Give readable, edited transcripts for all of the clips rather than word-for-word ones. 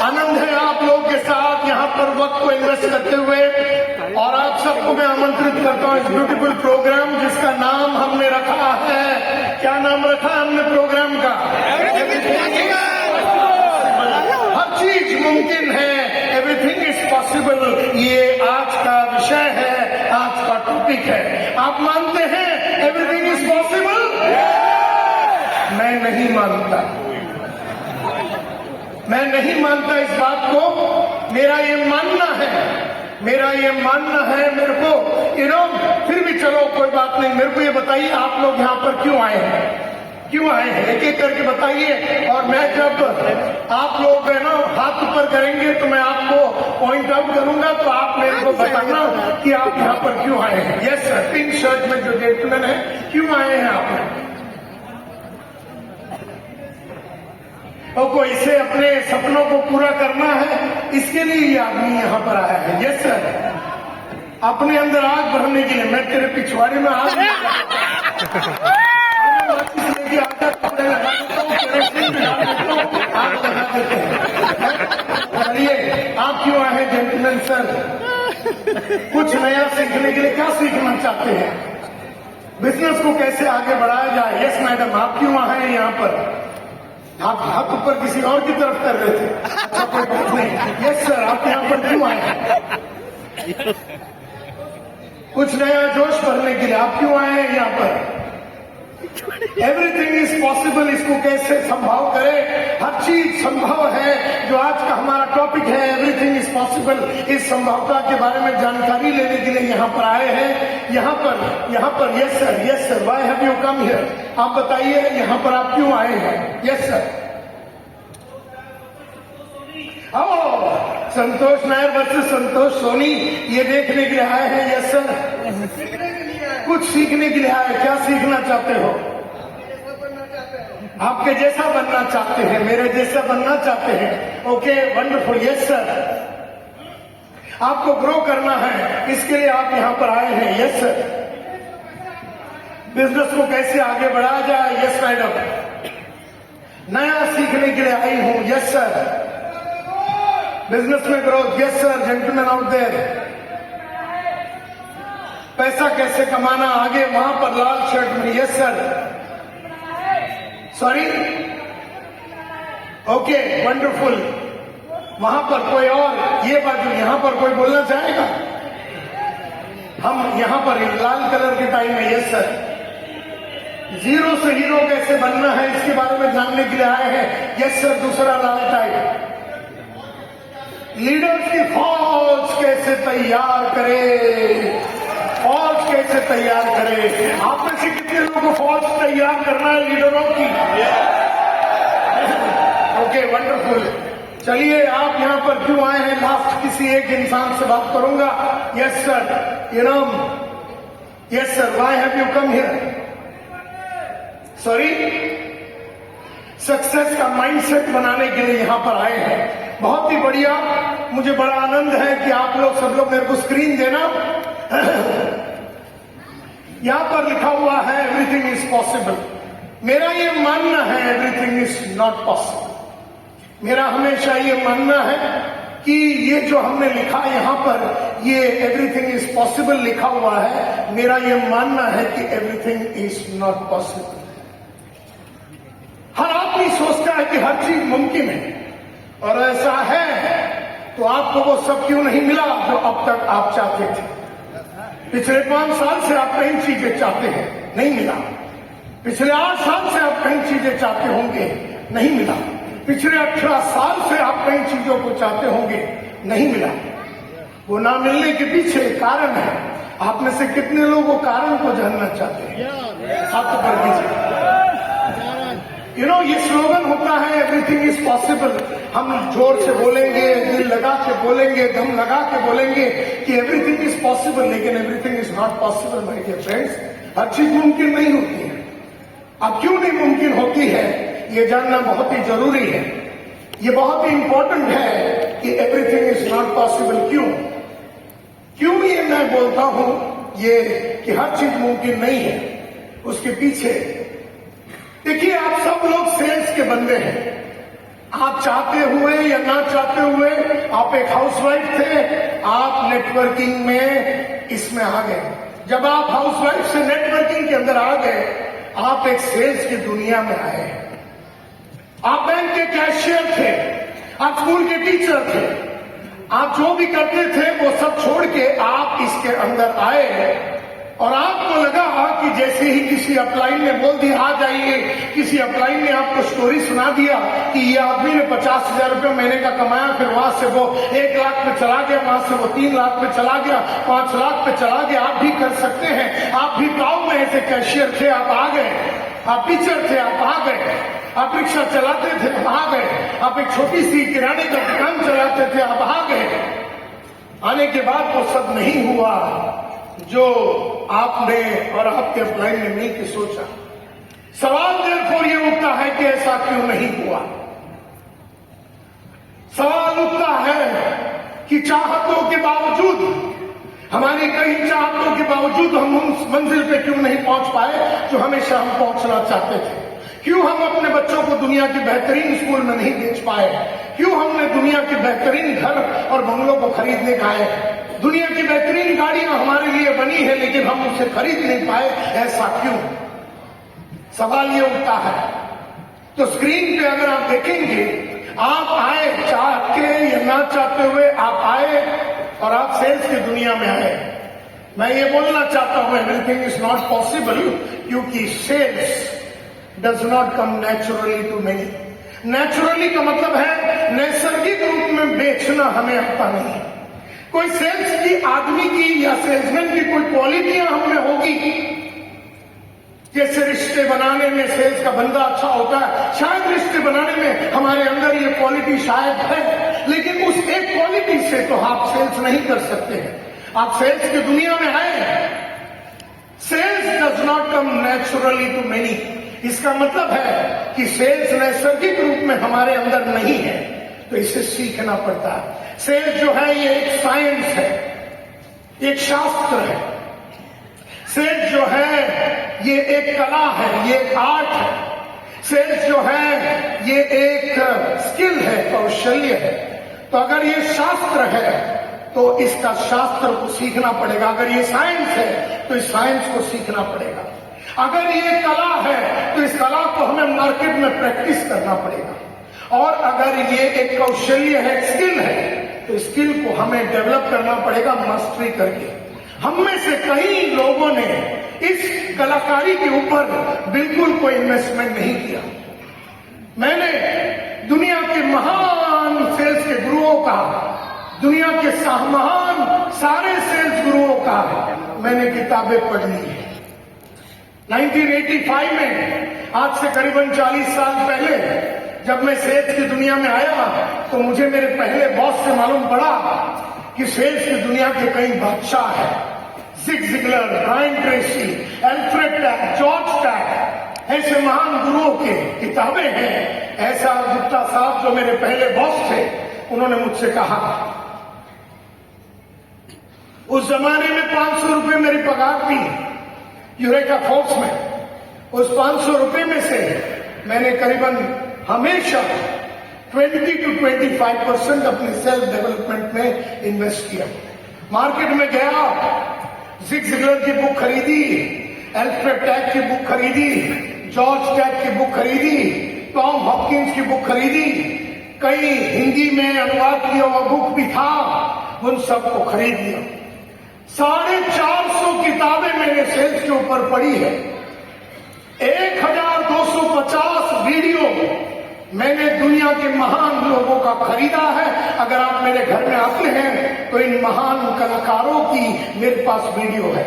आनंद है आप लोगों के साथ यहाँ पर वक्त को इन्वेस्ट करते हुए, और आप सबको मैं आमंत्रित करता हूँ इस ब्यूटीफुल प्रोग्राम जिसका नाम हमने रखा है, क्या नाम रखा हमने प्रोग्राम का? हर चीज मुमकिन है, एवरीथिंग इज पॉसिबल। ये आज का विषय है, आज का टॉपिक है। आप मानते हैं एवरीथिंग इज पॉसिबल? मैं नहीं मानता, मैं नहीं मानता इस बात को। मेरा ये मानना है, मेरा ये मानना है मेरे को, फिर भी चलो कोई बात नहीं। मेरे को ये बताइए आप लोग यहाँ पर क्यों आए हैं, क्यों आए हैं, एक एक करके बताइए। और मैं जब आप लोग है ना हाथ ऊपर करेंगे तो मैं आपको पॉइंट आउट करूंगा, तो आप मेरे को बताना कि आप यहाँ पर क्यों आए हैं। यस सर, पिंक शर्ट में जो जेंटलमैन है, क्यों आए हैं आप? और कोई इसे अपने सपनों को पूरा करना है, इसके लिए ये आदमी यहाँ पर आया है। यस सर, अपने अंदर आग भरने के लिए। मैं तेरे पिछवाड़े में आग लेके आता, कपड़े लगा देता हूँ, तेरे सिर पे डाल देता हूँ, आग लगा देते हैं। चलिए, आप क्यों आए हैं जेंटलमैन सर? कुछ नया सीखने के लिए। क्या सीखना चाहते हैं? बिजनेस को कैसे आगे बढ़ाया जाए। यस मैडम, आप क्यों आए हैं यहाँ पर? आप हाथ ऊपर किसी और की तरफ कर रहे थे। अच्छा, कोई बात नहीं। यस सर, आप यहाँ पर क्यों आए हैं? कुछ नया जोश भरने के लिए। आप क्यों आए हैं यहाँ पर? एवरीथिंग इज पॉसिबल, इसको कैसे संभव करें। हर चीज संभव है, जो आज का हमारा टॉपिक है, एवरीथिंग इज पॉसिबल। इस संभवता के बारे में जानकारी लेने के लिए यहाँ पर आए हैं। यहाँ पर yes sir, why have you come here? आप बताइए यहाँ पर आप क्यों आए हैं? Yes sir. Santosh Nair versus Santosh Soni, ये देखने के लिए आए हैं। यस सर, कुछ सीखने के लिए आए। क्या सीखना चाहते हो? आपके जैसा बनना चाहते हैं, मेरे जैसा बनना चाहते हैं। Okay, wonderful. यस सर, आपको ग्रो करना है, इसके लिए आप यहाँ पर आए हैं। यस सर, बिजनेस को कैसे आगे बढ़ाया जाए। यस मैडम, नया सीखने के लिए आई हूँ। यस सर, बिजनेस में growth. Yes sir, gentleman out there, पैसा कैसे कमाना आगे, वहां पर लाल शर्ट में। Yes sir, sorry, okay, wonderful. वहां पर कोई और, ये बाजू, यहां पर कोई बोलना चाहेगा? हम यहां पर लाल कलर के टाइम में। यस सर, जीरो से हीरो कैसे बनना है, इसके बारे में जानने के लिए आए हैं। यस सर, दूसरा लाल टाइम। लीडर्स की फौज कैसे तैयार करे, फौज कैसे तैयार करे। आप में से कितने लोगों को फौज तैयार करना है लीडरों की? Okay, wonderful. चलिए, आप यहाँ पर क्यों आए हैं? लास्ट किसी एक इंसान से बात करूंगा। Yes sir, yes sir, why have you come here? Sorry, success का माइंडसेट बनाने के लिए यहाँ पर आए हैं। बहुत ही बढ़िया, मुझे बड़ा आनंद है कि आप लोग सब लोग मेरे को स्क्रीन देना। यहां पर लिखा हुआ है एवरीथिंग इज पॉसिबल। मेरा ये मानना है एवरीथिंग इज नॉट पॉसिबल। मेरा हमेशा ये मानना है कि ये जो हमने लिखा यहाँ पर, ये एवरीथिंग इज पॉसिबल लिखा हुआ है, मेरा ये मानना है कि एवरीथिंग इज नॉट पॉसिबल। हर आदमी सोचता है कि हर चीज मुमकिन है, और ऐसा है तो आपको वो सब क्यों नहीं मिला जो अब तक आप चाहते थे? पिछले 5 साल से आप कई चीजें चाहते हैं, नहीं मिला। पिछले 8 साल से आप कई चीजें चाहते होंगे, नहीं मिला। पिछले 18 साल से आप कई चीजों को चाहते होंगे, नहीं मिला। वो ना मिलने के पीछे कारण है। आप में से कितने लोगों कारण को जानना चाहते हैं? हाथ ऊपर कीजिए। ये स्लोगन होता है एवरीथिंग इज पॉसिबल। हम जोर से बोलेंगे, दिल लगा के बोलेंगे, दम लगा के बोलेंगे कि एवरीथिंग इज पॉसिबल, लेकिन everything is not possible my dear friends. हर चीज मुमकिन नहीं होती है। अब क्यों नहीं मुमकिन होती है, ये जानना बहुत ही जरूरी है। ये बहुत ही इंपॉर्टेंट है कि एवरीथिंग इज नॉट पॉसिबल। क्यों ये मैं बोलता हूं ये कि हर चीज मुमकिन नहीं है, उसके पीछे देखिए, आप सब लोग सेल्स के बंदे हैं। आप चाहते हुए या ना चाहते हुए आप एक हाउसवाइफ थे, आप नेटवर्किंग में इसमें आ गए। जब आप हाउसवाइफ से नेटवर्किंग के अंदर आ गए, आप एक सेल्स की दुनिया में आए। आप बैंक के कैशियर थे, आप स्कूल के टीचर थे, आप जो भी करते थे वो सब छोड़ के आप इसके अंदर आए और आपको लगा कि जैसे ही किसी अपलाइन ने बोल दिया आ जाइए, किसी अपलाइन ने आपको स्टोरी सुना दिया कि ये आदमी ने 50,000 रुपये महीने का कमाया, फिर वहां से वो 1 लाख पे चला गया, वहां से वो 3 लाख पे चला गया, 5 लाख पे चला गया, आप भी कर सकते हैं। आप भी गांव में ऐसे कैशियर थे, आप आ गए। आप टीचर थे, आप आ गए। आप रिक्शा चलाते थे, आप आ गए। आप एक छोटी सी किराने का दुकान चलाते थे, आप आ गए। आने के बाद वो सब नहीं हुआ जो आपने और आपके अपलाइन ने नहीं कि सोचा। सवाल देरफोर ये उठता है कि ऐसा क्यों नहीं हुआ। सवाल उठता है कि चाहतों के बावजूद, हमारी कई चाहतों के बावजूद हम उस मंजिल पे क्यों नहीं पहुंच पाए जो हमेशा हम पहुंचना चाहते थे। क्यों हम अपने बच्चों को दुनिया के बेहतरीन स्कूल में नहीं भेज पाए। क्यों हमने दुनिया के बेहतरीन घर और बंगलों को खरीदने का है। दुनिया की बेहतरीन गाड़ियां हमारे लिए बनी है लेकिन हम उसे खरीद नहीं पाए, ऐसा क्यों। सवाल ये उठता है। तो स्क्रीन पे अगर आप देखेंगे, आप आए चाह के या ना चाहते हुए, आप आए और आप सेल्स की दुनिया में आए। मैं ये बोलना चाहता हूं एवरीथिंग इज नॉट पॉसिबल, क्योंकि sales does not come naturally to many. Naturally का मतलब है नैसर्गिक रूप में बेचना हमें आता नहीं। कोई सेल्स की आदमी की या सेल्समैन की कोई क्वालिटियां हम में होगी। जैसे रिश्ते बनाने में सेल्स का बंदा अच्छा होता है, शायद रिश्ते बनाने में हमारे अंदर ये क्वालिटी शायद है, लेकिन उस एक क्वालिटी से तो आप सेल्स नहीं कर सकते हैं। आप सेल्स की दुनिया में आए। Sales does not come naturally to many. इसका मतलब है कि सेल्स नैसर्गिक रूप में हमारे अंदर नहीं है, तो इसे सीखना पड़ता है। सेल्स जो है ये एक साइंस है, एक शास्त्र है। सेल्स जो है ये एक कला है, ये एक आर्ट है। सेल्स जो है ये एक स्किल है, कौशल्य है। तो अगर ये शास्त्र है तो इसका शास्त्र को सीखना पड़ेगा। अगर ये साइंस है तो इस साइंस को सीखना पड़ेगा। अगर ये कला है तो इस कला को हमें मार्केट में प्रैक्टिस करना पड़ेगा। और अगर ये एक कौशल्य है, स्किल है, तो स्किल को हमें डेवलप करना पड़ेगा मास्टरी करके। हम में से कई लोगों ने इस कलाकारी के ऊपर बिल्कुल कोई इन्वेस्टमेंट नहीं किया। मैंने दुनिया के महान सेल्स के गुरुओं का, दुनिया के महान सारे सेल्स गुरुओं का मैंने किताबें पढ़ ली है। 1985 में, आज से करीबन 40 साल पहले जब मैं सेल्स की दुनिया में आया तो मुझे मेरे पहले बॉस से मालूम पड़ा कि सेल्स की दुनिया के कई बादशाह हैं। Zig Ziglar, Brian Tracy, Alfred Tag, George Tag, ऐसे महान गुरुओं के किताबें हैं। ऐसा गुप्ता साहब जो मेरे पहले बॉस थे, उन्होंने मुझसे कहा, उस जमाने में 500 रुपए मेरी पगार थी यूरेका फोर्स में। उस 500 रुपए में से मैंने करीबन हमेशा 20 to 25% अपने सेल्फ डेवलपमेंट में इन्वेस्ट किया। मार्केट में गया, जिग जिगलर की बुक खरीदी, एल्फ्रेड टैग की बुक खरीदी, जॉर्ज टैग की बुक खरीदी, टॉम हॉपकिंस की बुक खरीदी, कई हिंदी में अनुवाद किया हुआ बुक भी था, उन सबको खरीद लिया। 450 किताबें मैंने सेल्स के ऊपर पढ़ी है। 1250 वीडियो मैंने दुनिया के महान लोगों का खरीदा है। अगर आप मेरे घर में आते हैं तो इन महान कलाकारों की मेरे पास वीडियो है।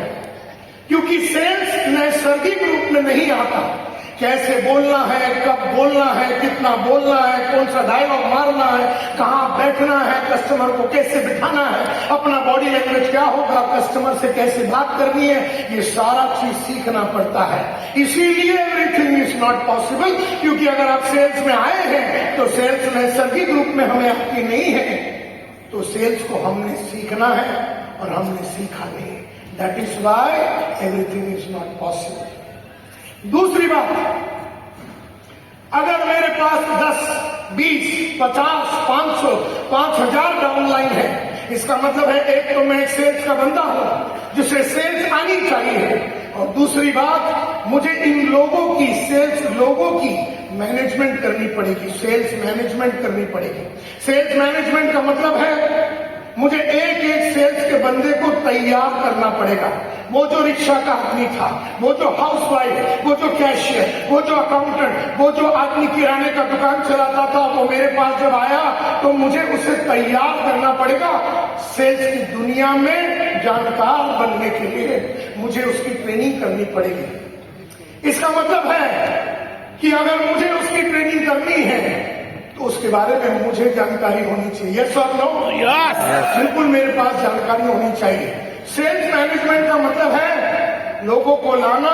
क्योंकि सेल्स नैसर्गिक रूप में नहीं आता। कैसे बोलना है, कब बोलना है, कितना बोलना है, कौन सा डायलॉग मारना है, कहाँ बैठना है, कस्टमर को कैसे बिठाना है, अपना बॉडी लैंग्वेज क्या होगा, कस्टमर से कैसे बात करनी है, ये सारा चीज सीखना पड़ता है। इसीलिए एवरीथिंग इज नॉट पॉसिबल, क्योंकि अगर आप सेल्स में आए हैं तो सेल्स नैसर्गिक रूप में हमें आती नहीं है, तो सेल्स को हमने सीखना है और हमने सीखा नहीं। That is why everything is not possible. दूसरी बात, अगर मेरे पास 10 20, 50, 500, 5000 डाउनलाइन है। इसका मतलब है एक तो मैं सेल्स का बंदा हूं जिसे सेल्स आनी चाहिए, और दूसरी बात मुझे इन लोगों की, सेल्स लोगों की मैनेजमेंट करनी पड़ेगी, सेल्स मैनेजमेंट करनी पड़ेगी। सेल्स मैनेजमेंट का मतलब है मुझे एक एक सेल्स के बंदे को तैयार करना पड़ेगा। वो जो रिक्शा का आदमी था, वो जो हाउसवाइफ, वो जो कैशियर, वो जो अकाउंटेंट, वो जो आदमी किराने का दुकान चलाता था, वो मेरे पास जब आया तो मुझे उसे तैयार करना पड़ेगा। सेल्स की दुनिया में जानकार बनने के लिए मुझे उसकी ट्रेनिंग करनी पड़ेगी। इसका मतलब है कि अगर मुझे उसकी ट्रेनिंग करनी है तो उसके बारे में मुझे जानकारी होनी चाहिए। यस और नो? यस। बिल्कुल मेरे पास जानकारी होनी चाहिए। सेल्स मैनेजमेंट का मतलब है लोगों को लाना,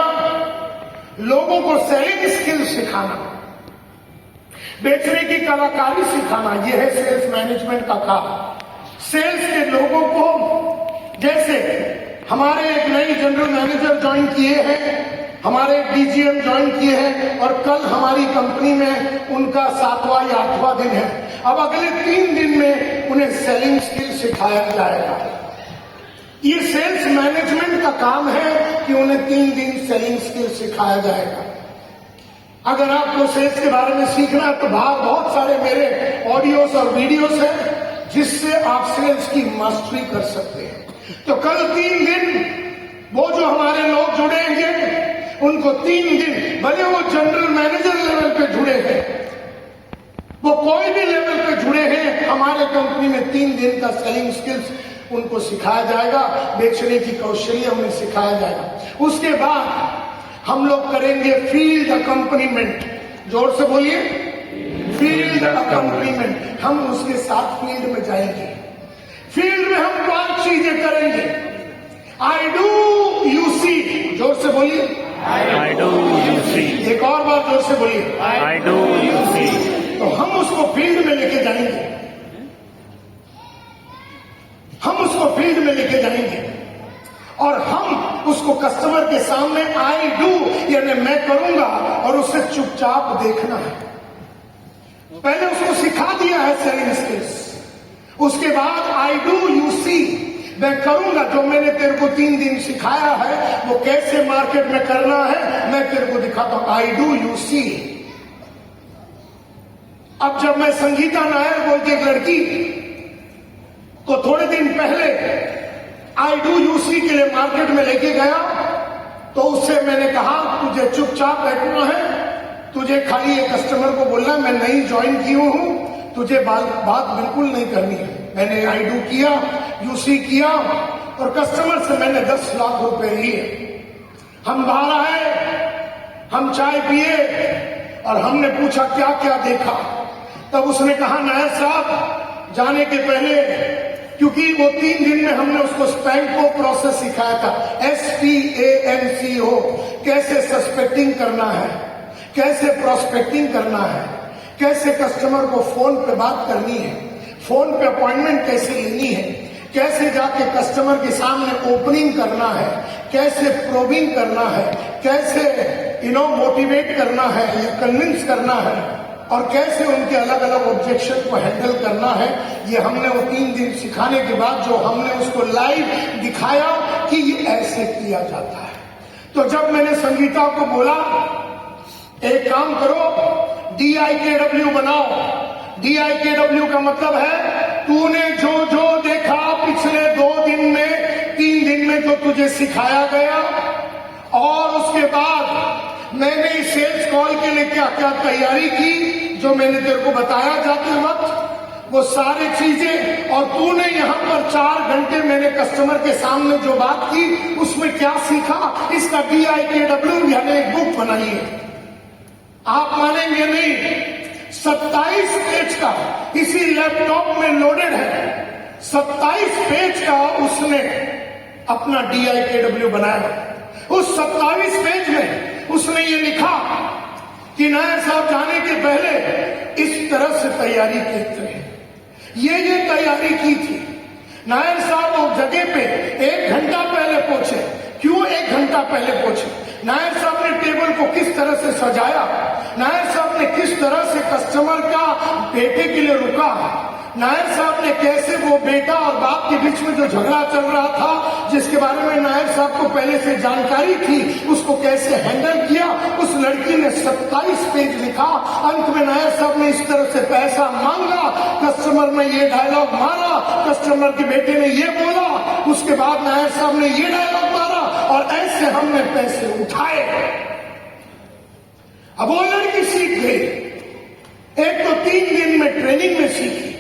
लोगों को सेलिंग स्किल सिखाना, बेचने की कलाकारी सिखाना, यह है सेल्स मैनेजमेंट का काम। सेल्स के लोगों को, जैसे हमारे एक नए जनरल मैनेजर ज्वाइन किए हैं, हमारे डीजीएम ज्वाइन किए हैं, और कल हमारी कंपनी में उनका 7वां या 8वां दिन है। अब अगले 3 दिन में उन्हें सेलिंग स्किल सिखाया जाएगा। ये सेल्स मैनेजमेंट का काम है कि उन्हें 3 दिन सेलिंग स्किल सिखाया जाएगा। अगर आपको सेल्स के बारे में सीखना है तो बहुत सारे मेरे ऑडियोस और वीडियोस हैं जिससे आप सेल्स की मास्टरी कर सकते हैं। तो कल 3 दिन वो जो हमारे लोग जुड़ेंगे उनको 3 दिन, भले वो जनरल मैनेजर लेवल पे जुड़े हैं, वो कोई भी लेवल पे जुड़े हैं, हमारे कंपनी में 3 दिन का सेलिंग स्किल्स उनको सिखाया जाएगा, बेचने की कौशल्य उन्हें सिखाया जाएगा। उसके बाद हम लोग करेंगे फील्ड अकम्पनीमेंट। जोर से बोलिए, फील्ड अकम्पनीमेंट। हम उसके साथ फील्ड में जाएंगे। फील्ड में हम 5 चीजें करेंगे। आई डू यू सी, जोर से बोलिए, आई डू यू सी। एक और बार जोर से बोलिए, आई डू यू सी। तो हम उसको फील्ड में लेके जाएंगे, हम उसको फील्ड में लेके जाएंगे और हम उसको कस्टमर के सामने आई डू यानी मैं करूंगा और उसे चुपचाप देखना है। पहले उसको सिखा दिया है सेलिंग स्किल्स, उसके बाद आई डू यू सी, मैं करूंगा जो मैंने तेरे को 3 दिन सिखाया है वो कैसे मार्केट में करना है मैं तेरे को दिखाता हूं। आई डू यू सी। अब जब मैं संगीता नायर बोलती एक लड़की को थोड़े दिन पहले आई डू यू सी के लिए मार्केट में लेके गया तो उससे मैंने कहा तुझे चुपचाप बैठना है, तुझे खाली एक कस्टमर को बोलना मैं नई ज्वाइन की हूं, तुझे बात बिल्कुल नहीं करनी है। मैंने आई डू किया, यूसी किया और कस्टमर से मैंने 10 लाख रुपए लिए। हम बाहर आए, हम चाय पिए और हमने पूछा क्या क्या देखा। तब उसने कहा नायर साहब जाने के पहले, क्योंकि वो 3 दिन में हमने उसको स्पैंको प्रोसेस सिखाया था, SPANCO, कैसे सस्पेक्टिंग करना है, कैसे प्रोस्पेक्टिंग करना है, कैसे कस्टमर को फोन पे बात करनी है, फोन पे अपॉइंटमेंट कैसे लेनी है, कैसे जाके कस्टमर के सामने ओपनिंग करना है, कैसे प्रोबिंग करना है, कैसे मोटिवेट करना है या कन्विंस करना है और कैसे उनके अलग अलग ऑब्जेक्शन को हैंडल करना है। ये हमने वो 3 दिन सिखाने के बाद जो हमने उसको लाइव दिखाया कि ये ऐसे किया जाता है। तो जब मैंने संगीता को बोला एक काम करो DIKW बनाओ, DIKW का मतलब है तूने जो जो देखा पिछले 2 दिन में 3 दिन में जो तुझे सिखाया गया और उसके बाद मैंने इस सेल्स कॉल के लिए क्या क्या तैयारी की जो मैंने तेरे को बताया जाते वक्त, वो सारी चीजें, और तूने यहाँ पर 4 घंटे मैंने कस्टमर के सामने जो बात की उसमें क्या सीखा, इसका DIKW यानी एक बुक बनाई है। आप मानेंगे नहीं, 27 पेज का इसी लैपटॉप में लोडेड है, 27 पेज का उसने अपना DIKW बनाया। उस 27 पेज में उसने ये लिखा कि नायर साहब जाने के पहले इस तरह से तैयारी की थी, ये तैयारी की थी। नायर साहब वो जगह पे 1 घंटा पहले पहुंचे। क्यों 1 घंटा पहले पहुंचे? नायर साहब ने टेबल को किस तरह से सजाया, नायर साहब ने किस तरह से कस्टमर का बेटे के लिए रुका, नायर साहब ने कैसे वो बेटा और बाप के बीच में जो झगड़ा चल रहा था, जिसके बारे में नायर साहब को पहले से जानकारी थी, उसको कैसे हैंडल किया। उस लड़की ने 27 पेज लिखा, अंत में नायर साहब ने इस तरह से पैसा मांगा, कस्टमर ने ये डायलॉग मारा, कस्टमर के बेटे ने ये बोला, उसके बाद नायर साहब ने ये डायलॉग मारा और ऐसे हमने पैसे उठाए। अब वो लड़की सीख गई, एक तो 3 दिन में ट्रेनिंग में सीखी,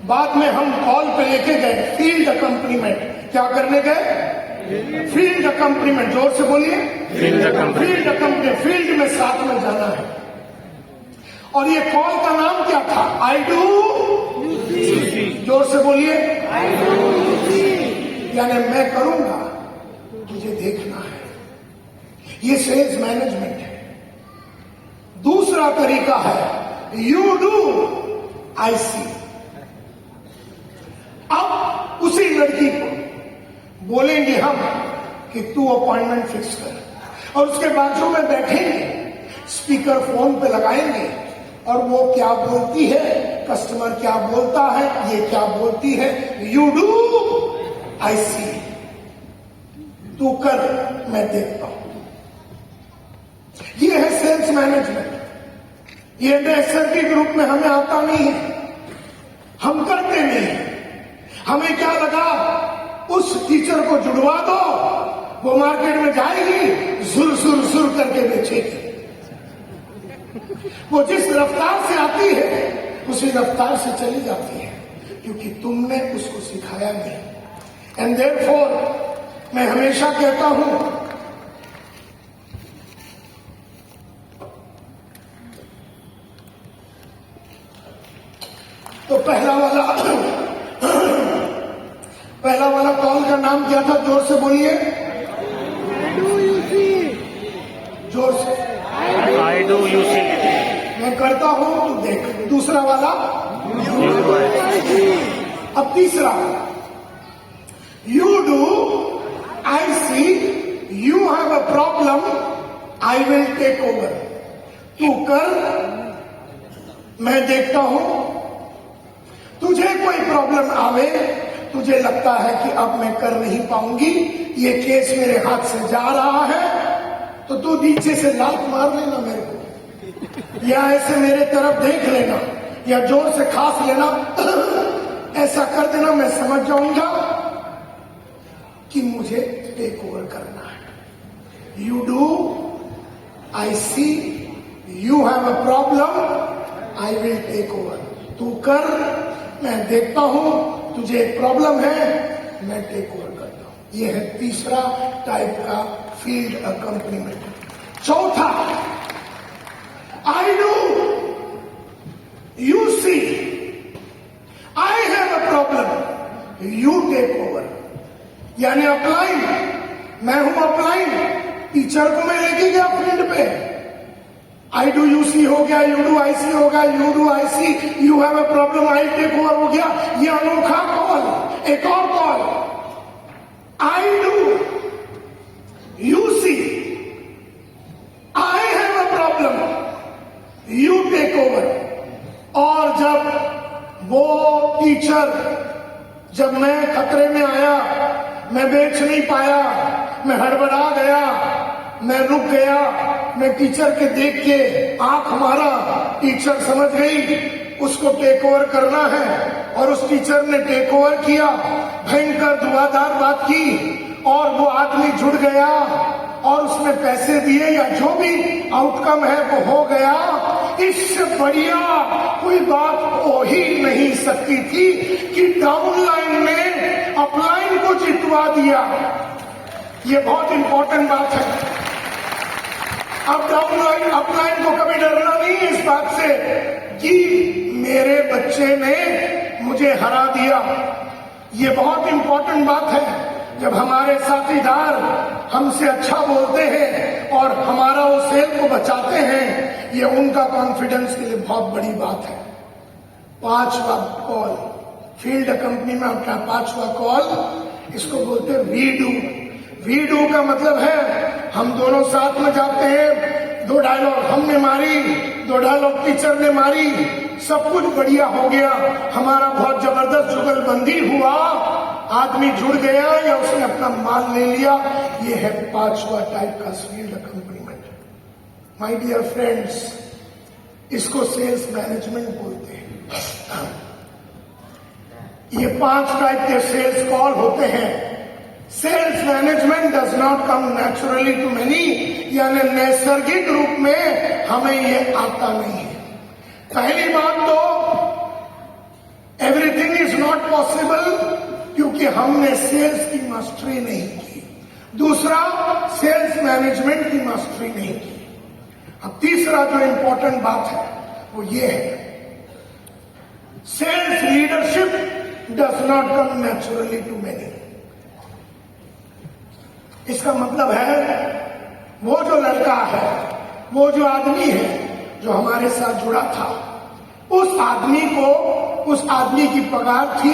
बाद में हम कॉल पे लेके गए फील्ड अकम्पनीमेंट। क्या करने गए? Field accompaniment. जोर से बोलिए, फील्ड अकम्पनीमेंट। फील्ड में साथ में जाना है। और ये कॉल का नाम क्या था? I do UC. जोर से बोलिए, आई डू यूसी। यानी मैं करूंगा, तुझे देखना है। ये सेल्स मैनेजमेंट है। दूसरा तरीका है यू डू आई सी। अब उसी लड़की को बोलेंगे हम कि तू अपॉइंटमेंट फिक्स कर, और उसके बाजू में बैठेंगे, स्पीकर फोन पे लगाएंगे और वो क्या बोलती है, कस्टमर क्या बोलता है, ये क्या बोलती है, यू डू आई सी। तू कर, मैं देखता हूं। ये है सेल्स मैनेजमेंट। ये नैसर्गिक रूप में हमें आता नहीं है, हम करते नहीं। हमें क्या लगा, उस टीचर को जुड़वा दो, वो मार्केट में जाएगी, सुर सुर सुर करके बेचेगी। वो जिस रफ्तार से आती है उसी रफ्तार से चली जाती है, क्योंकि तुमने उसको सिखाया नहीं। एंड देयरफॉर मैं हमेशा कहता हूं, तो पहला वाला कॉल का नाम क्या था? जोर से बोलिए, जोर से, आई डू यूसी। मैं करता हूं तो देख। दूसरा वाला, अब तीसरा वाला, you do I see, you have a problem, I will take over. तू कर, मैं देखता हूं। तुझे कोई प्रॉब्लम आवे, तुझे लगता है कि अब मैं कर नहीं पाऊंगी, ये केस मेरे हाथ से जा रहा है, तो तू नीचे से लात मार लेना मेरे को, या ऐसे मेरे तरफ देख लेना, या जोर से खांस लेना, ऐसा कर देना, मैं समझ जाऊंगा कि मुझे टेक ओवर करना है। You do I see, you have a problem, I will take over. तू कर, मैं देखता हूं, तुझे एक प्रॉब्लम है, मैं टेक ओवर करता हूं। यह है तीसरा टाइप का फील्ड अकम्पनीमेंट। चौथा, I do you see, I have a problem, you take over. यानी अपलाइन, मैं हूं अपलाइन, टीचर को मैं लेके गया फील्ड पे, आई डू यू सी हो गया, यू डू आई सी हो गया, you do I see, you have a problem, I take over हो गया। ये अनोखा कॉल। एक और call, I do you see, I have a problem, you take over. और जब वो टीचर, जब मैं खतरे में आया, मैं बेच नहीं पाया, मैं हड़बड़ा गया, मैं रुक गया, मैं टीचर के देख के आंख मारा, टीचर समझ गई उसको टेक ओवर करना है, और उस टीचर ने टेक ओवर किया, भयंकर दुआदार बात की, और वो आदमी जुड़ गया, और उसने पैसे दिए, या जो भी आउटकम है वो हो गया। इससे बढ़िया कोई बात हो ही नहीं सकती थी कि डाउनलाइन ने अपलाइन को जितवा दिया। ये बहुत इंपॉर्टेंट बात है। अब डाउनलाइन अपलाइन को कभी डरना नहीं है इस बात से कि मेरे बच्चे ने मुझे हरा दिया। ये बहुत इंपॉर्टेंट बात है। जब हमारे साथीदार हमसे अच्छा बोलते हैं और हमारा वो सेल को बचाते हैं, ये उनका कॉन्फिडेंस के लिए बहुत बड़ी बात है। 5वां कॉल, फील्ड कंपनी में अपना 5वां कॉल, इसको बोलते हैं वी डू। वी डू का मतलब है हम दोनों साथ में जाते हैं, 2 डायलॉग हमने मारी, 2 डायलॉग टीचर ने मारी, सब कुछ बढ़िया हो गया, हमारा बहुत जबरदस्त जुगलबंदी हुआ, आदमी जुड़ गया या उसने अपना माल ले लिया। ये है 5वां टाइप का field accompaniment. My dear friends, इसको सेल्स मैनेजमेंट बोलते हैं। ये 5 टाइप के सेल्स कॉल होते हैं। Sales management does not come naturally to many, यानी नैसर्गिक रूप में हमें ये आता नहीं है। पहली बात तो एवरीथिंग इज नॉट पॉसिबल क्योंकि हमने सेल्स की मास्टरी नहीं की। दूसरा, सेल्स मैनेजमेंट की मास्टरी नहीं की। अब तीसरा जो इंपॉर्टेंट बात है वो ये है, sales leadership does not come naturally to many. इसका मतलब है वो जो लड़का है, वो जो आदमी है जो हमारे साथ जुड़ा था, उस आदमी की पगार थी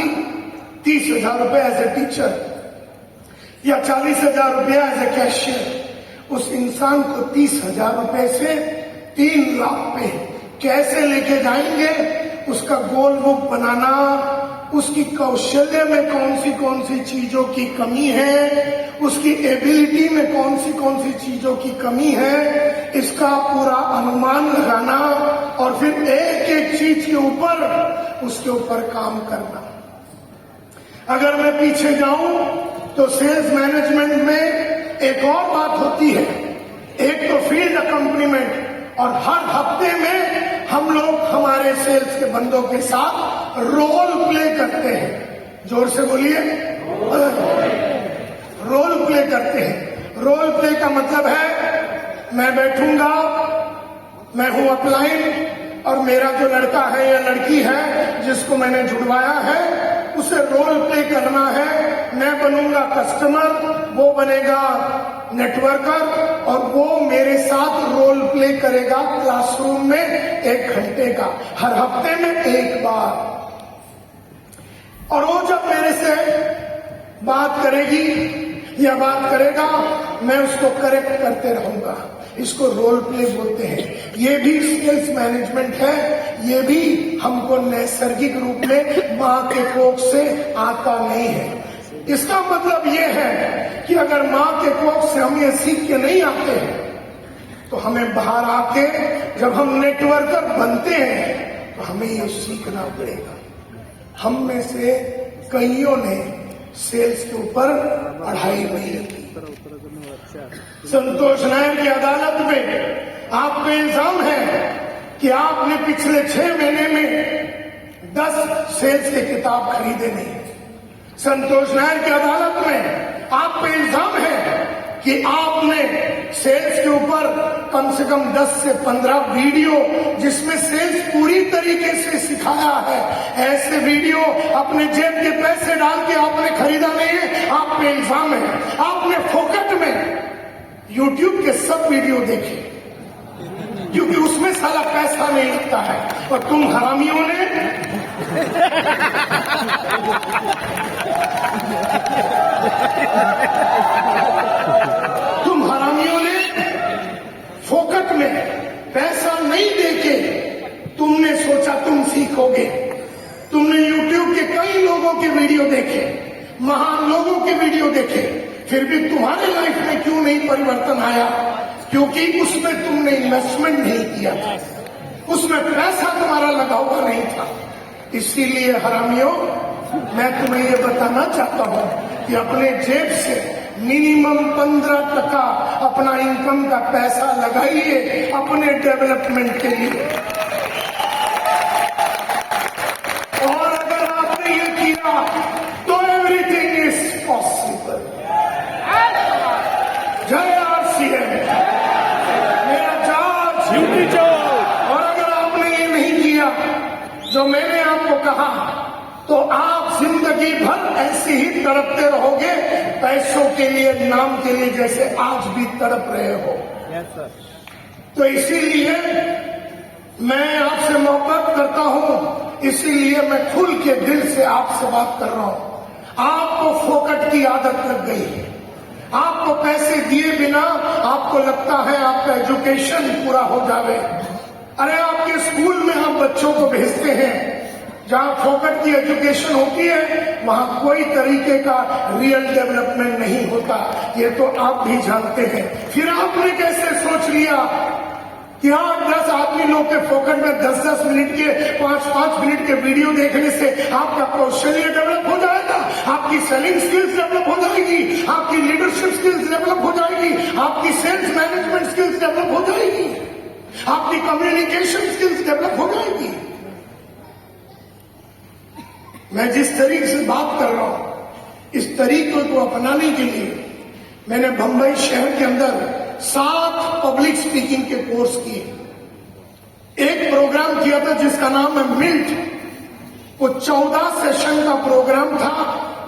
30,000 रुपए एज ए टीचर या 40,000 रुपया एज ए कैशियर। उस इंसान को 30,000 रुपए से 3 लाख पे कैसे लेके जाएंगे, उसका गोल बुक बनाना, उसकी कौशल्य में कौन सी चीजों की कमी है, उसकी एबिलिटी में कौन सी चीजों की कमी है, इसका पूरा अनुमान लगाना और फिर एक एक चीज के ऊपर उसके ऊपर काम करना। अगर मैं पीछे जाऊं तो सेल्स मैनेजमेंट में एक और बात होती है, एक तो फील्ड अकम्पनीमेंट, और हर हफ्ते में हम लोग हमारे सेल्स के बंदों के साथ रोल प्ले करते हैं। जोर से बोलिए, रोल प्ले करते हैं। रोल प्ले का मतलब है मैं बैठूंगा, मैं हूं अपलाइन, और मेरा जो लड़का है या लड़की है जिसको मैंने जुड़वाया है उसे रोल प्ले करना है। मैं बनूंगा कस्टमर, वो बनेगा नेटवर्कर, और वो मेरे साथ रोल प्ले करेगा क्लासरूम में 1 घंटे का, हर हफ्ते में 1 बार। और वो जब मेरे से बात करेगी या बात करेगा, मैं उसको करेक्ट करते रहूंगा। इसको रोल प्ले बोलते हैं। ये भी सेल्स मैनेजमेंट है, ये भी हमको नैसर्गिक रूप में माँ के कोख से आता नहीं है। इसका मतलब ये है कि अगर माँ के कोख से हम ये सीख के नहीं आते हैं तो हमें बाहर आके जब हम नेटवर्कर बनते हैं तो हमें ये सीखना पड़ेगा। हम में से कईयों ने सेल्स के ऊपर पढ़ाई नहीं की। संतोष नायर की अदालत में आप पे इल्जाम है कि आपने पिछले 6 महीने में 10 सेल्स के किताब खरीदे नहीं। संतोष नायर की अदालत में आप पे इल्जाम है कि आपने सेल्स के ऊपर कम से कम 10 से 15 वीडियो जिसमें सेल्स पूरी तरीके से सिखाया है, ऐसे वीडियो अपने जेब के पैसे डाल के आपने खरीदा नहीं है। आप पे इल्जाम है आपने फोकट में YouTube के सब वीडियो देखे क्योंकि उसमें साला पैसा नहीं लगता है, और तुम हरामियों ने फोकट में पैसा नहीं देके तुमने सोचा तुम सीखोगे। तुमने YouTube के कई लोगों के वीडियो देखे, महान लोगों के वीडियो देखे, फिर भी तुम्हारे लाइफ में क्यों नहीं परिवर्तन आया? क्योंकि उसमें तुमने इन्वेस्टमेंट नहीं किया था, उसमें पैसा तुम्हारा लगा हुआ नहीं था। इसीलिए हरामियों, मैं तुम्हें ये बताना चाहता हूं कि अपने जेब से मिनिमम 15% अपना इनकम का पैसा लगाइए अपने डेवलपमेंट के लिए। और अगर आपने ये किया तो एवरीथिंग इज पॉसिबल। जय RCM, मेरा चार्ज। और अगर आपने ये नहीं किया जो मैंने आपको कहा तो आप जिंदगी भर ऐसे ही तड़पते रहोगे पैसों के लिए, नाम के लिए, जैसे आज भी तड़प रहे हो। तो इसीलिए मैं आपसे मोहब्बत करता हूं, इसीलिए मैं खुल के दिल से आपसे बात कर रहा हूं। आपको फोकट की आदत लग गई है, आपको पैसे दिए बिना आपको लगता है आपका एजुकेशन पूरा हो जावे। अरे आपके स्कूल में आप बच्चों को भेजते हैं, जहां फोकट की एजुकेशन होती है वहां कोई तरीके का रियल डेवलपमेंट नहीं होता, ये तो आप भी जानते हैं। फिर आपने कैसे सोच लिया कि 8-10 आदमी लोग के फोकट में 10-10 मिनट के 5-5 मिनट के वीडियो देखने से आपका कौशल्य डेवलप हो जाएगा, आपकी सेलिंग स्किल्स डेवलप हो जाएगी, आपकी लीडरशिप स्किल्स डेवलप हो जाएगी, आपकी सेल्स मैनेजमेंट स्किल्स डेवलप हो जाएगी, आपकी कम्युनिकेशन स्किल्स डेवलप हो जाएगी। मैं जिस तरीके से बात कर रहा हूं इस तरीके को अपनाने के लिए मैंने बंबई शहर के अंदर 7 पब्लिक स्पीकिंग के कोर्स किए। एक प्रोग्राम किया था जिसका नाम है मिंट, वो 14 सेशन का प्रोग्राम था,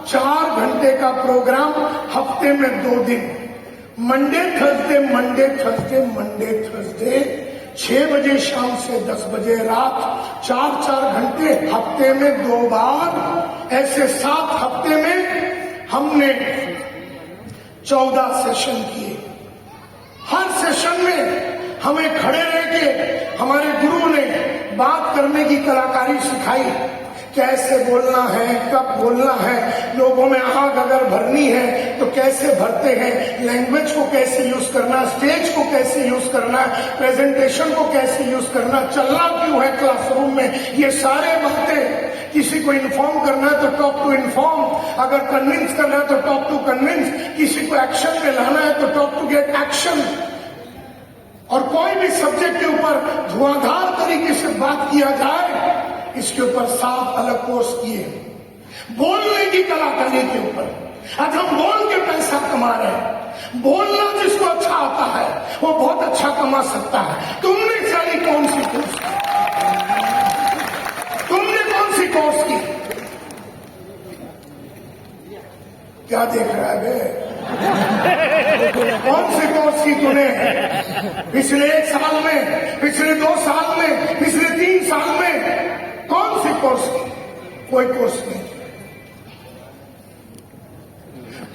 4 घंटे का प्रोग्राम, हफ्ते में 2 दिन, Monday Thursday Monday Thursday Monday Thursday, 6 बजे शाम से 10 बजे रात, 4-4 घंटे, हफ्ते में 2 बार, ऐसे 7 हफ्ते में हमने 14 सेशन किए। हर सेशन में हमें खड़े रह के हमारे गुरु ने बात करने की कलाकारी सिखाई, कैसे बोलना है, कब बोलना है, लोगों में आग अगर भरनी है तो कैसे भरते हैं, लैंग्वेज को कैसे यूज करना, स्टेज को कैसे यूज करना, प्रेजेंटेशन को कैसे यूज करना, चलना क्यों है क्लासरूम में, ये सारे बातें। किसी को इन्फॉर्म करना है तो टॉक टू इन्फॉर्म, अगर कन्विंस करना है तो टॉक टू कन्विंस, किसी को एक्शन में लाना है तो टॉक टू गेट एक्शन। और कोई भी सब्जेक्ट के ऊपर धुआंधार तरीके से बात किया जाए, इसके ऊपर 7 अलग कोर्स किए। बोलने की कलाकारी के ऊपर आज हम बोल के पैसा कमा रहे हैं। बोलना जिसको अच्छा आता है वो बहुत अच्छा कमा सकता है। तुमने सारी कौन सी कोर्स की? तुमने कौन सी कोर्स की? क्या देख रहा है बे? कौन सी कोर्स की तूने? पिछले 1 साल में, पिछले 2 साल में, पिछले 3 साल में कौन सी कोर्स की? कोई कोर्स नहीं।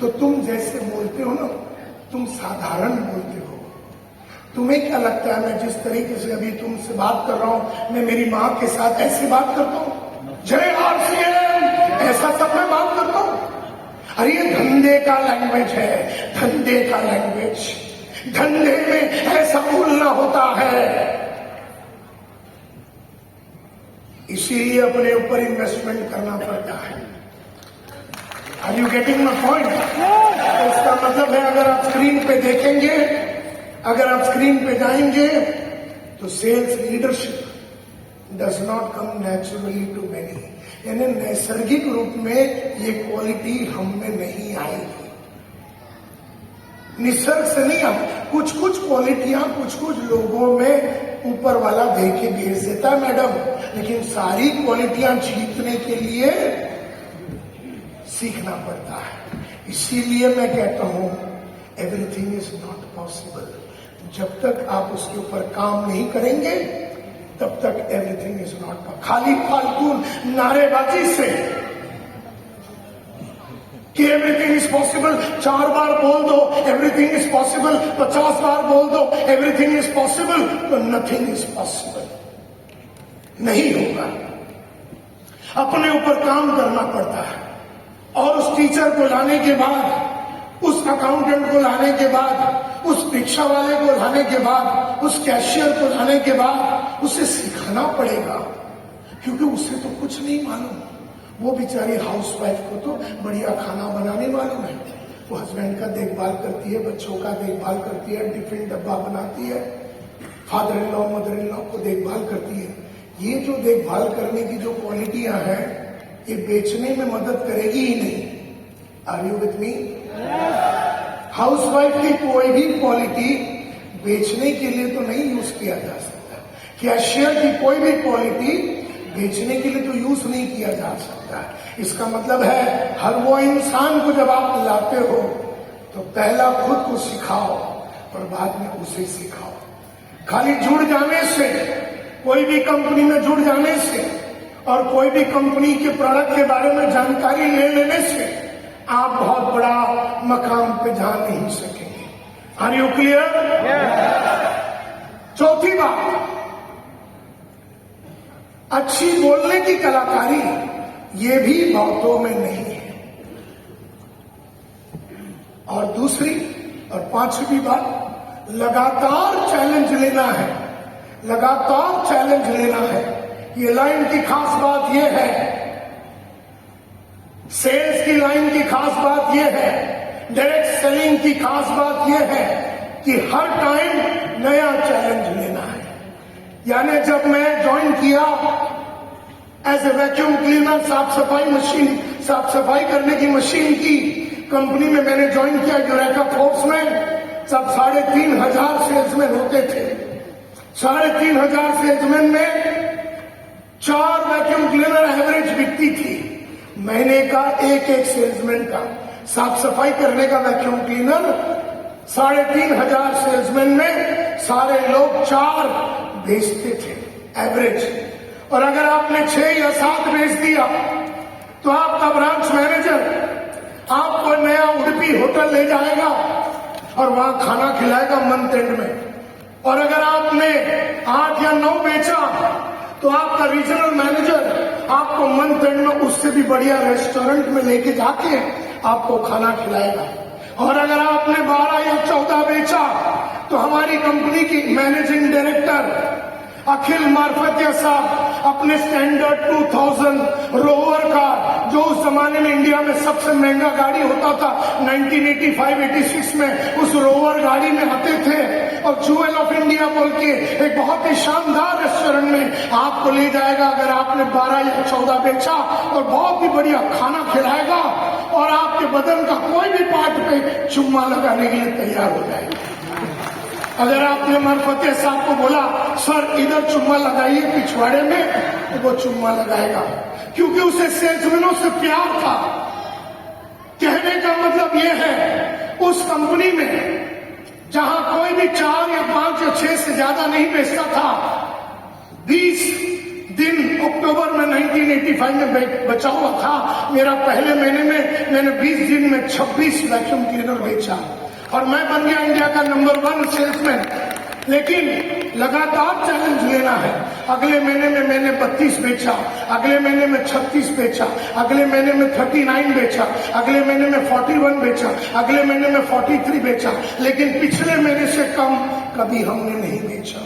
तो तुम जैसे बोलते हो ना, तुम साधारण बोलते हो। तुम्हें क्या लगता है मैं जिस तरीके से अभी तुमसे बात कर रहा हूं, मैं मेरी मां के साथ ऐसे बात करता हूं, जय RCM, ऐसा सब मैं बात करता हूं? अरे ये धंधे का लैंग्वेज है, धंधे का लैंग्वेज। धंधे में ऐसा बोलना होता है, इसीलिए अपने ऊपर इन्वेस्टमेंट करना पड़ता है। Are you getting my point? इसका मतलब है अगर आप स्क्रीन पे देखेंगे, अगर आप स्क्रीन पे जाएंगे तो sales leadership does not come naturally to many, यानी नैसर्गिक रूप में ये क्वालिटी हमें नहीं आएगी, निसर्ग से नहीं आ। कुछ कुछ क्वालिटियां कुछ कुछ लोगों में ऊपर वाला दे के भेज देता है मैडम, लेकिन सारी क्वालिटियां जीतने के लिए सीखना पड़ता है। इसीलिए मैं कहता हूं एवरीथिंग इज नॉट पॉसिबल। जब तक आप उसके ऊपर काम नहीं करेंगे तब तक एवरीथिंग इज नॉट पॉसिबल। खाली फालतू नारेबाजी से कि एवरीथिंग इज पॉसिबल 4 बार बोल दो एवरीथिंग इज पॉसिबल, 50 बार बोल दो एवरीथिंग इज पॉसिबल, तो नथिंग इज पॉसिबल, नहीं होगा। अपने ऊपर काम करना पड़ता है। और उस टीचर को लाने के बाद, उस अकाउंटेंट को लाने के बाद, उस रिक्शा वाले को लाने के बाद, उस कैशियर को लाने के बाद उसे सिखाना पड़ेगा, क्योंकि उसे तो कुछ नहीं मालूम। वो बेचारी हाउसवाइफ को तो बढ़िया खाना बनाने मालूम है, वो हस्बैंड का देखभाल करती है, बच्चों का देखभाल करती है, टिफिन डब्बा बनाती है, father in law mother in law को देखभाल करती है। ये जो देखभाल करने की जो क्वालिटियां हैं, ये बेचने में मदद करेगी ही नहीं। Are you with me? Housewife की कोई भी क्वालिटी बेचने के लिए तो नहीं यूज किया जा सकता। कैशियर की कोई भी क्वालिटी बेचने के लिए तो यूज नहीं किया जा सकता। इसका मतलब है हर वो इंसान को जब आप लाते हो तो पहला खुद को सिखाओ और बाद में उसे सिखाओ। खाली जुड़ जाने से, कोई भी कंपनी में जुड़ जाने से और कोई भी कंपनी के प्रोडक्ट के बारे में जानकारी ले लेने से आप बहुत बड़ा मकाम पे जा नहीं सकेंगे। Are you clear? चौथी बात, अच्छी बोलने की कलाकारी ये भी बहुतों में नहीं है। और दूसरी और पांचवी बात, लगातार चैलेंज लेना है, लगातार चैलेंज लेना है। ये लाइन की खास बात ये है, सेल्स की लाइन की खास बात ये है, डायरेक्ट सेलिंग की खास बात ये है कि हर टाइम नया चैलेंज लेना है। यानी जब मैं ज्वाइन किया एज ए वैक्यूम क्लीनर, साफ सफाई मशीन, साफ सफाई करने की मशीन की कंपनी में मैंने ज्वाइन किया यूरेका फोर्स में। सब 3,500 सेल्समैन होते थे। 3,500 सेल्समैन में 4 वैक्यूम क्लीनर एवरेज बिकती थी। महीने का एक सेल्समैन का साफ सफाई करने का वैक्यूम क्लीनर 3,500 सेल्समैन में सारे लोग 4 बेचते थे एवरेज। और अगर आपने 6 या 7 बेच दिया तो आपका ब्रांच मैनेजर आपको नया उडुपी होटल ले जाएगा और वहां खाना खिलाएगा मंथ एंड में। और अगर आपने 8 या 9 बेचा तो आपका रीजनल मैनेजर आपको मंथ एंड में उससे भी बढ़िया रेस्टोरेंट में लेके जाके आपको खाना खिलाएगा। और अगर आपने 12 या 14 बेचा तो हमारी कंपनी की मैनेजिंग डायरेक्टर अखिल मार्फतिया साहब अपने स्टैंडर्ड 2000 रोवर का, जो उस जमाने में इंडिया में सबसे महंगा गाड़ी होता था 1985-86 में, उस रोवर गाड़ी में आते थे और ज्वेल ऑफ इंडिया बोल के एक बहुत ही शानदार रेस्टोरेंट में आपको ले जाएगा अगर आपने 12 या 14 बेचा, और बहुत ही बढ़िया खाना खिलाएगा और आपके बदन का कोई भी पार्ट पे चुम्मा लगाने के लिए तैयार हो जाएगा। अगर आपने मार्फतिया साहब को बोला सर इधर चुम्मा लगाइए पिछवाड़े में, तो वो चुम्मा लगाएगा, क्योंकि उसे सेल्समैनों से प्यार था। कहने का मतलब ये है, उस कंपनी में जहां कोई भी 4 या 5 या 6 से ज्यादा नहीं बेचता था, 20 दिन अक्टूबर में 1985 में बचा हुआ था मेरा। पहले महीने में मैंने 20 दिन में 26 वैक्यूम क्लीनर बेचा और मैं बन गया इंडिया का नंबर 1 सेल्समैन। लेकिन लगातार चैलेंज लेना है। अगले महीने में मैंने 32 बेचा, अगले महीने में 36 बेचा, अगले महीने में 39 बेचा, अगले महीने में 41 बेचा, अगले महीने में 43 बेचा, लेकिन पिछले महीने से कम कभी हमने नहीं बेचा।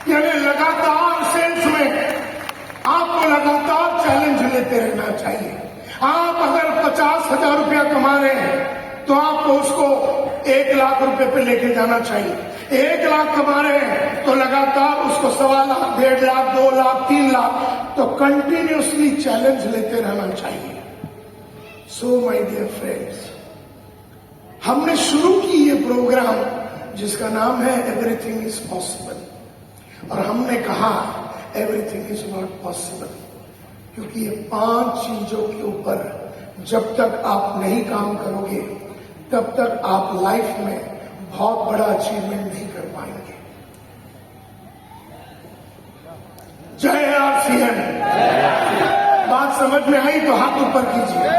यानी लगातार सेल्स में आपको लगातार चैलेंज लेते रहना चाहिए। आप अगर 50,000 रुपया कमा रहे हैं तो आपको उसको 1 लाख रुपए पे लेके जाना चाहिए। 1 लाख कमा रहे हैं तो लगातार उसको 1.25 लाख, 1.5 लाख, 2 लाख, 3 लाख, तो कंटिन्यूसली चैलेंज लेते रहना चाहिए। सो माय डियर फ्रेंड्स, हमने शुरू की ये प्रोग्राम जिसका नाम है एवरीथिंग इज पॉसिबल, और हमने कहा एवरीथिंग इज नॉट पॉसिबल, क्योंकि ये 5 चीजों के ऊपर जब तक आप नहीं काम करोगे तब तक आप लाइफ में बहुत बड़ा अचीवमेंट नहीं कर पाएंगे। जय आरसीएम। बात समझ में आई तो हाथ ऊपर कीजिए।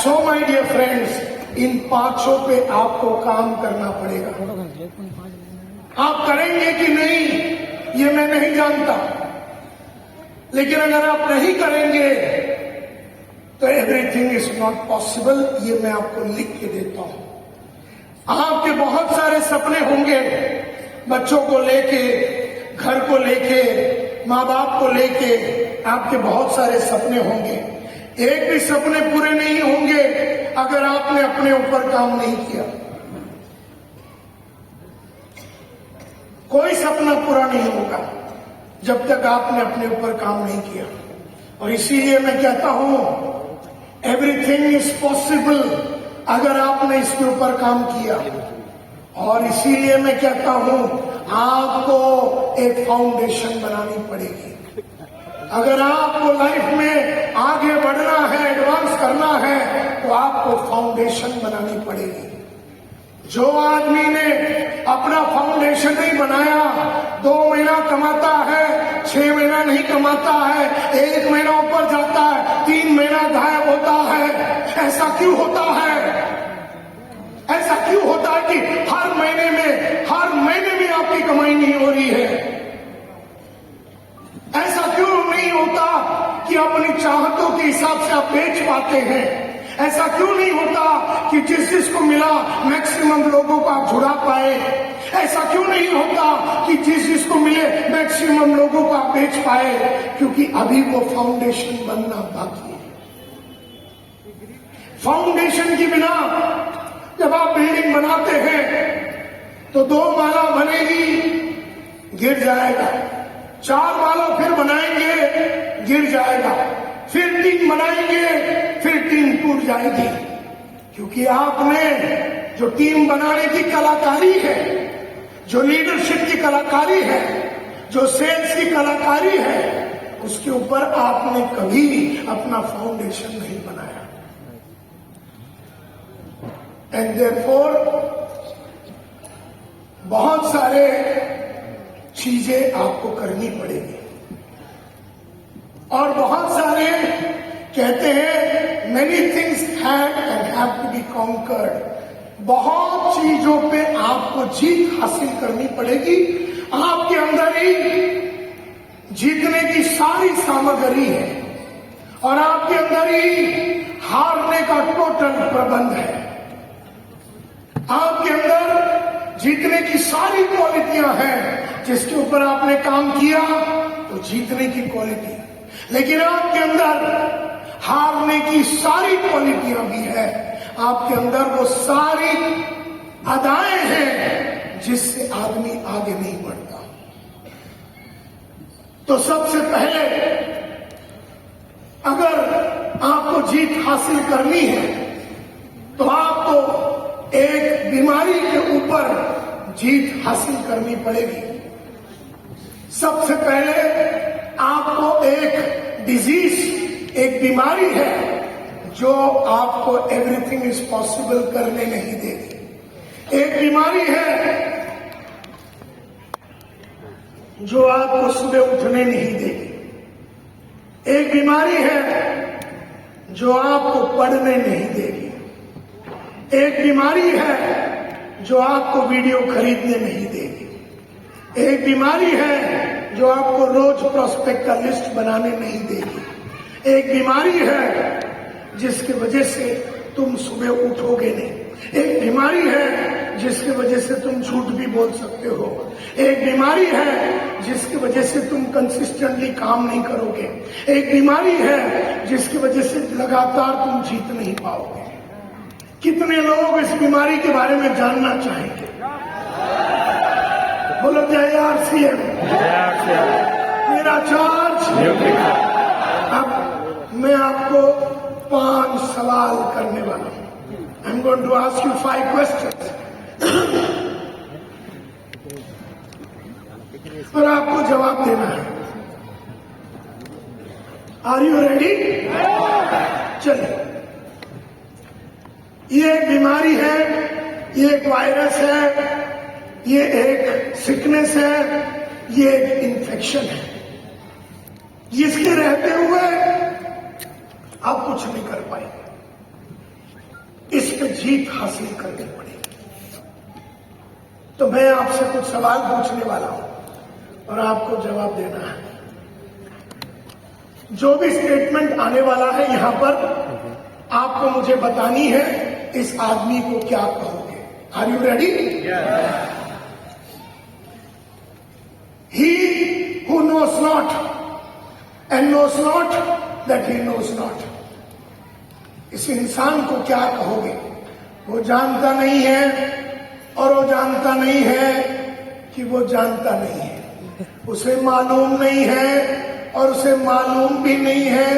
सो माय डियर फ्रेंड्स, इन 5 पे आपको काम करना पड़ेगा। आप करेंगे कि नहीं ये मैं नहीं जानता, लेकिन अगर आप नहीं करेंगे तो एवरीथिंग इज नॉट पॉसिबल, ये मैं आपको लिख के देता हूं। आपके बहुत सारे सपने होंगे, बच्चों को लेके, घर को लेके, माँ बाप को लेके, आपके बहुत सारे सपने होंगे। एक भी सपने पूरे नहीं होंगे अगर आपने अपने ऊपर काम नहीं किया। कोई सपना पूरा नहीं होगा जब तक आपने अपने ऊपर काम नहीं किया। और इसीलिए मैं कहता हूं एवरीथिंग इज पॉसिबल अगर आपने इसके ऊपर काम किया। और इसीलिए मैं कहता हूं आपको एक फाउंडेशन बनानी पड़ेगी। अगर आपको लाइफ में आगे बढ़ना है, एडवांस करना है, तो आपको फाउंडेशन बनानी पड़ेगी। जो आदमी ने अपना फाउंडेशन नहीं बनाया, 2 महीना कमाता है, 6 महीना नहीं कमाता है, 1 महीना ऊपर जाता है, 3 महीना गायब होता है। ऐसा क्यों होता है? ऐसा क्यों होता है कि हर महीने में आपकी कमाई नहीं हो रही है? ऐसा होता कि अपनी चाहतों के हिसाब से आप बेच पाते हैं? ऐसा क्यों नहीं होता कि जिस जिसको मिला मैक्सिमम लोगों को आप जुड़ा पाए? ऐसा क्यों नहीं होता कि जिस जिसको मिले मैक्सिमम लोगों को आप बेच पाए? क्योंकि अभी वो फाउंडेशन बनना बाकी है। फाउंडेशन की बिना जब आप बिल्डिंग बनाते हैं तो 2 माला बनेगी, गिर जाएगा, 4 माला फिर बनाएंगे, गिर जाएगा, फिर 3 बनाएंगे, फिर टीम टूट जाएगी। क्योंकि आपने जो टीम बनाने की कलाकारी है, जो लीडरशिप की कलाकारी है, जो सेल्स की कलाकारी है, उसके ऊपर आपने कभी अपना फाउंडेशन नहीं बनाया। एंड देयरफॉर बहुत सारे चीजें आपको करनी पड़ेगी और बहुत सारे कहते हैं many things have and have to be conquered. बहुत चीजों पे आपको जीत हासिल करनी पड़ेगी। आपके अंदर ही जीतने की सारी सामग्री है और आपके अंदर ही हारने का टोटल प्रबंध है। आपके अंदर जीतने की सारी क्वालिटियां हैं। जिसके ऊपर आपने काम किया तो जीतने की क्वालिटी, लेकिन आपके अंदर हारने की सारी क्वालिटियां भी है। आपके अंदर वो सारी अदाएं हैं जिससे आदमी आगे नहीं बढ़ता। तो सबसे पहले अगर आपको जीत हासिल करनी है तो आपको एक बीमारी के ऊपर जीत हासिल करनी पड़ेगी। सबसे पहले आपको एक डिजीज, एक बीमारी है जो आपको एवरीथिंग इज पॉसिबल करने नहीं देगी। एक बीमारी है जो आपको सुबह उठने नहीं देगी। एक बीमारी है जो आपको पढ़ने नहीं देगी। एक बीमारी है जो आपको वीडियो खरीदने नहीं देगी। एक बीमारी है जो आपको रोज प्रोस्पेक्ट का लिस्ट बनाने नहीं देगी। एक बीमारी है जिसकी वजह से तुम सुबह उठोगे नहीं। एक बीमारी है जिसकी वजह से तुम झूठ भी बोल सकते हो। एक बीमारी है जिसकी वजह से तुम कंसिस्टेंटली काम नहीं करोगे। एक बीमारी है जिसकी वजह से लगातार तुम जीत नहीं पाओगे। कितने लोग इस बीमारी के बारे में जानना चाहेंगे? बोलो जय आरसीएम। मेरा चार्ज। अब मैं आपको 5 सवाल करने वाला हूं। I am going to ask you 5 questions और आपको जवाब देना है। Are you ready? चलिए, ये एक बीमारी है, ये एक वायरस है, ये एक सिकनेस है, ये एक इन्फेक्शन है। जिसके रहते हुए आप कुछ नहीं कर पाएंगे। इस पे जीत हासिल करनी पड़ेगी। तो मैं आपसे कुछ सवाल पूछने वाला हूं और आपको जवाब देना है। जो भी स्टेटमेंट आने वाला है यहां पर आपको मुझे बतानी है इस आदमी को क्या कहोगे। Are you ready? He who knows not and knows not that he knows not. इस इंसान को क्या कहोगे? वो जानता नहीं है और वो जानता नहीं है कि वो जानता नहीं है। उसे मालूम नहीं है और उसे मालूम भी नहीं है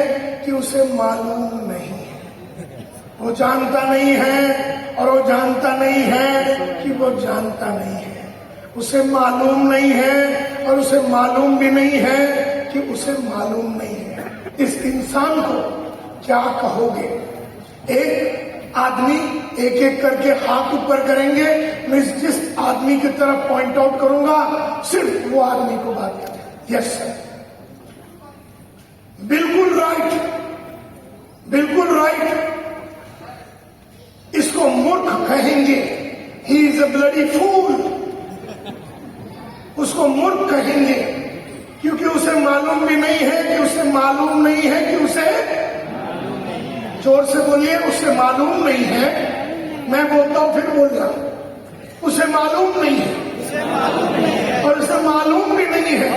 कि उसे मालूम नहीं है। वो जानता नहीं है और वो जानता नहीं है कि वो जानता नहीं है। उसे मालूम नहीं है और उसे मालूम भी नहीं है कि उसे मालूम नहीं है। इस इंसान को क्या कहोगे? एक आदमी एक एक करके हाथ ऊपर करेंगे। मैं जिस आदमी की तरफ पॉइंट आउट करूंगा सिर्फ वो आदमी को बात करें। यस सर, बिल्कुल राइट, बिल्कुल राइट। इसको मूर्ख कहेंगे। He is a bloody fool. उसको मूर्ख कहेंगे क्योंकि उसे मालूम भी नहीं है कि उसे मालूम नहीं है कि उसे, जोर से बोलिए, उसे मालूम नहीं है। मैं बोलता हूं फिर बोल रहा हूं, उसे मालूम नहीं है और उसे मालूम भी नहीं है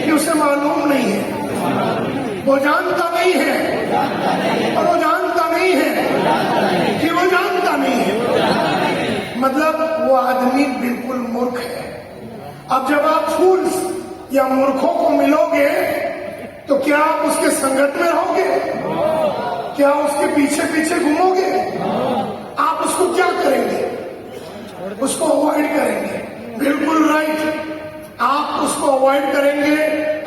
कि उसे मालूम नहीं है। वो जानता नहीं है और वो जानता नहीं है कि वो जानता नहीं है। मतलब वो आदमी बिल्कुल मूर्ख है। अब जब आप फूल्स या मूर्खों को मिलोगे तो क्या आप उसके संगत में रहोगे? क्या उसके पीछे पीछे घूमोगे? आप उसको क्या करेंगे? उसको अवॉइड करेंगे। बिल्कुल राइट, आप उसको अवॉइड करेंगे,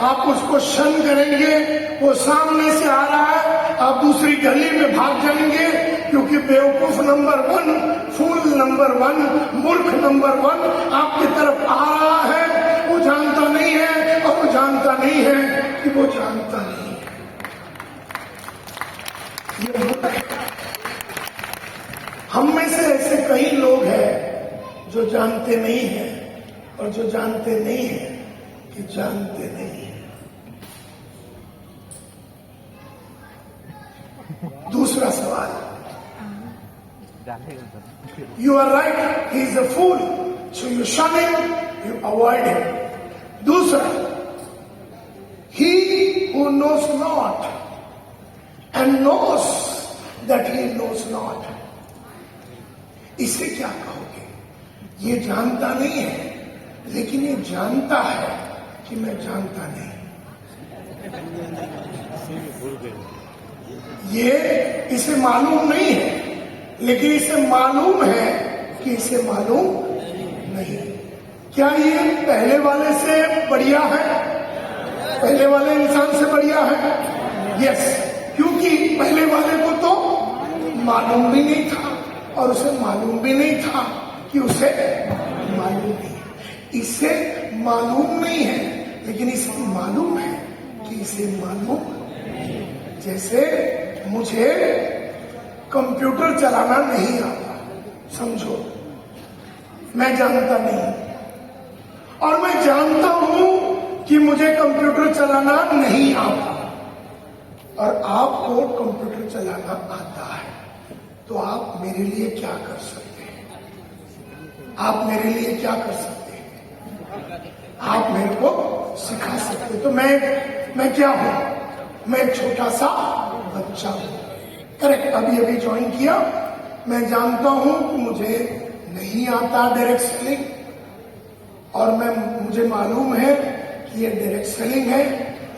आप उसको शन करेंगे। वो सामने से आ रहा है, आप दूसरी गली में भाग जाएंगे, क्योंकि बेवकूफ नंबर 1, फूल नंबर 1, मूर्ख नंबर 1 आपकी तरफ आ रहा है। वो जानता नहीं है और वो जानता नहीं है कि वो जानता नहीं है। ये मूर्ख है। हम में से ऐसे कई लोग हैं जो जानते नहीं हैं और जो जानते नहीं हैं कि जानते नहीं हैं। दूसरा सवाल, you are right, he is a fool, so you shun him, you avoid him. दूसरा, he who knows not and knows that he knows not, इसे क्या कहोगे? ये जानता नहीं है लेकिन ये जानता है कि मैं जानता नहीं। ये इसे मालूम नहीं है लेकिन इसे मालूम है कि इसे मालूम नहीं। क्या ये पहले वाले से बढ़िया है? पहले वाले इंसान से बढ़िया है? यस, क्योंकि पहले वाले को तो मालूम भी नहीं था और उसे मालूम भी नहीं था कि उसे मालूम नहीं है। इसे मालूम नहीं है लेकिन इसे मालूम है कि इसे मालूम। जैसे मुझे कंप्यूटर चलाना नहीं आता, समझो, मैं जानता नहीं और मैं जानता हूं कि मुझे कंप्यूटर चलाना नहीं आता और आपको कंप्यूटर चलाना आता है, तो आप मेरे लिए क्या कर सकते हैं? आप मेरे लिए क्या कर सकते हैं? आप मेरे को सिखा सकते हैं। तो मैं क्या हूं? मैं एक छोटा सा बच्चा हूं, करेक्ट, अभी ज्वाइन किया। मैं जानता हूं कि मुझे नहीं आता डायरेक्ट सेलिंग और मुझे मालूम है कि ये डायरेक्ट सेलिंग है,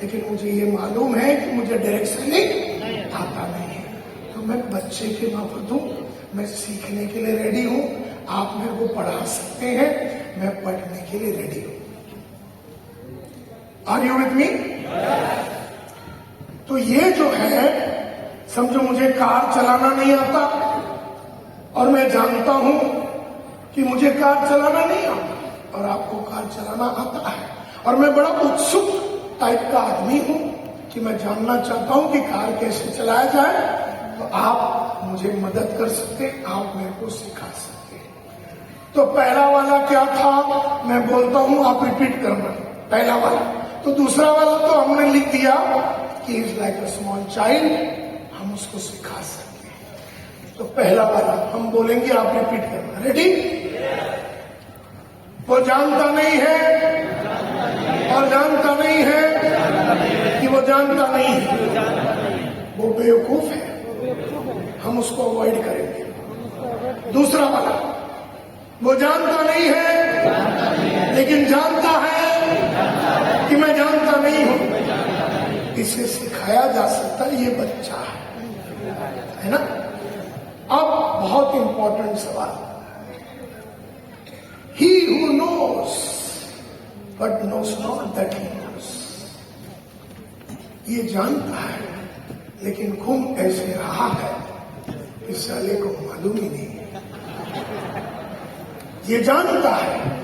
लेकिन मुझे ये मालूम है कि मुझे डायरेक्ट सेलिंग आता नहीं है। तो मैं बच्चे के माफत हूं, मैं सीखने के लिए रेडी हूं। आप मेरे को पढ़ा सकते हैं, मैं पढ़ने के लिए रेडी हूं। Are you with me? तो ये जो है, समझो मुझे कार चलाना नहीं आता और मैं जानता हूं कि मुझे कार चलाना नहीं आता और आपको कार चलाना आता है और मैं बड़ा उत्सुक टाइप का आदमी हूं कि मैं जानना चाहता हूं कि कार कैसे चलाया जाए। तो आप मुझे मदद कर सकते हैं, आप मेरे को सिखा सकते हैं। तो पहला वाला क्या था, मैं बोलता हूं, आप रिपीट करना। पहला वाला, तो दूसरा वाला तो हमने लिख दिया कि is like a small child, हम उसको सिखा सकते हैं। तो पहला वाला हम बोलेंगे, आप रिपीट करना। रेडी? वो जानता नहीं है और जानता नहीं है कि वो जानता नहीं है, वो बेवकूफ है, हम उसको अवॉइड करेंगे। दूसरा वाला, वो जानता नहीं है लेकिन जानता है कि मैं जानता नहीं हूं, इसे सिखाया जा सकता है, ये बच्चा है ना। अब बहुत इंपॉर्टेंट सवाल, he who knows but knows not that he knows, ये जानता है लेकिन घूम ऐसे रहा है इस साले को मालूम ही नहीं है। ये जानता है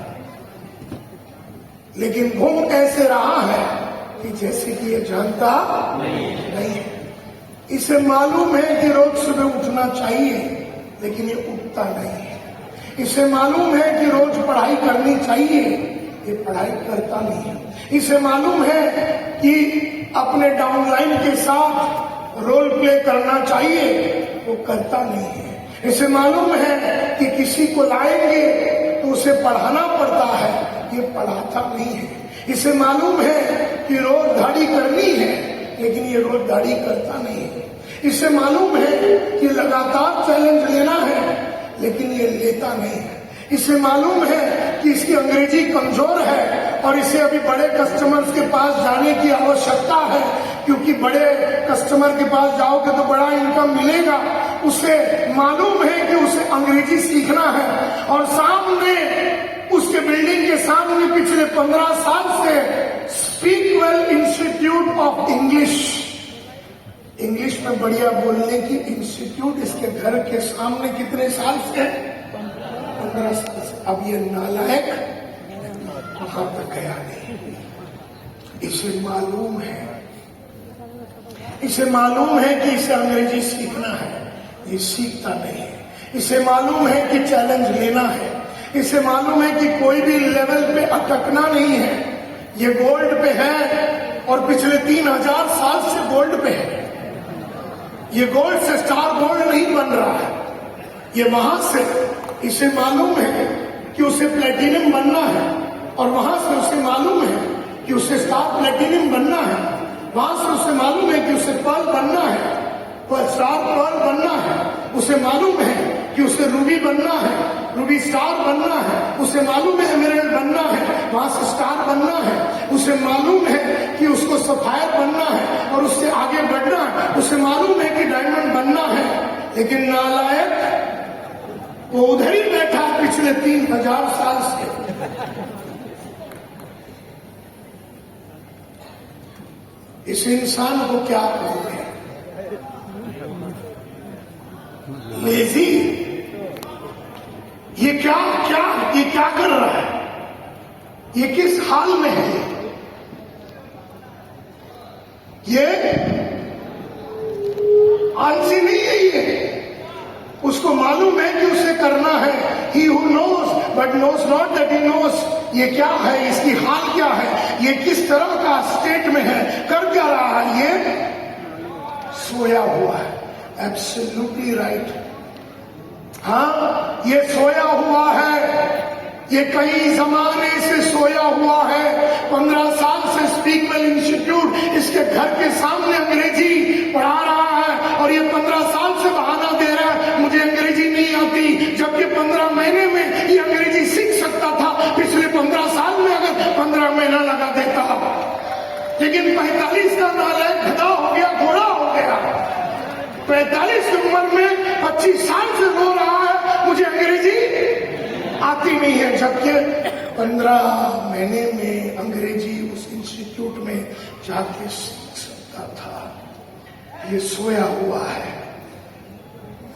लेकिन घूम ऐसे रहा है कि जैसे कि ये जानता नहीं है। इसे मालूम है कि रोज सुबह उठना चाहिए लेकिन ये उठता नहीं है। इसे मालूम है कि रोज पढ़ाई करनी चाहिए ये पढ़ाई करता नहीं है। इसे मालूम है कि अपने डाउनलाइन के साथ रोल प्ले करना चाहिए, वो करता नहीं है। इसे मालूम है कि किसी को लाएंगे तो उसे पढ़ाना पड़ता है, ये पढ़ाता नहीं है। इसे मालूम है कि रोज दाढ़ी करनी है, लेकिन ये रोज दाढ़ी करता नहीं है। इसे मालूम है कि लगातार चैलेंज लेना है, लेकिन ये लेता नहीं है। इसे मालूम है कि इसकी अंग्रेजी कमजोर है और इसे अभी बड़े कस्टमर्स के पास जाने की आवश्यकता है, क्योंकि बड़े कस्टमर के पास जाओगे तो बड़ा इनकम मिलेगा। उसे मालूम है कि उसे अंग्रेजी सीखना है, और सामने उसके बिल्डिंग के सामने पिछले 15 साल से speak well institute of English में बढ़िया बोलने की इंस्टीट्यूट इसके घर के सामने कितने साल से? 15 साल से। अब ये नालायक वहां तक गया नहीं। इसे मालूम है कि इसे अंग्रेजी सीखना है, ये सीखता नहीं है। इसे मालूम है कि चैलेंज लेना है, इसे मालूम है कि कोई भी लेवल पे अटकना नहीं है। ये गोल्ड पे है और पिछले 3000 साल से गोल्ड पे है। ये गोल्ड से स्टार गोल्ड नहीं बन रहा है, ये वहां से। इसे मालूम है कि उसे प्लेटिनम बनना है, और वहां से उसे मालूम है कि उसे स्टार प्लेटिनम बनना है। वहां से उसे मालूम है कि उसे पर्ल बनना है, स्टार पर्ल बनना है। उसे मालूम है कि उसे रूबी बनना है, रूबी स्टार बनना है। उसे मालूम है एमराल्ड बनना है, वहां से स्टार बनना है। उसे मालूम है कि उसको सफायर बनना है और उससे आगे बढ़ना है। उसे मालूम है कि डायमंड बनना है, लेकिन नालायक वो उधर ही बैठा पिछले 3000 साल से। इस इंसान को क्या कहोगे? लेजी। ये क्या कर रहा है? ये किस हाल में है? ये आलसी नहीं है। ये उसको मालूम है कि उसे करना है। He who knows but knows not that he knows। ये क्या है? इसकी हाल क्या है? ये किस तरह का स्टेट में है? कर क्या रहा है? ये सोया हुआ है। Absolutely right. हाँ, ये सोया हुआ है। ये कई जमाने से सोया हुआ है। 15 साल से स्पीक वेल इंस्टीट्यूट इसके घर के सामने अंग्रेजी पढ़ा रहा है, और ये 15 साल से बहाना दे रहा है मुझे अंग्रेजी नहीं आती, जबकि 15 महीने में ये अंग्रेजी सीख सकता था। पिछले 15 साल में अगर 15 महीना लगा देता, लेकिन 45 का नालायक गधा हो गया, घोड़ा हो गया। 45 की उम्र में 25 साल से रो रहा है मुझे अंग्रेजी आती नहीं है, जबकि 15 महीने में अंग्रेजी उस इंस्टीट्यूट में जाके सीख सकता था। ये सोया हुआ है,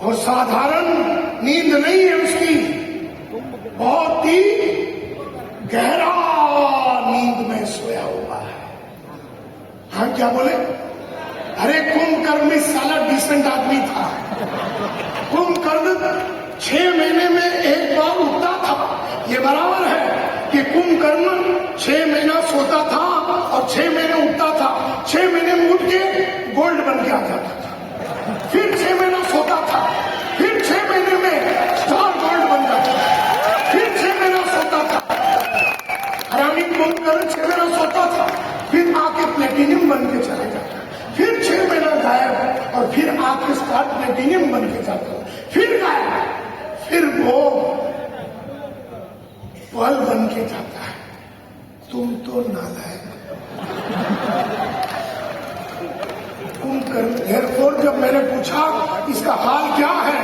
और साधारण नींद नहीं है उसकी, बहुत ही गहरा नींद में सोया हुआ है। हाँ, क्या बोले? अरे कुंभकर्ण साला डिसेंट आदमी था। कुंभकर्ण 6 महीने में एक बार उठता था। ये बराबर है कि कुंभकर्ण 6 महीना सोता था और 6 महीने उठता था। 6 महीने में उठ के गोल्ड बन के आ जाता था, फिर 6 महीना सोता था, फिर 6 महीने में स्टार गोल्ड बन जाता था, फिर 6 महीना सोता था। हरामी कुंभकर्ण 6 महीना सोता था, फिर आके प्लेटिनियम बन के चला जाता, फिर 6 महीना गायब, और फिर आके स्टार प्लेटिनियम बन के जाता, फिर गायब, फिर वो पल बन के जाता है। तुम तो नालायक। एयरपोर्ट जब मैंने पूछा इसका हाल क्या है,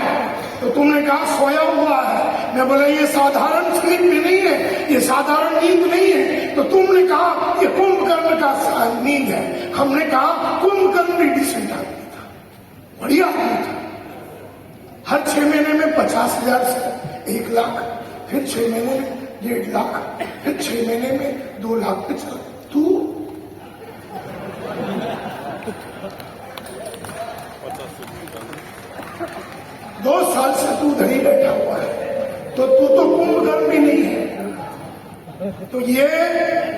तो तुमने कहा सोया हुआ है। मैं बोला ये साधारण स्लीप भी नहीं है, ये साधारण नींद नहीं है। तो तुमने कहा ये कुंभकर्ण का नींद है। हमने कहा कुंभकर्ण भी डिसेंट आदमी था, बढ़िया आदमी था। हर 6 महीने में 50,000 से 1 लाख, फिर 6 महीने में 1.5 लाख, फिर 6 महीने में 2 लाख पे चला। तू 2 साल से तू उधर ही बैठा हुआ है, तो तू तो कुंभकर्ण भी नहीं है। तो ये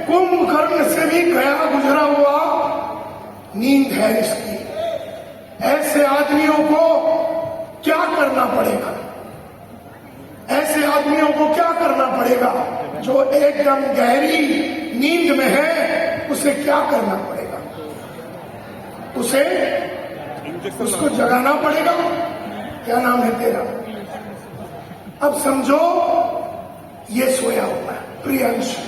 कुंभकर्ण से भी गया गुजरा हुआ नींद है इसकी। ऐसे आदमियों को क्या करना पड़ेगा? ऐसे आदमियों को क्या करना पड़ेगा? जो एकदम गहरी नींद में है, उसे क्या करना पड़ेगा? उसको जगाना पड़ेगा। क्या नाम है तेरा? अब समझो ये सोया हुआ है प्रियांशु,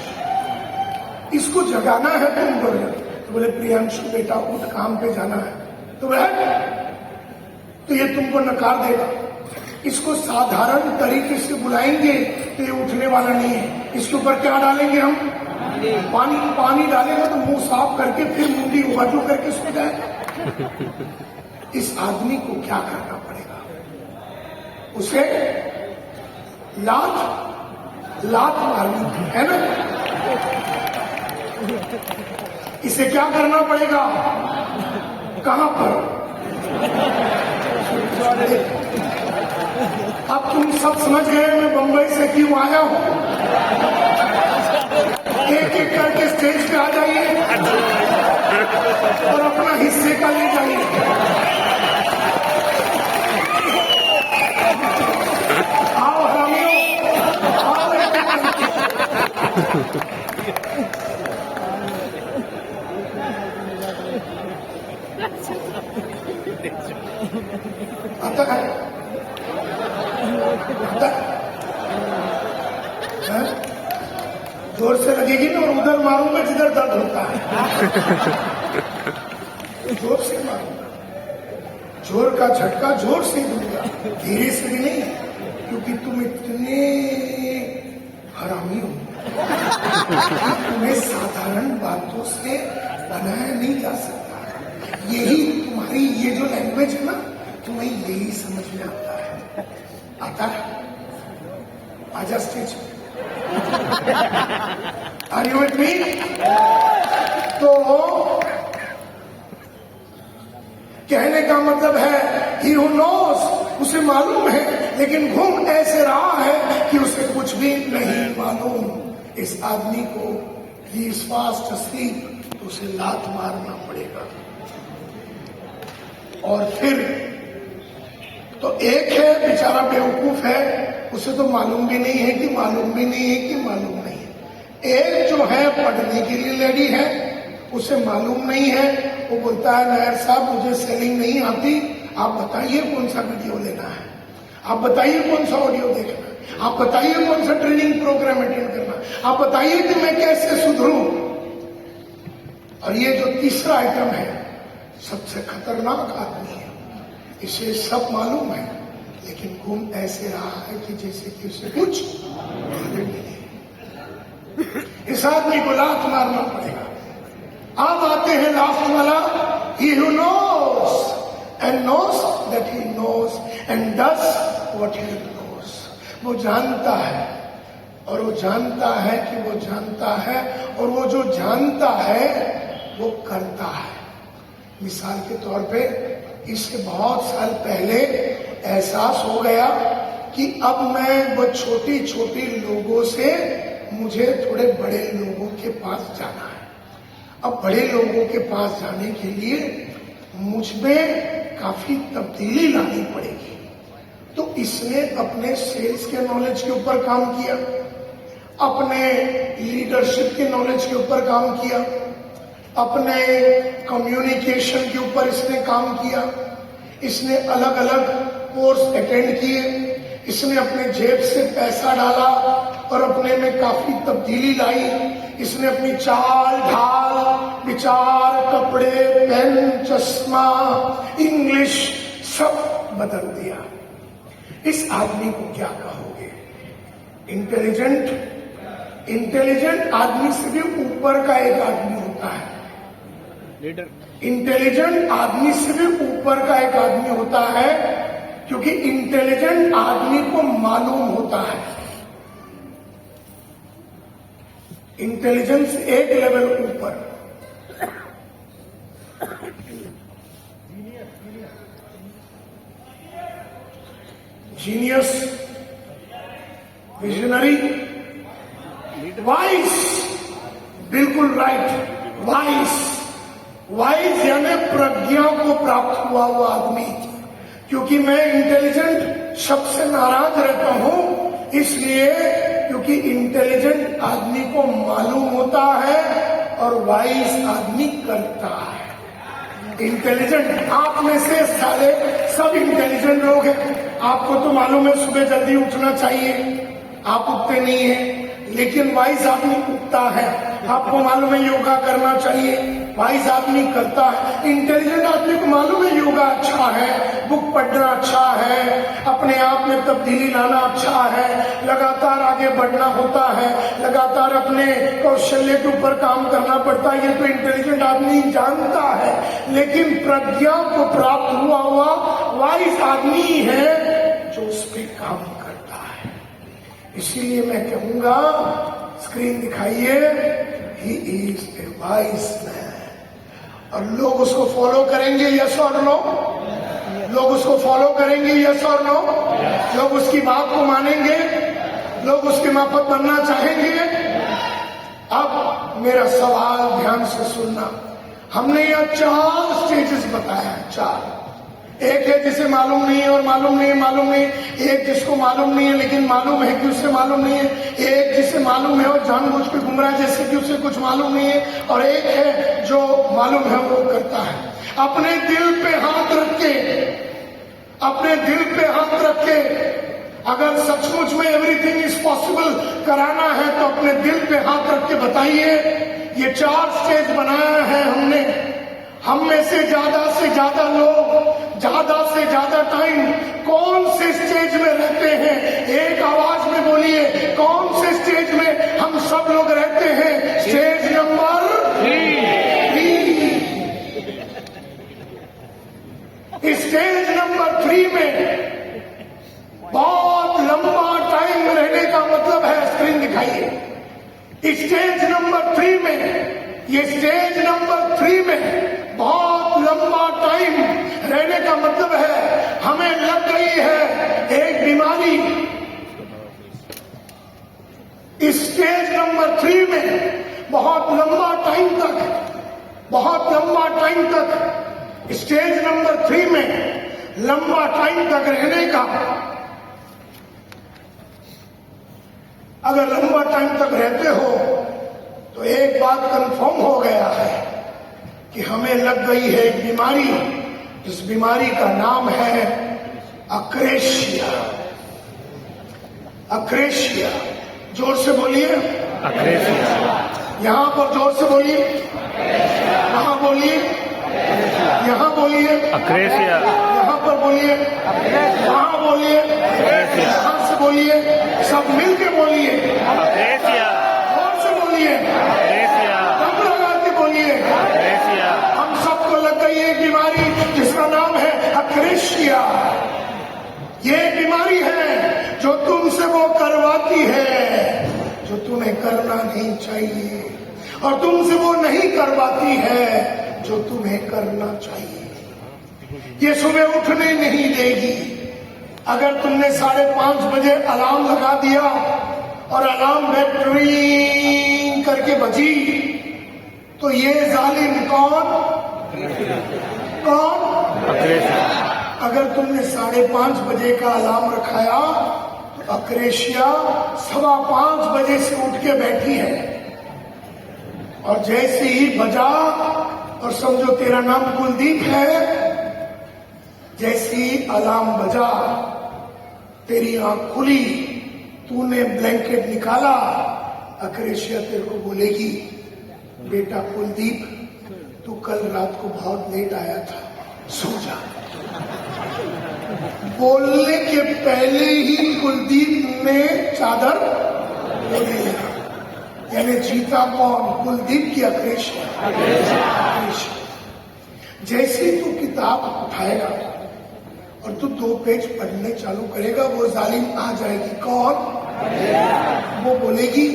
इसको जगाना है तुम बोले तो बोले प्रियांशु बेटा उठ, काम पे जाना है। तो ये तुमको नकार देगा। इसको साधारण तरीके से बुलाएंगे तो ये उठने वाला नहीं है। इसके ऊपर क्या डालेंगे हम? पानी डालेंगे तो मुंह साफ करके फिर मुंडी वजू करके सो जाएगा। इस आदमी को क्या करना पड़ेगा? उसे लात मारनी है ना। इसे क्या करना पड़ेगा? कहां पर? अब तुम सब समझ गए मैं बंबई से क्यों आया हूं। एक एक करके स्टेज पे आ जाइए और अपना हिस्से का ले जाइए। आओ हरामियों, आओ। आता है? जोर से लगेगी ना, और उधर मारूंगा जिधर दर्द होता है। जोर से मारूंगा, जोर का झटका जोर से दूंगा, धीरे से भी नहीं, क्योंकि तुम इतने हरामी हो। तुम्हें साधारण बातों से बनाया नहीं जा सकता। यही तुम्हारी ये जो लैंग्वेज है ना, तुम्हें यही समझ में आता है। आता है? आजा स्टेज पे। Are you with me? तो कहने का मतलब है he who knows, उसे मालूम है, लेकिन घूम ऐसे रहा है कि उसे कुछ भी नहीं मालूम। इस आदमी को he is fast asleep, तो उसे लात मारना पड़ेगा। और फिर तो एक है बेचारा बेवकूफ है, उसे तो मालूम भी नहीं है कि मालूम भी नहीं है कि मालूम नहीं है। एक जो है पढ़ने के लिए रेडी है, उसे मालूम नहीं है, वो बोलता है नायर साहब मुझे सेलिंग नहीं आती, आप बताइए कौन सा वीडियो लेना है, आप बताइए कौन सा ऑडियो देखना है, आप बताइए कौन सा ट्रेनिंग प्रोग्राम अटेंड करना, आप बताइए कि मैं कैसे सुधरूं। और ये जो तीसरा आइटम है सबसे खतरनाक आदमी है, इसे सब मालूम है, लेकिन घूम ऐसे रहा है कि जैसे कि उसे कुछ मालूम नहीं। इस आदमी को लात मारना पड़ेगा। अब आते हैं लास्ट वाला, he who knows and knows that he knows and does what he knows। वो जानता है और वो जानता है कि वो जानता है, और वो जो जानता है वो करता है। मिसाल के तौर पे इससे बहुत साल पहले एहसास हो गया कि अब मैं वो छोटी छोटी लोगों से मुझे थोड़े बड़े लोगों के पास जाना है। अब बड़े लोगों के पास जाने के लिए मुझ में काफी तब्दीली लानी पड़ेगी। तो इसने अपने सेल्स के नॉलेज के ऊपर काम किया, अपने लीडरशिप के नॉलेज के ऊपर काम किया, अपने कम्युनिकेशन के ऊपर इसने काम किया। इसने अलग अलग कोर्स अटेंड किए, इसने अपने जेब से पैसा डाला और अपने में काफी तब्दीली लाई। इसने अपनी चाल ढाल, विचार, कपड़े, पेन, चश्मा, इंग्लिश सब बदल दिया। इस आदमी को क्या कहोगे? इंटेलिजेंट। इंटेलिजेंट आदमी से भी ऊपर का एक आदमी होता है। इंटेलिजेंट आदमी से भी ऊपर का एक आदमी होता है, क्योंकि इंटेलिजेंट आदमी को मालूम होता है। इंटेलिजेंस एक लेवल ऊपर। जीनियस, विजनरी, वाइस, बिल्कुल राइट, वाइस, वाइस यानी प्रज्ञा को प्राप्त हुआ हुआ आदमी। क्योंकि मैं इंटेलिजेंट शब्द से नाराज रहता हूं, इसलिए क्योंकि इंटेलिजेंट आदमी को मालूम होता है और वाइस आदमी करता है। इंटेलिजेंट, आप में से सारे सब इंटेलिजेंट लोग हैं। आपको तो मालूम है सुबह जल्दी उठना चाहिए, आप उठते नहीं हैं। लेकिन वाइस आदमी उठता है। आपको मालूम है योगा करना चाहिए, वाइस आदमी करता है। इंटेलिजेंट आदमी को मालूम है योगा अच्छा है, बुक पढ़ना अच्छा है, अपने आप में तब्दीली लाना अच्छा है, लगातार आगे बढ़ना होता है, लगातार अपने कौशल्य के ऊपर काम करना पड़ता है। ये तो इंटेलिजेंट आदमी जानता है। लेकिन प्रज्ञा को प्राप्त हुआ वाइस आदमी है जो उस पर काम करता है। इसीलिए मैं कहूंगा, स्क्रीन दिखाइए, he is a wise man. और लोग उसको फॉलो करेंगे, यस और नो? लोग उसको फॉलो करेंगे, यस और नो? लोग उसकी बात को मानेंगे, लोग उसके माफक बनना चाहेंगे। अब मेरा सवाल ध्यान से सुनना। हमने यहाँ 4 स्टेजेस बताया, 4। एक है जिसे मालूम नहीं है और मालूम नहीं है, मालूम नहीं। एक जिसको मालूम नहीं है लेकिन मालूम है कि उसे मालूम नहीं है। एक जिसे मालूम है और जानबूझ के घूम रहा है जैसे कि उसे कुछ मालूम नहीं है। और एक है जो मालूम है वो करता है। अपने दिल पे हाथ रख के, अपने दिल पे हाथ रख के, अगर सचमुच में एवरीथिंग इज पॉसिबल कराना है तो अपने दिल पे हाथ रख के बताइए। ये 4 स्टेज बनाया है हमने। हम में से ज्यादा लोग ज्यादा से ज्यादा टाइम कौन से स्टेज में रहते हैं? एक आवाज में बोलिए, कौन से स्टेज में हम सब लोग रहते हैं? Stage number 3। स्टेज नंबर 3 में बहुत लंबा टाइम रहने का मतलब है, स्क्रीन दिखाइए। स्टेज नंबर 3 में, ये स्टेज नंबर 3 में बहुत लंबा टाइम रहने का मतलब है हमें लग गई है एक बीमारी। स्टेज नंबर 3 में बहुत लंबा टाइम तक, स्टेज नंबर 3 में लंबा टाइम तक रहने का, अगर लंबा टाइम तक रहते हो तो एक बात कंफर्म हो गया है कि हमें लग गई है एक बीमारी। इस बीमारी का नाम है अक्रेशिया। अक्रेशिया, जोर से बोलिए। अक्रेशिया। यहां पर जोर से बोलिए, वहां बोलिए, यहां बोलिए, अक्रेशिया। यहां पर बोलिए, वहां बोलिए, यहां से बोलिए, सब मिलके बोलिए, अक्रेशिया। जोर से बोलिए, अक्रेशिया। दम लगा के बोलिए। अक्रेशिया। हम सबको लग गई एक बीमारी जिसका नाम है अक्रेशिया। ये बीमारी है जो तुमसे वो करवाती है जो तुम्हें करना नहीं चाहिए, और तुमसे वो नहीं करवाती है जो तुम्हें करना चाहिए। ये सुबह उठने नहीं देगी। अगर तुमने 5:30 बजे अलार्म लगा दिया और अलार्म बेल ट्रिंग करके बजी, तो ये जालिम कौन? अक्रेशिया। अगर तुमने 5:30 बजे का अलार्म रखाया तो अक्रेशिया 5:15 बजे से उठ के बैठी है, और जैसे ही बजा, और समझो तेरा नाम कुलदीप है, जैसे ही अलार्म बजा, तेरी आंख खुली, तूने ब्लैंकेट निकाला, अक्रेशिया तेरे को बोलेगी, बेटा कुलदीप, तू कल रात को बहुत लेट आया था, सो जा। बोलने के पहले ही कुलदीप ने चादर बोली, यानी जीता कौन? कुलदीप की अक्रेशिया। जैसे ही तू किताब उठाएगा और तू 2 पेज पढ़ने चालू करेगा, वो जालिम आ जाएगी। कौन? वो बोलेगी,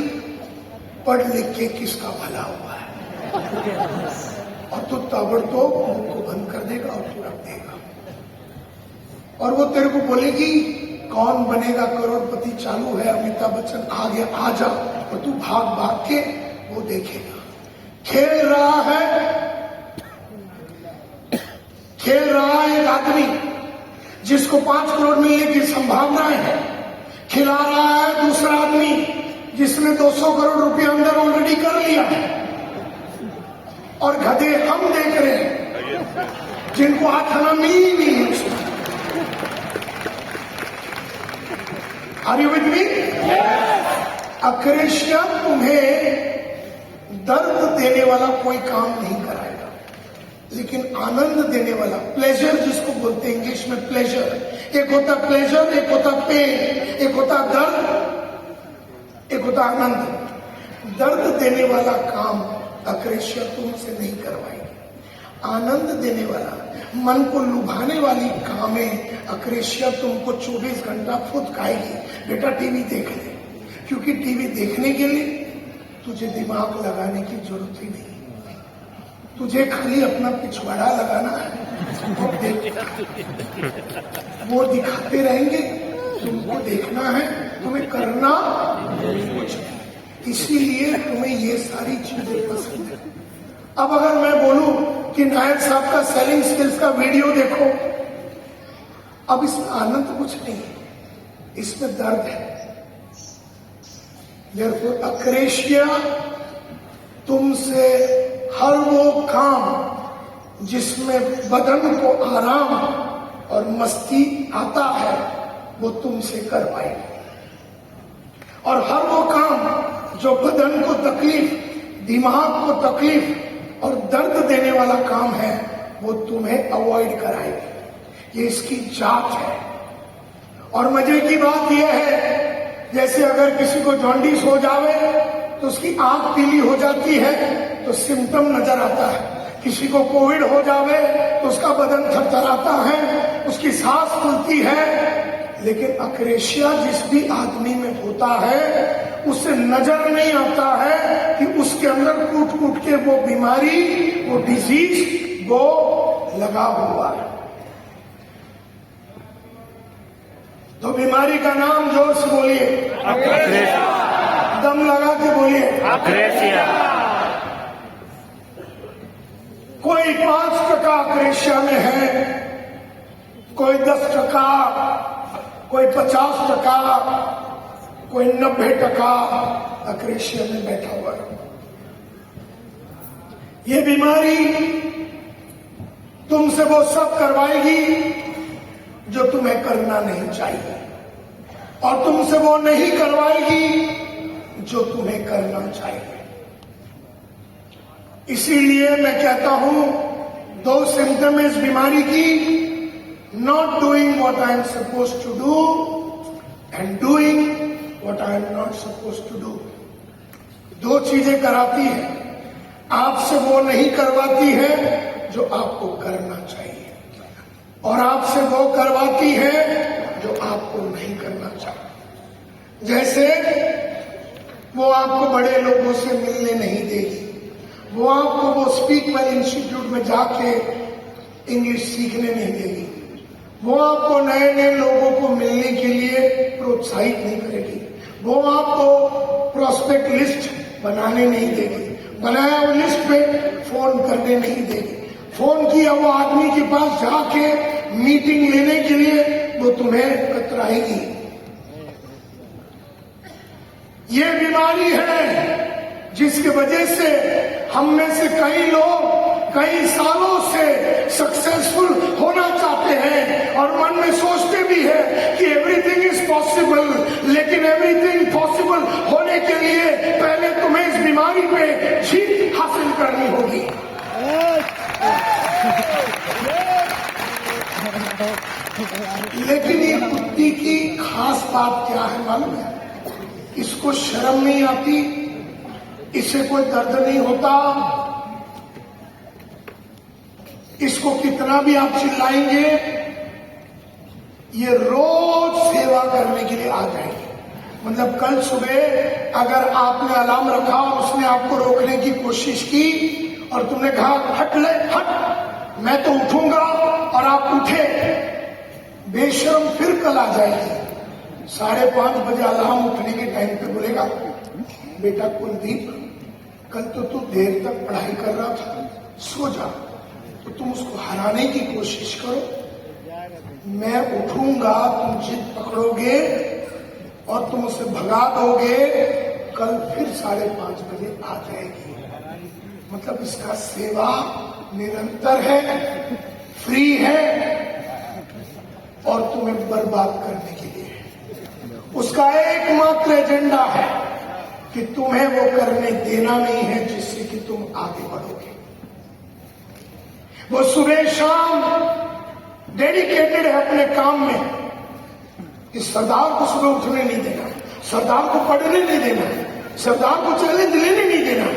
पढ़ लिख के किसका भला हुआ है, और तू ताबड़तोड़ मुंह को बंद कर देगा और तू रख देगा। और वो तेरे को बोलेगी, कौन बनेगा करोड़पति चालू है, अमिताभ बच्चन आ गया, आ जा, और तू भाग भाग के वो देखेगा। खेल रहा है एक आदमी जिसको 5 करोड़ मिलने की संभावनाएं है, खिला रहा है दूसरा आदमी जिसने 200 करोड़ रुपया अंदर ऑलरेडी कर लिया है, और गधे हम देख रहे हैं जिनको आखाना मिल ही नहीं है। Are you with me? Akrasia तुम्हें दर्द देने वाला कोई काम नहीं कराएगा, लेकिन आनंद देने वाला, प्लेजर जिसको बोलते हैं इंग्लिश में प्लेजर, एक होता प्लेजर, एक होता पेन, एक होता दर्द, एक होता आनंद। दर्द देने वाला काम अक्रेशिया तुमसे नहीं करवाएगी। आनंद देने वाला, मन को लुभाने वाली कामें अक्रेशिया तुमको 24 घंटा खुद खाएगी। बेटा टीवी देख ले, क्योंकि टीवी देखने के लिए तुझे दिमाग लगाने की जरूरत ही नहीं, तुझे खाली अपना पिछवाड़ा लगाना है और वो दिखाते रहेंगे, तुमको देखना है, तुम्हें करना कुछ। इसीलिए तुम्हें ये सारी चीजें पसंद है। अब अगर मैं बोलूं कि नायक साहब का सेलिंग स्किल्स का वीडियो देखो, अब इसमें आनंद कुछ नहीं है, इसमें दर्द है। Therefore, अक्रेशिया तुमसे हर वो काम जिसमें बदन को आराम और मस्ती आता है वो तुमसे करवाएगी, और हर वो काम जो बदन को तकलीफ, दिमाग को तकलीफ और दर्द देने वाला काम है वो तुम्हें अवॉइड कराएगी। ये इसकी जांच है। और मजे की बात यह है, जैसे अगर किसी को जॉन्डिस हो जावे तो उसकी आंख पीली हो जाती है तो सिम्टम नजर आता है, किसी को कोविड हो जावे तो उसका बदन थरथराता है, उसकी सांस फूलती है। लेकिन अक्रेशिया जिस भी आदमी में होता है उसे नजर नहीं आता है कि उसके अंदर कूट कूट के वो बीमारी, वो डिजीज वो लगा हुआ है। तो बीमारी का नाम जोर से बोलिए, दम लगा के बोलिए, अक्रेशिया। कोई 5% अक्रेशिया में है, कोई 10%, कोई 50%, कोई 90% अक्रेशिया में बैठा हुआ है। ये बीमारी तुमसे वो सब करवाएगी जो तुम्हें करना नहीं चाहिए, और तुमसे वो नहीं करवाएगी जो तुम्हें करना चाहिए। इसीलिए मैं कहता हूं, 2 सिम्टम इस बीमारी की, not doing what I am suppose to do and doing what I am not suppose to do. 2 चीजें कराती है, आपसे वो नहीं करवाती है जो आपको करना चाहिए, और आपसे वो करवाती है जो आपको नहीं करना चाहिए। जैसे वो आपको बड़े लोगों से मिलने नहीं देगी, वो आपको वो स्पीक वेल इंस्टीट्यूट में जाके इंग्लिश सीखने नहीं देगी, वो आपको नए नए लोगों को मिलने के लिए प्रोत्साहित नहीं करेगी, वो आपको प्रोस्पेक्ट लिस्ट बनाने नहीं देगी, बनाया वो लिस्ट पे फोन करने नहीं देगी, फोन किया वो आदमी के पास जाके मीटिंग लेने के लिए वो तुम्हें कतराएगी। ये बीमारी है जिसकी वजह से हम में से कई लोग कई सालों से सक्सेसफुल होना चाहते हैं और मन में सोचते भी है कि एवरीथिंग इज पॉसिबल, लेकिन एवरीथिंग पॉसिबल होने के लिए पहले तुम्हें इस बीमारी पे जीत हासिल करनी होगी। लेकिन ये कुत्ती की खास बात क्या है मालूम है? इसको शर्म नहीं आती, इसे कोई दर्द नहीं होता, इसको कितना भी आप चिल्लाएंगे ये रोज सेवा करने के लिए आ जाएगी। मतलब कल सुबह अगर आपने अलार्म रखा और उसने आपको रोकने की कोशिश की और तुमने कहा हट ले हट, मैं तो उठूंगा, और आप उठे, बेशर्म फिर कल आ जाएगी 5:30 बजे अलार्म उठने के टाइम पे बोलेगा, बेटा कुलदीप, कल तो तू देर तक पढ़ाई कर रहा था, सो जा। तो तुम उसको हराने की कोशिश करो, मैं उठूंगा, तुम जिद पकड़ोगे और तुम उसे भगा दोगे, कल फिर 5:30 बजे आ जाएगी। मतलब इसका सेवा निरंतर है, फ्री है और तुम्हें बर्बाद करने के लिए है। उसका एकमात्र एजेंडा है कि तुम्हें वो करने देना नहीं है जिससे कि तुम आगे बढ़ोगे। वो सुबह शाम डेडिकेटेड है अपने काम में। इस सरदार को सुबह उठने नहीं देना, सरदार को पढ़ने नहीं देना, सरदार को चैलेंज लेने नहीं देना,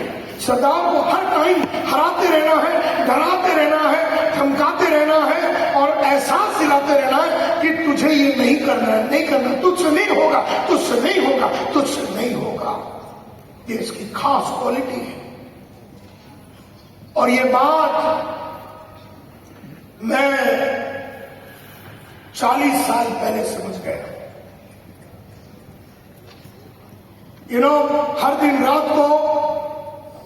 सरदार को हर टाइम हराते रहना है, डराते रहना है, धमकाते रहना है और एहसास दिलाते रहना है कि तुझे ये नहीं करना है, नहीं करना, तुझसे नहीं होगा, तुझसे नहीं होगा, तुझसे नहीं होगा। ये इसकी खास क्वालिटी है। और ये बात मैं 40 साल पहले समझ गया। हर दिन रात को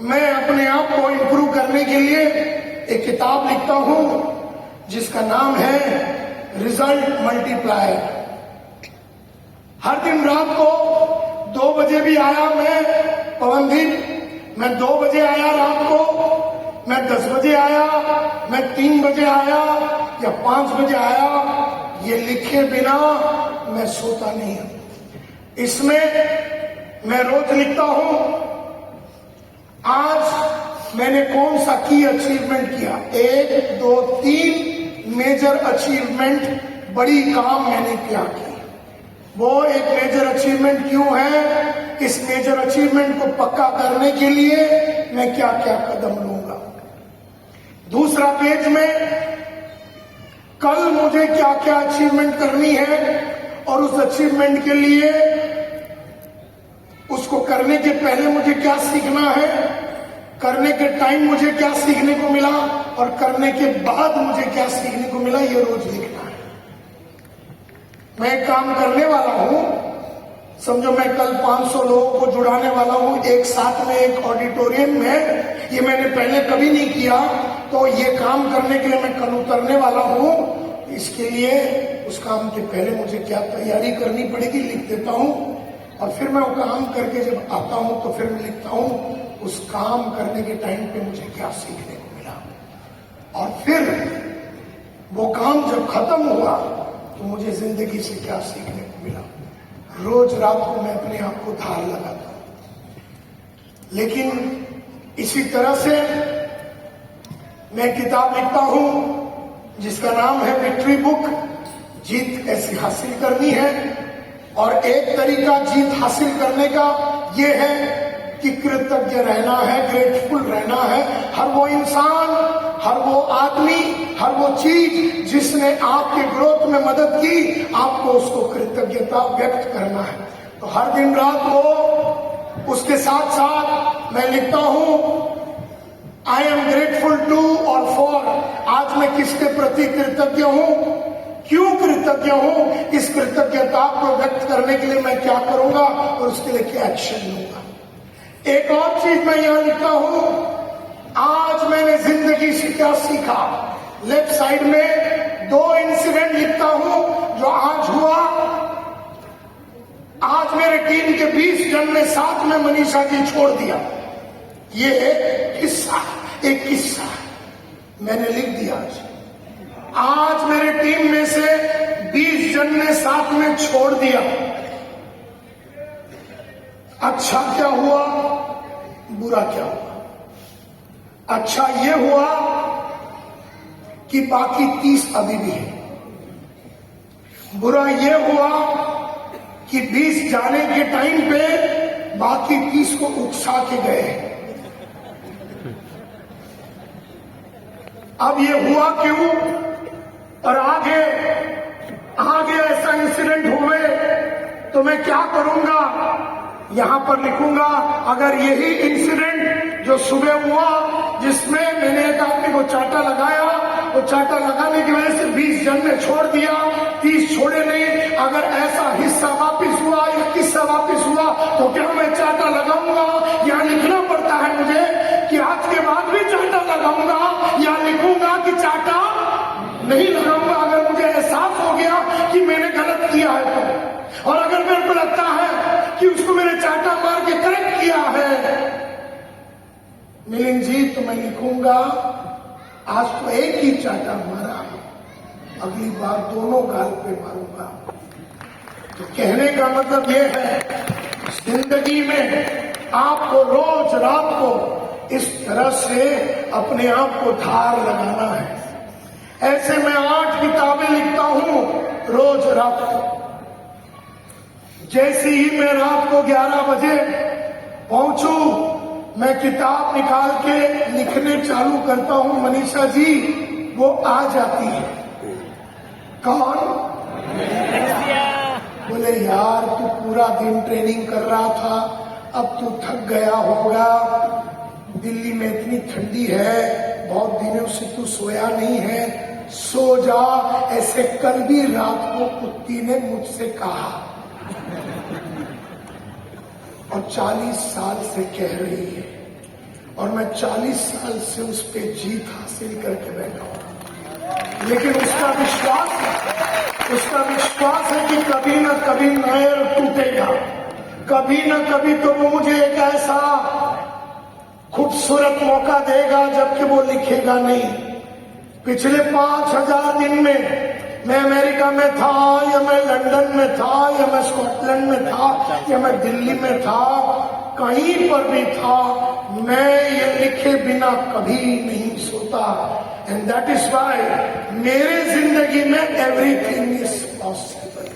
मैं अपने आप को इंप्रूव करने के लिए एक किताब लिखता हूं जिसका नाम है रिजल्ट मल्टीप्लायर। हर दिन रात को 2 बजे भी आया मैं, पवनदीप, मैं 2 बजे आया रात को, मैं 10 बजे आया, मैं 3 बजे आया या 5 बजे आया, ये लिखे बिना मैं सोता नहीं हूं। इसमें मैं रोज लिखता हूं आज मैंने कौन सा की अचीवमेंट किया, 1, 2, 3 मेजर अचीवमेंट, बड़ी काम मैंने क्या की, वो एक मेजर अचीवमेंट क्यों है, इस मेजर अचीवमेंट को पक्का करने के लिए मैं क्या क्या कदम लूंगा। दूसरा पेज में कल मुझे क्या क्या अचीवमेंट करनी है और उस अचीवमेंट के लिए उसको करने के पहले मुझे क्या सीखना है, करने के टाइम मुझे क्या सीखने को मिला और करने के बाद मुझे क्या सीखने को मिला, ये रोज लिखना है। मैं एक काम करने वाला हूं, समझो मैं कल 500 लोगों को जुड़ाने वाला हूं एक साथ में एक ऑडिटोरियम में। ये मैंने पहले कभी नहीं किया, तो ये काम करने के लिए मैं कल उतरने वाला हूं। इसके लिए उस काम के पहले मुझे क्या तैयारी करनी पड़ेगी लिख देता हूं और फिर मैं वो काम करके जब आता हूं तो फिर मैं लिखता हूं उस काम करने के टाइम पे मुझे क्या सीखने को मिला और फिर वो काम जब खत्म हुआ तो मुझे जिंदगी से क्या सीखने को मिला। रोज रात को मैं अपने आप को धार लगाता हूं। लेकिन इसी तरह से मैं किताब लिखता हूं जिसका नाम है विक्ट्री बुक, जीत कैसे हासिल करनी है। और एक तरीका जीत हासिल करने का यह है कि कृतज्ञ रहना है, ग्रेटफुल रहना है। हर वो इंसान, हर वो आदमी, हर वो चीज जिसने आपके ग्रोथ में मदद की, आपको उसको कृतज्ञता व्यक्त करना है। तो हर दिन रात को उसके साथ साथ मैं लिखता हूं आई एम ग्रेटफुल टू और फॉर, आज मैं किसके प्रति कृतज्ञ हूं, क्यों कृतज्ञ हूं, इस कृतज्ञता को व्यक्त करने के लिए मैं क्या करूंगा और उसके लिए क्या एक्शन लूंगा। एक और चीज मैं यहां लिखता हूं, आज मैंने जिंदगी से क्या सीखा। लेफ्ट साइड में 2 इंसिडेंट लिखता हूं जो आज हुआ। आज मेरे टीम के 20 जन ने साथ में मनीषा जी छोड़ दिया। ये एक किस्सा मैंने लिख दिया। आज मेरे टीम में से 20 जन ने साथ में छोड़ दिया। अच्छा क्या हुआ, बुरा क्या हुआ। अच्छा ये हुआ कि बाकी 30 अभी भी है। बुरा ये हुआ कि 20 जाने के टाइम पे बाकी 30 को उकसा के गए। अब ये हुआ क्यों और आगे ऐसा इंसिडेंट हुए तो मैं क्या करूंगा, यहां पर लिखूंगा। अगर यही इंसिडेंट जो सुबह हुआ जिसमें मैंने एक आदमी को चाटा लगाया, वो चाटा लगाने की वजह से 20 जन ने छोड़ दिया, 30 छोड़े नहीं, अगर ऐसा हिस्सा वापस ऑफिस हुआ तो क्या मैं चाटा लगाऊंगा या लिखना पड़ता है मुझे कि आज के बाद भी चाटा लगाऊंगा या लिखूंगा कि चाटा नहीं लगाऊंगा? अगर मुझे एहसास हो गया कि मैंने गलत किया है तो, और अगर मेरे को लगता है कि उसको मैंने चाटा मार के करेक्ट किया है मिलिंद जी, तो मैं लिखूंगा आज तो एक ही चाटा मारा, अगली बार दोनों गाल पे मारूंगा। तो कहने का मतलब यह है, जिंदगी में आपको रोज रात को इस तरह से अपने आप को धार लगाना है। ऐसे मैं 8 किताबें लिखता हूं रोज रात को। जैसे ही मैं रात को 11 बजे पहुंचू, मैं किताब निकाल के लिखने चालू करता हूं। मनीषा जी वो आ जाती है। कौन? बोले यार तू पूरा दिन ट्रेनिंग कर रहा था, अब तू थक गया होगा, दिल्ली में इतनी ठंडी है, बहुत दिनों से तू सोया नहीं है, सो जा। ऐसे कल भी रात को कुत्ती ने मुझसे कहा और 40 साल से कह रही है, और मैं 40 साल से उस पर जीत हासिल करके बैठा हूं। लेकिन उसका विश्वास है कि कभी न कभी नैर टूटेगा, कभी न कभी तो वो मुझे एक ऐसा खूबसूरत मौका देगा जबकि वो लिखेगा नहीं। पिछले 5000 दिन में मैं अमेरिका में था या मैं लंदन में था या मैं स्कॉटलैंड में था या मैं दिल्ली में था, कहीं पर भी था, मैं ये लिखे बिना कभी नहीं सोता। एंड दैट इज वाई मेरे जिंदगी में एवरीथिंग इज पॉसिबल।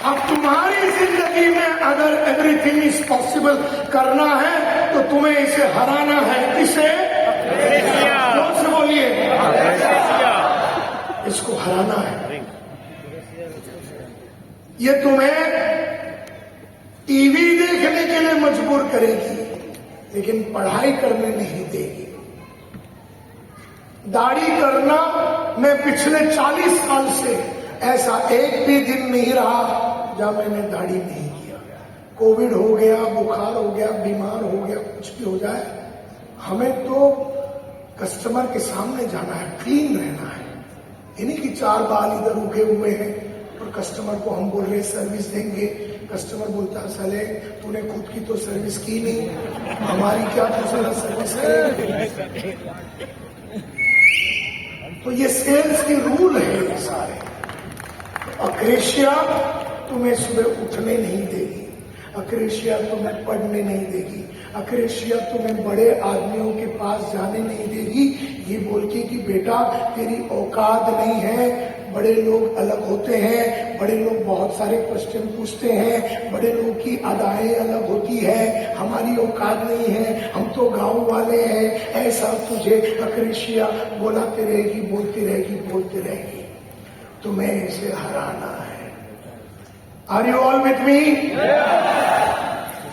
अब तुम्हारी जिंदगी में अगर एवरीथिंग इज पॉसिबल करना है तो तुम्हें इसे हराना है। किसे? जोर से बोलिए, इसको हराना है। ये तुम्हें टीवी देखने के लिए मजबूर करेगी लेकिन पढ़ाई करने नहीं देगी। दाढ़ी करना, मैं पिछले 40 साल से ऐसा एक भी दिन नहीं रहा जब मैंने दाढ़ी नहीं किया। कोविड हो गया, बुखार हो गया, बीमार हो गया, कुछ भी हो जाए, हमें तो कस्टमर के सामने जाना है, क्लीन रहना है। यानी कि 4 बाल इधर उगे हुए हैं और कस्टमर को हम बोल रहे सर्विस देंगे, कस्टमर बोलता है साले तूने खुद की तो सर्विस की नहीं, हमारी क्या दूसरा सर्विस करेगा। तो ये सेल्स के रूल है ये सारे। अक्रेशिया तुम्हें सुबह उठने नहीं देगी, अक्रेशिया तुम्हें पढ़ने नहीं देगी, अक्रेशिया तुम्हें बड़े आदमियों के पास जाने नहीं देगी ये बोल के कि बेटा तेरी औकात नहीं है। बड़े लोग अलग होते हैं, बड़े लोग बहुत सारे क्वेश्चन पूछते हैं, बड़े लोग की अदाएं अलग होती है, हमारी औकात नहीं है, हम तो गांव वाले हैं। ऐसा तुझे अक्रेशिया बोलाते रहेगी, बोलती रहेगी, बोलती रहेगी। तुम्हें इसे हराना है। Are you all with me?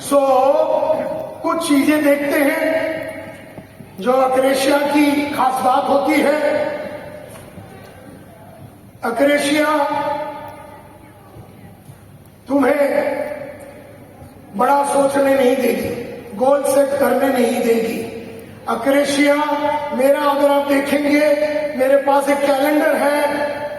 So कुछ चीजें देखते हैं जो अक्रेशिया की खास बात होती है। अक्रेशिया तुम्हें बड़ा सोचने नहीं देगी, गोल सेट करने नहीं देगी। अक्रेशिया मेरा अगर आप देखेंगे, मेरे पास एक कैलेंडर है,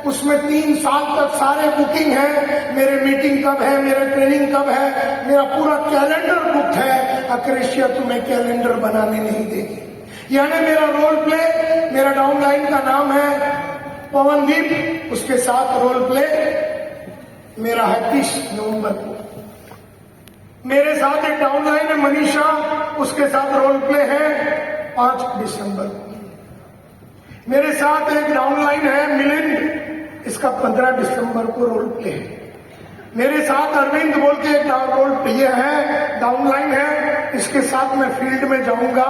उसमें 3 साल तक सारे बुकिंग है, मेरे मीटिंग कब है, मेरा ट्रेनिंग कब है, मेरा पूरा कैलेंडर बुक है। अक्रेशिया तुम्हें कैलेंडर बनाने नहीं देगी। यानी मेरा रोल प्ले, मेरा डाउनलाइन का नाम है पवनदीप, उसके साथ रोल प्ले मेरा है 30 नवंबर को। मेरे साथ एक डाउनलाइन है मनीषा, उसके साथ रोल प्ले है 5 दिसंबर को। मेरे साथ एक डाउनलाइन है मिलिंद, इसका 15 दिसंबर को रोल प्ले है। मेरे साथ अरविंद बोल के एक रोल प्ले है, डाउनलाइन है, इसके साथ मैं फील्ड में जाऊंगा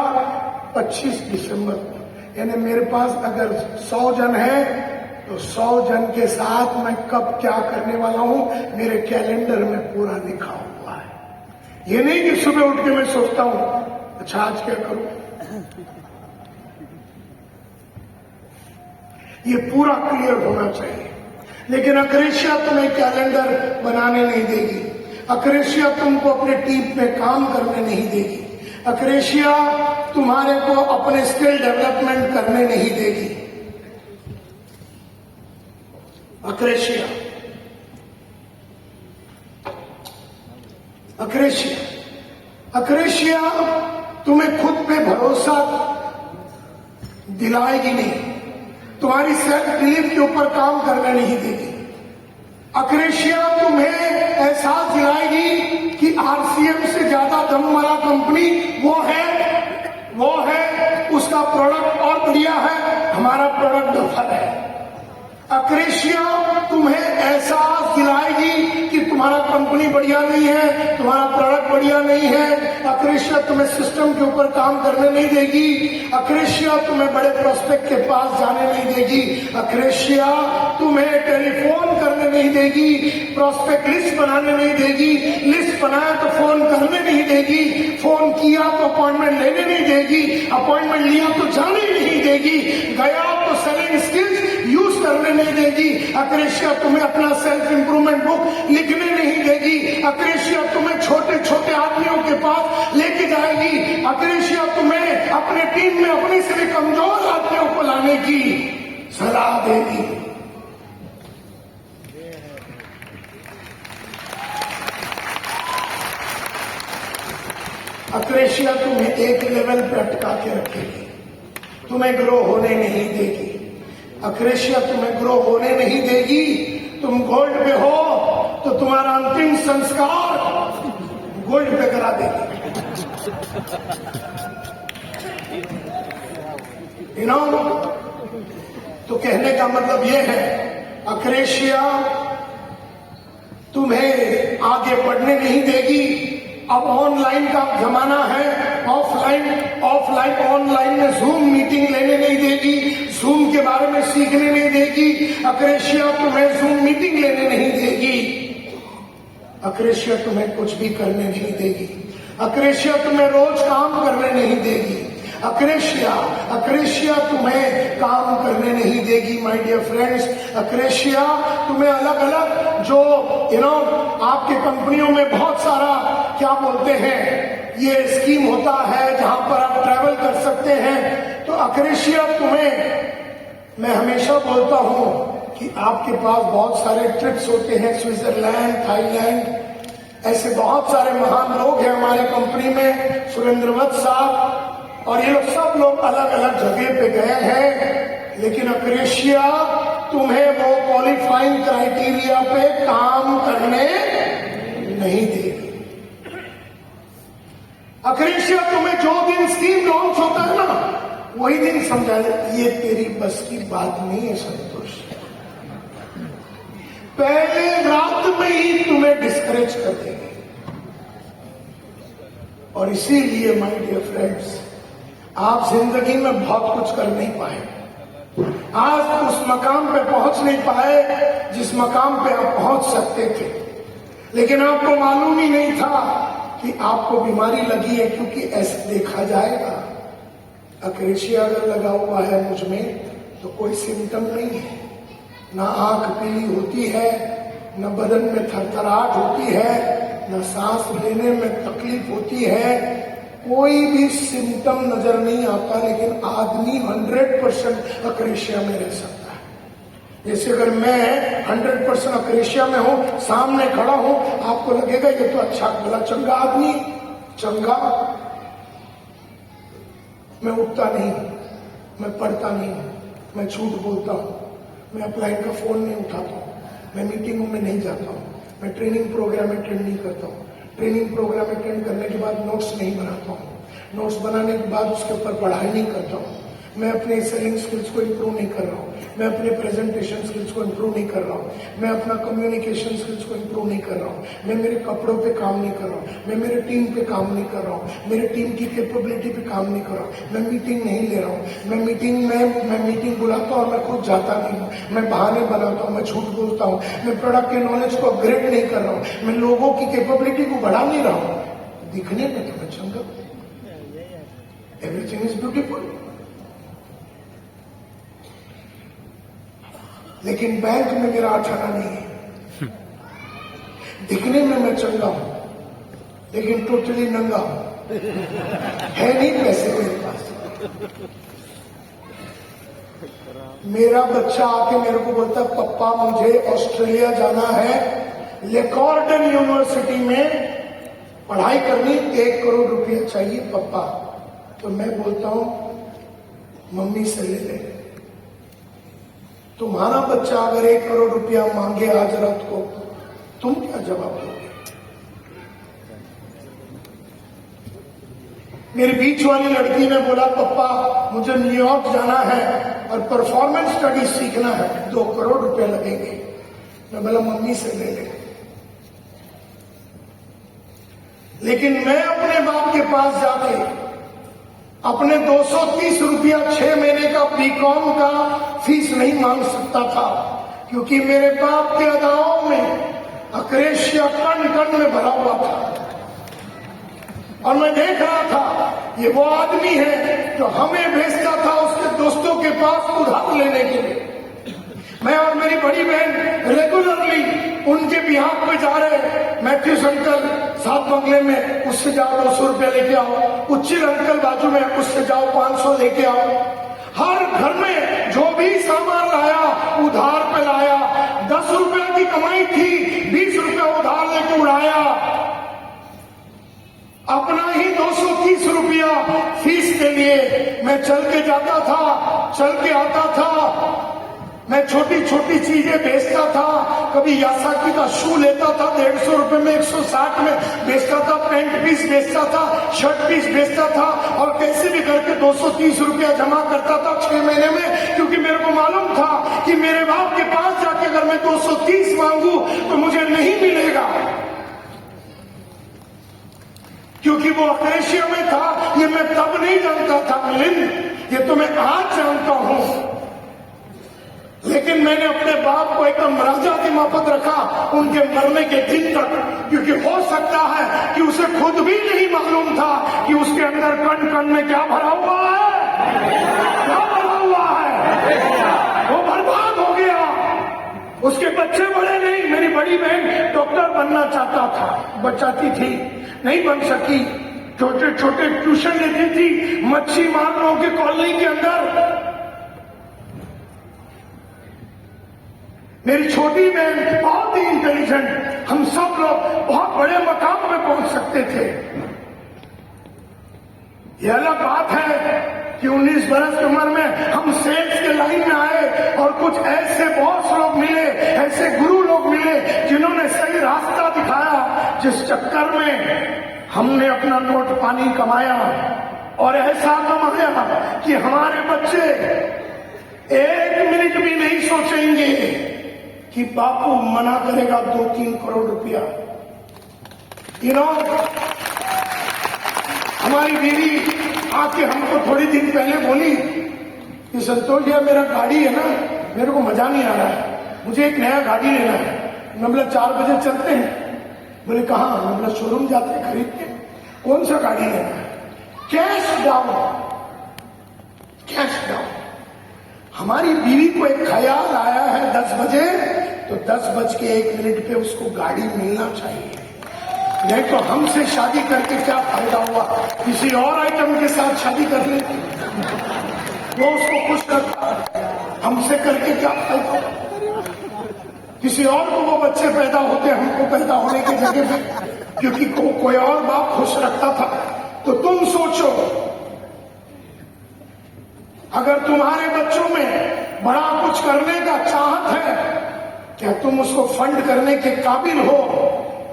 25 दिसंबर को। यानी मेरे पास अगर 100 जन है तो 100 जन के साथ मैं कब क्या करने वाला हूं मेरे कैलेंडर में पूरा लिखा हुआ है। ये नहीं कि सुबह उठ के मैं सोचता हूं अच्छा आज क्या करूं। ये पूरा क्लियर होना चाहिए। लेकिन अक्रेशिया तुम्हें कैलेंडर बनाने नहीं देगी। अक्रेशिया तुमको अपने टीम में काम करने नहीं देगी। अक्रेशिया तुम्हारे को अपने स्किल डेवलपमेंट करने नहीं देगी। अक्रेशिया अक्रेशिया अक्रेशिया तुम्हें खुद पे भरोसा दिलाएगी नहीं, तुम्हारी सेल्फ बिलीफ के ऊपर काम करने नहीं देगी। अक्रेशिया तुम्हें एहसास दिलाएगी कि आरसीएम से ज्यादा दम वाला कंपनी वो है, उसका प्रोडक्ट और बढ़िया है, हमारा प्रोडक्ट डफर है। अक्रेशिया तुम्हें एहसास दिलाएगी कि तुम्हारा कंपनी बढ़िया नहीं है, तुम्हारा प्रोडक्ट बढ़िया नहीं है। अक्रेशिया तुम्हें सिस्टम के ऊपर काम करने नहीं देगी। अक्रेशिया तुम्हें बड़े प्रोस्पेक्ट के पास जाने नहीं देगी। अक्रेशिया तुम्हें टेलीफोन करने नहीं देगी, प्रोस्पेक्ट लिस्ट बनाने नहीं देगी, लिस्ट बनाया तो फोन करने नहीं देगी, फोन किया तो अपॉइंटमेंट लेने नहीं देगी, अपॉइंटमेंट लिया तो जाने नहीं देगी, गया तो सेलिंग स्किल्स यूज करने नहीं देगी। अक्रेशिया तुम्हें अपना सेल्फ इंप्रूवमेंट बुक लिखने नहीं देगी। अक्रेशिया तुम्हें छोटे छोटे आदमियों के पास लेके जाएगी। अक्रेशिया तुम्हें अपने टीम में अपने से भी कमजोर आदमियों को लाने की सलाह देगी। अक्रेशिया तुम्हें एक लेवल पे अटका के रखेगी, तुम्हें ग्रो होने नहीं देगी। अक्रेशिया तुम्हें ग्रो होने नहीं देगी। तुम गोल्ड पे हो तो तुम्हारा अंतिम संस्कार गोल्ड पे करा देगी। तो कहने का मतलब यह है, अक्रेशिया तुम्हें आगे बढ़ने नहीं देगी। अब ऑनलाइन का जमाना है, ऑफलाइन ऑनलाइन में जूम मीटिंग लेने नहीं देगी, जूम के बारे में सीखने नहीं देगी। अक्रेशिया तुम्हें जूम मीटिंग लेने नहीं देगी। अक्रेशिया तुम्हें कुछ भी करने नहीं देगी। अक्रेशिया तुम्हें रोज काम करने नहीं देगी। अक्रेशिया तुम्हें काम करने नहीं देगी। माय डियर फ्रेंड्स, अक्रेशिया तुम्हें अलग अलग जो आपके कंपनियों में बहुत सारा क्या बोलते हैं, ये स्कीम होता है जहां पर आप ट्रैवल कर सकते हैं। तो अक्रेशिया तुम्हें, मैं हमेशा बोलता हूं कि आपके पास बहुत सारे ट्रिप्स होते हैं, स्विट्जरलैंड, थाईलैंड, ऐसे बहुत सारे महान लोग हैं हमारे कंपनी में, सुरेंद्र वत्स साहब, और ये लोग सब लोग अलग अलग जगह पे गए हैं। लेकिन अक्रेशिया तुम्हें वो क्वालिफाइंग क्राइटेरिया पे काम करने नहीं देगी। अक्रेशिया तुम्हें जो दिन स्कीम लॉन्च होता है ना, वही दिन समझा ये तेरी बस की बात नहीं है संतोष, पहले रात में ही तुम्हें डिस्करेज कर देगी। और इसीलिए माय डियर फ्रेंड्स, आप जिंदगी में बहुत कुछ कर नहीं पाए, आज उस मकाम पे पहुंच नहीं पाए जिस मकाम पे आप पहुंच सकते थे। लेकिन आपको मालूम ही नहीं था कि आपको बीमारी लगी है, क्योंकि ऐसे देखा जाएगा अक्रेशिया अगर लगा हुआ है मुझ में तो कोई सिम्टम नहीं है, ना आंख पीली होती है, न बदन में थरथराहट होती है, न सांस लेने में तकलीफ होती है, कोई भी सिम्टम नजर नहीं आता। लेकिन आदमी 100% अक्रेशिया में रह सकता है। जैसे अगर मैं 100% अक्रेशिया में हूं, सामने खड़ा हूं, आपको लगेगा ये तो अच्छा भला चंगा आदमी, चंगा। मैं उठता नहीं, मैं पढ़ता नहीं, मैं झूठ बोलता हूं, मैं अपलाइन का फोन नहीं उठाता हूं, मैं मीटिंगों में नहीं जाता हूं, मैं ट्रेनिंग प्रोग्राम अटेंड नहीं करता हूं, ट्रेनिंग प्रोग्राम अटेंड करने के बाद नोट्स नहीं बनाता हूँ, नोट्स बनाने के बाद उसके ऊपर पढ़ाई नहीं करता हूँ, मैं अपने सेलिंग स्किल्स को इंप्रूव नहीं कर रहा हूँ, मैं अपने प्रेजेंटेशन स्किल्स को इंप्रूव नहीं कर रहा हूँ, मैं अपना कम्युनिकेशन स्किल्स को इंप्रूव नहीं कर रहा हूँ, मैं मेरे कपड़ों पे काम नहीं कर रहा हूँ, मैं मेरे टीम पे काम नहीं कर रहा हूँ, मेरे टीम की कैपेबिलिटी पे काम नहीं कर रहा हूँ, मैं मीटिंग नहीं ले रहा हूँ, मैं मीटिंग बुलाता हूँ और मैं खुद जाता नहीं हूँ, मैं बहाने बनाता हूँ, मैं झूठ बोलता हूँ, मैं प्रोडक्ट के नॉलेज को अपग्रेड नहीं कर रहा हूँ, मैं लोगों की कैपेबिलिटी को बढ़ा नहीं रहा हूँ। दिखने में तो मैं चंगा, एवरीथिंग इज ब्यूटीफुल। लेकिन बैंक में मेरा 8 आना नहीं है। दिखने में मैं चंगा हूं, लेकिन टोटली नंगा हूं। है नहीं पैसे मेरे पास। मेरा बच्चा आके मेरे को बोलता, पप्पा मुझे ऑस्ट्रेलिया जाना है, लेकॉर्डन यूनिवर्सिटी में पढ़ाई करनी, 1 करोड़ रुपया चाहिए पप्पा। तो मैं बोलता हूं मम्मी से ले ले। तुम्हारा बच्चा अगर 1 करोड़ रुपया मांगे आज रात को, तुम क्या जवाब दोगे? मेरी बीच वाली लड़की ने बोला, पप्पा मुझे न्यूयॉर्क जाना है और परफॉर्मेंस स्टडी सीखना है, 2 करोड़ रुपए लगेंगे। मैं बोला मम्मी से ले ले। लेकिन मैं अपने बाप के पास जाके अपने 230 रुपया 6 महीने का बीकॉम का फीस नहीं मांग सकता था, क्योंकि मेरे बाप के अदाओं में अक्रेशिया कण कण में भरा हुआ था। और मैं देख रहा था ये वो आदमी है जो हमें भेजता था उसके दोस्तों के पास उधार लेने के लिए। मैं और मेरी बड़ी बहन रेगुलरली उनके बिहाफ पे जा रहे। मैथ्यूस अंकल सात बंगले में, उससे जाओ 200 रुपया लेके आओ। उच्चिल अंकल बाजू में, उससे जाओ 500 लेके आओ। हर घर में जो भी सामान लाया उधार पे लाया। 10 रुपया की कमाई थी, 20 रुपया उधार लेके उड़ाया। अपना ही 230 रुपया फीस के लिए मैं चल के जाता था, चल के आता था। मैं छोटी छोटी चीजें बेचता था। कभी यासाकी का शू लेता था 150 रुपए में, 160 में बेचता था। पैंट पीस बेचता था, शर्ट पीस बेचता था, और कैसे भी करके 230 रुपया जमा करता था 6 महीने में, क्योंकि मेरे को मालूम था कि मेरे बाप के पास जाके अगर मैं 230 मांगू तो मुझे नहीं मिलेगा, क्योंकि वो अक्रेशिया में था। ये मैं तब नहीं जानता था मिलिंद, ये तो मैं आज जानता हूं। लेकिन मैंने अपने बाप को एकदम राजा की माफत रखा उनके मरने के दिन तक, क्योंकि हो सकता है कि उसे खुद भी नहीं मालूम था कि उसके अंदर कण कण में क्या भरा हुआ है, क्या भरा हुआ है। वो बर्बाद हो गया। उसके बच्चे बड़े नहीं। मेरी बड़ी बहन डॉक्टर बनना चाहता था, बचाती थी, नहीं बन सकी। छोटे छोटे ट्यूशन लेती थी मच्छी मारों के कॉलोनी के अंदर। मेरी छोटी बहन बहुत ही इंटेलिजेंट, हम सब लोग बहुत बड़े मकाम पे पहुंच सकते थे। यह अलग बात है कि 19 बरस की उम्र में हम सेल्स के लाइन में आए और कुछ ऐसे बॉस लोग मिले, ऐसे गुरु लोग मिले जिन्होंने सही रास्ता दिखाया, जिस चक्कर में हमने अपना नोट पानी कमाया और ऐसा कमाया कि हमारे बच्चे 1 मिनट भी नहीं सोचेंगे कि बापू मना करेगा 2-3 करोड़ रुपया। हमारी बीवी आके हमको थोड़ी दिन पहले बोली कि संतोष जी मेरा गाड़ी है ना, मेरे को मजा नहीं आ रहा है, मुझे एक नया गाड़ी लेना है। मैं बोला 4 बजे चलते हैं। बोले कहाँ? मैं बोला शोरूम जाते हैं खरीद के। कौन सा गाड़ी लेना है? Cash down, cash down. हमारी बीवी को एक ख्याल आया है 10 बजे, तो 10:01 पे उसको गाड़ी मिलना चाहिए। नहीं तो हमसे शादी करके क्या फायदा हुआ, किसी और आइटम के साथ शादी कर लेते, वो उसको खुश करता। हमसे करके क्या फायदा हुआ? किसी और को वो बच्चे पैदा होते, हमको पैदा होने की जगह पे, क्योंकि कोई और बाप खुश रखता था। तो तुम सोचो, अगर तुम्हारे बच्चों में बड़ा कुछ करने का चाहत है, क्या तुम उसको फंड करने के काबिल हो?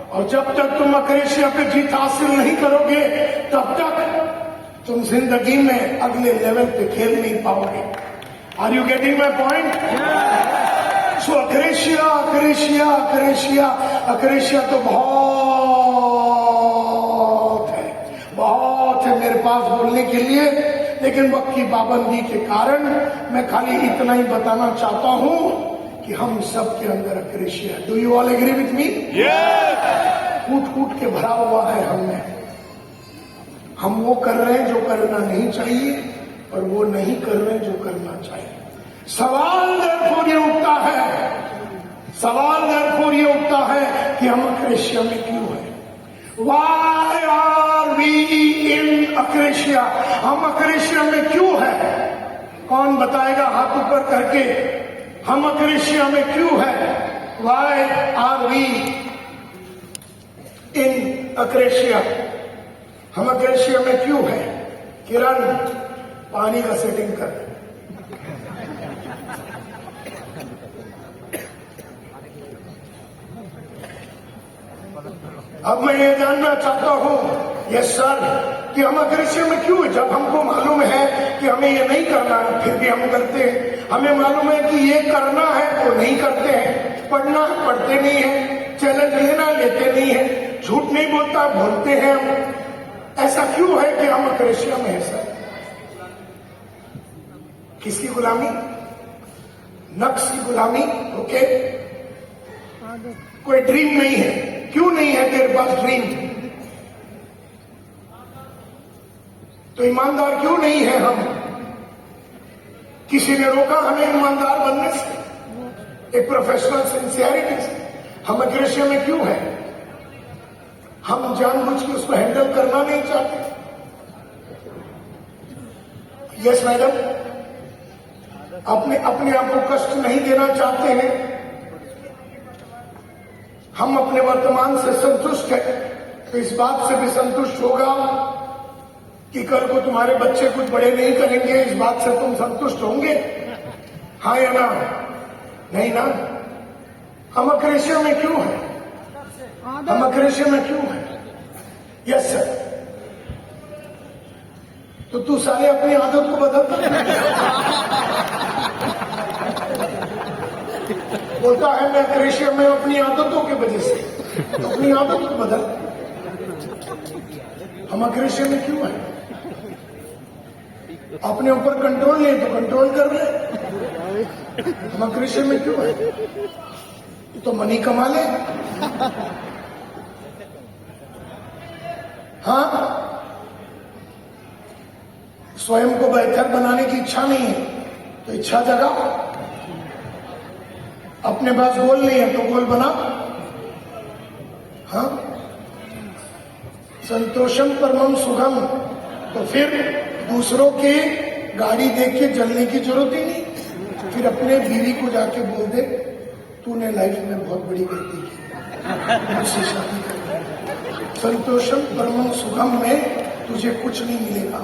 और जब तक तुम अक्रेशिया पे जीत हासिल नहीं करोगे, तब तक तुम जिंदगी में अगले लेवल पे खेल नहीं पाओगे। Are you getting my point? So akrasia akrasia akrasia akrasia तो बहुत है मेरे पास बोलने के लिए, लेकिन वक्त की पाबंदी के कारण मैं खाली इतना ही बताना चाहता हूं कि हम सब के अंदर akrasia. Do you all agree with me? कूट कूट के भरा हुआ है हमने। हम वो कर रहे हैं जो करना नहीं चाहिए और वो नहीं कर रहे हैं जो करना चाहिए। सवाल therefore ये उठता है सवाल therefore ये उठता है कि हम अक्रेशिया में क्यों हैं? Why are we in अक्रेशिया? हम अक्रेशिया में क्यों हैं? कौन बताएगा हाथ ऊपर करके? हम अक्रेशिया में क्यों हैं? Why are we in अक्रेशिया? हम अक्रेशिया में क्यों हैं? किरण, पानी का सेटिंग कर। अब मैं ये जानना चाहता हूं, यस सर, कि हम अक्रेशिया में क्यों है? जब हमको मालूम है कि हमें ये नहीं करना है, फिर भी हम करते हैं। हमें मालूम है कि ये करना है तो नहीं करते हैं। पढ़ना पढ़ते नहीं है, चैलेंज लेना लेते नहीं है, झूठ नहीं बोलता बोलते हैं हम। ऐसा क्यों है कि हम अक्रेशिया में है सर? किसकी गुलामी? नफ्स की गुलामी। ओके, कोई ड्रीम नहीं है। क्यों नहीं है तेरे पास ड्रीम? तो ईमानदार क्यों नहीं है हम? किसी ने रोका हमें ईमानदार बनने से, एक प्रोफेशनल सिंसियरिटी से? हम अक्रेशिया में क्यों है? हम जानबूझ के उसको हैंडल करना नहीं चाहते। यस मैडम, अपने आप को कष्ट नहीं देना चाहते हैं। हम अपने वर्तमान से संतुष्ट हैं, तो इस बात से भी संतुष्ट होगा कि कल को तुम्हारे बच्चे कुछ बड़े नहीं करेंगे, इस बात से तुम संतुष्ट होंगे? हाँ या ना? नहीं ना? हम अक्रेशिया में क्यों हैं? हम अक्रेशिया में क्यों हैं? Yes sir. तो तू साले अपनी आदत को बदल। बोलता है मैं अक्रेशिया में अपनी आदतों की वजह से। तो अपनी आदत को बदल। हम अक्रेशिया में क्यों हैं? अपने ऊपर कंट्रोल नहीं तो कंट्रोल कर रहे। हम अक्रेशिया में क्यों हैं? तो मनी कमा ले। हाँ, स्वयं को बेहतर बनाने की इच्छा नहीं है तो इच्छा जगाओ। अपने पास गोल नहीं है तो गोल बना। हाँ, संतोषम परमम सुखम, तो फिर दूसरों की गाड़ी देख के जलने की जरूरत ही नहीं। फिर अपने बीवी को जाके बोल दे तूने लाइफ में बहुत बड़ी गलती की, मुझसे शादी कर। संतोषम परमम सुखम में तुझे कुछ नहीं मिलेगा।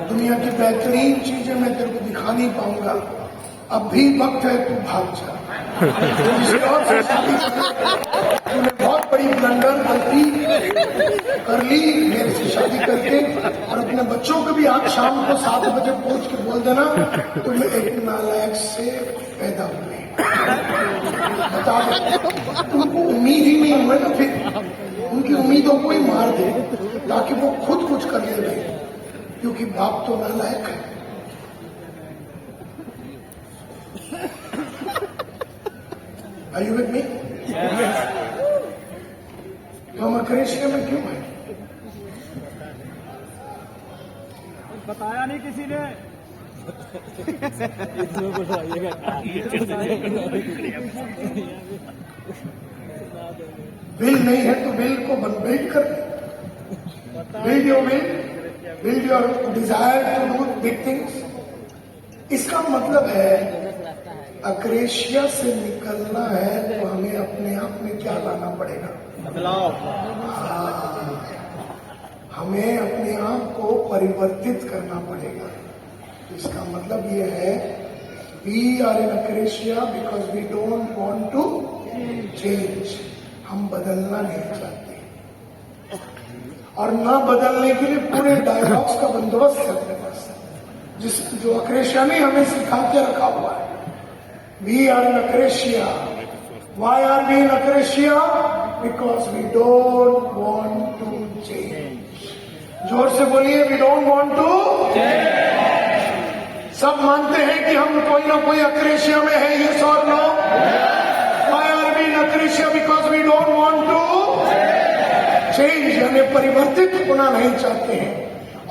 दुनिया की बेहतरीन चीजें मैं तेरे को दिखा नहीं पाऊंगा। अब भी वक्त है, तू भाग जा। किसी और से शादी कर। तूने बहुत बड़ी ब्लंडर गलती कर ली मेरे से शादी करके। और अपने बच्चों को भी आज शाम को 7 बजे पहुंच के बोल देना तुम एक नालायक से पैदा हुए। बता दो, तुमको उम्मीद ही नहीं हुआ ना, फिर उनकी उम्मीदों को ही मार दे ताकि वो खुद कुछ कर ले, क्योंकि बाप तो नालायक है। Are you with me? तो हम अक्रेशिया में क्यों हैं? बताया नहीं किसी ने। विल नहीं है तो विल को बिल्ड कर, build your will, build your desire to do big things. इसका मतलब है अक्रेशिया से निकलना है तो हमें अपने आप में क्या लाना पड़ेगा? बदलाव। हमें अपने आप को परिवर्तित करना पड़ेगा। इसका मतलब ये है we are in akrasia because we don't want to change. हम बदलना नहीं चाहते, और ना बदलने के लिए पूरे डायलॉग्स का बंदोबस्त है अपने पास, जो अक्रेशिया ने हमें सिखा के रखा हुआ है। We are in Acacia. Why are we in Acacia? Because we don't want to change. जोर से बोलिए, we don't want to change. सब मानते हैं कि हम कोई ना कोई अक्रेशिया में है, yes or no? Why are we in Acacia? Because we don't want to change. यानी परिवर्तित होना नहीं चाहते हैं।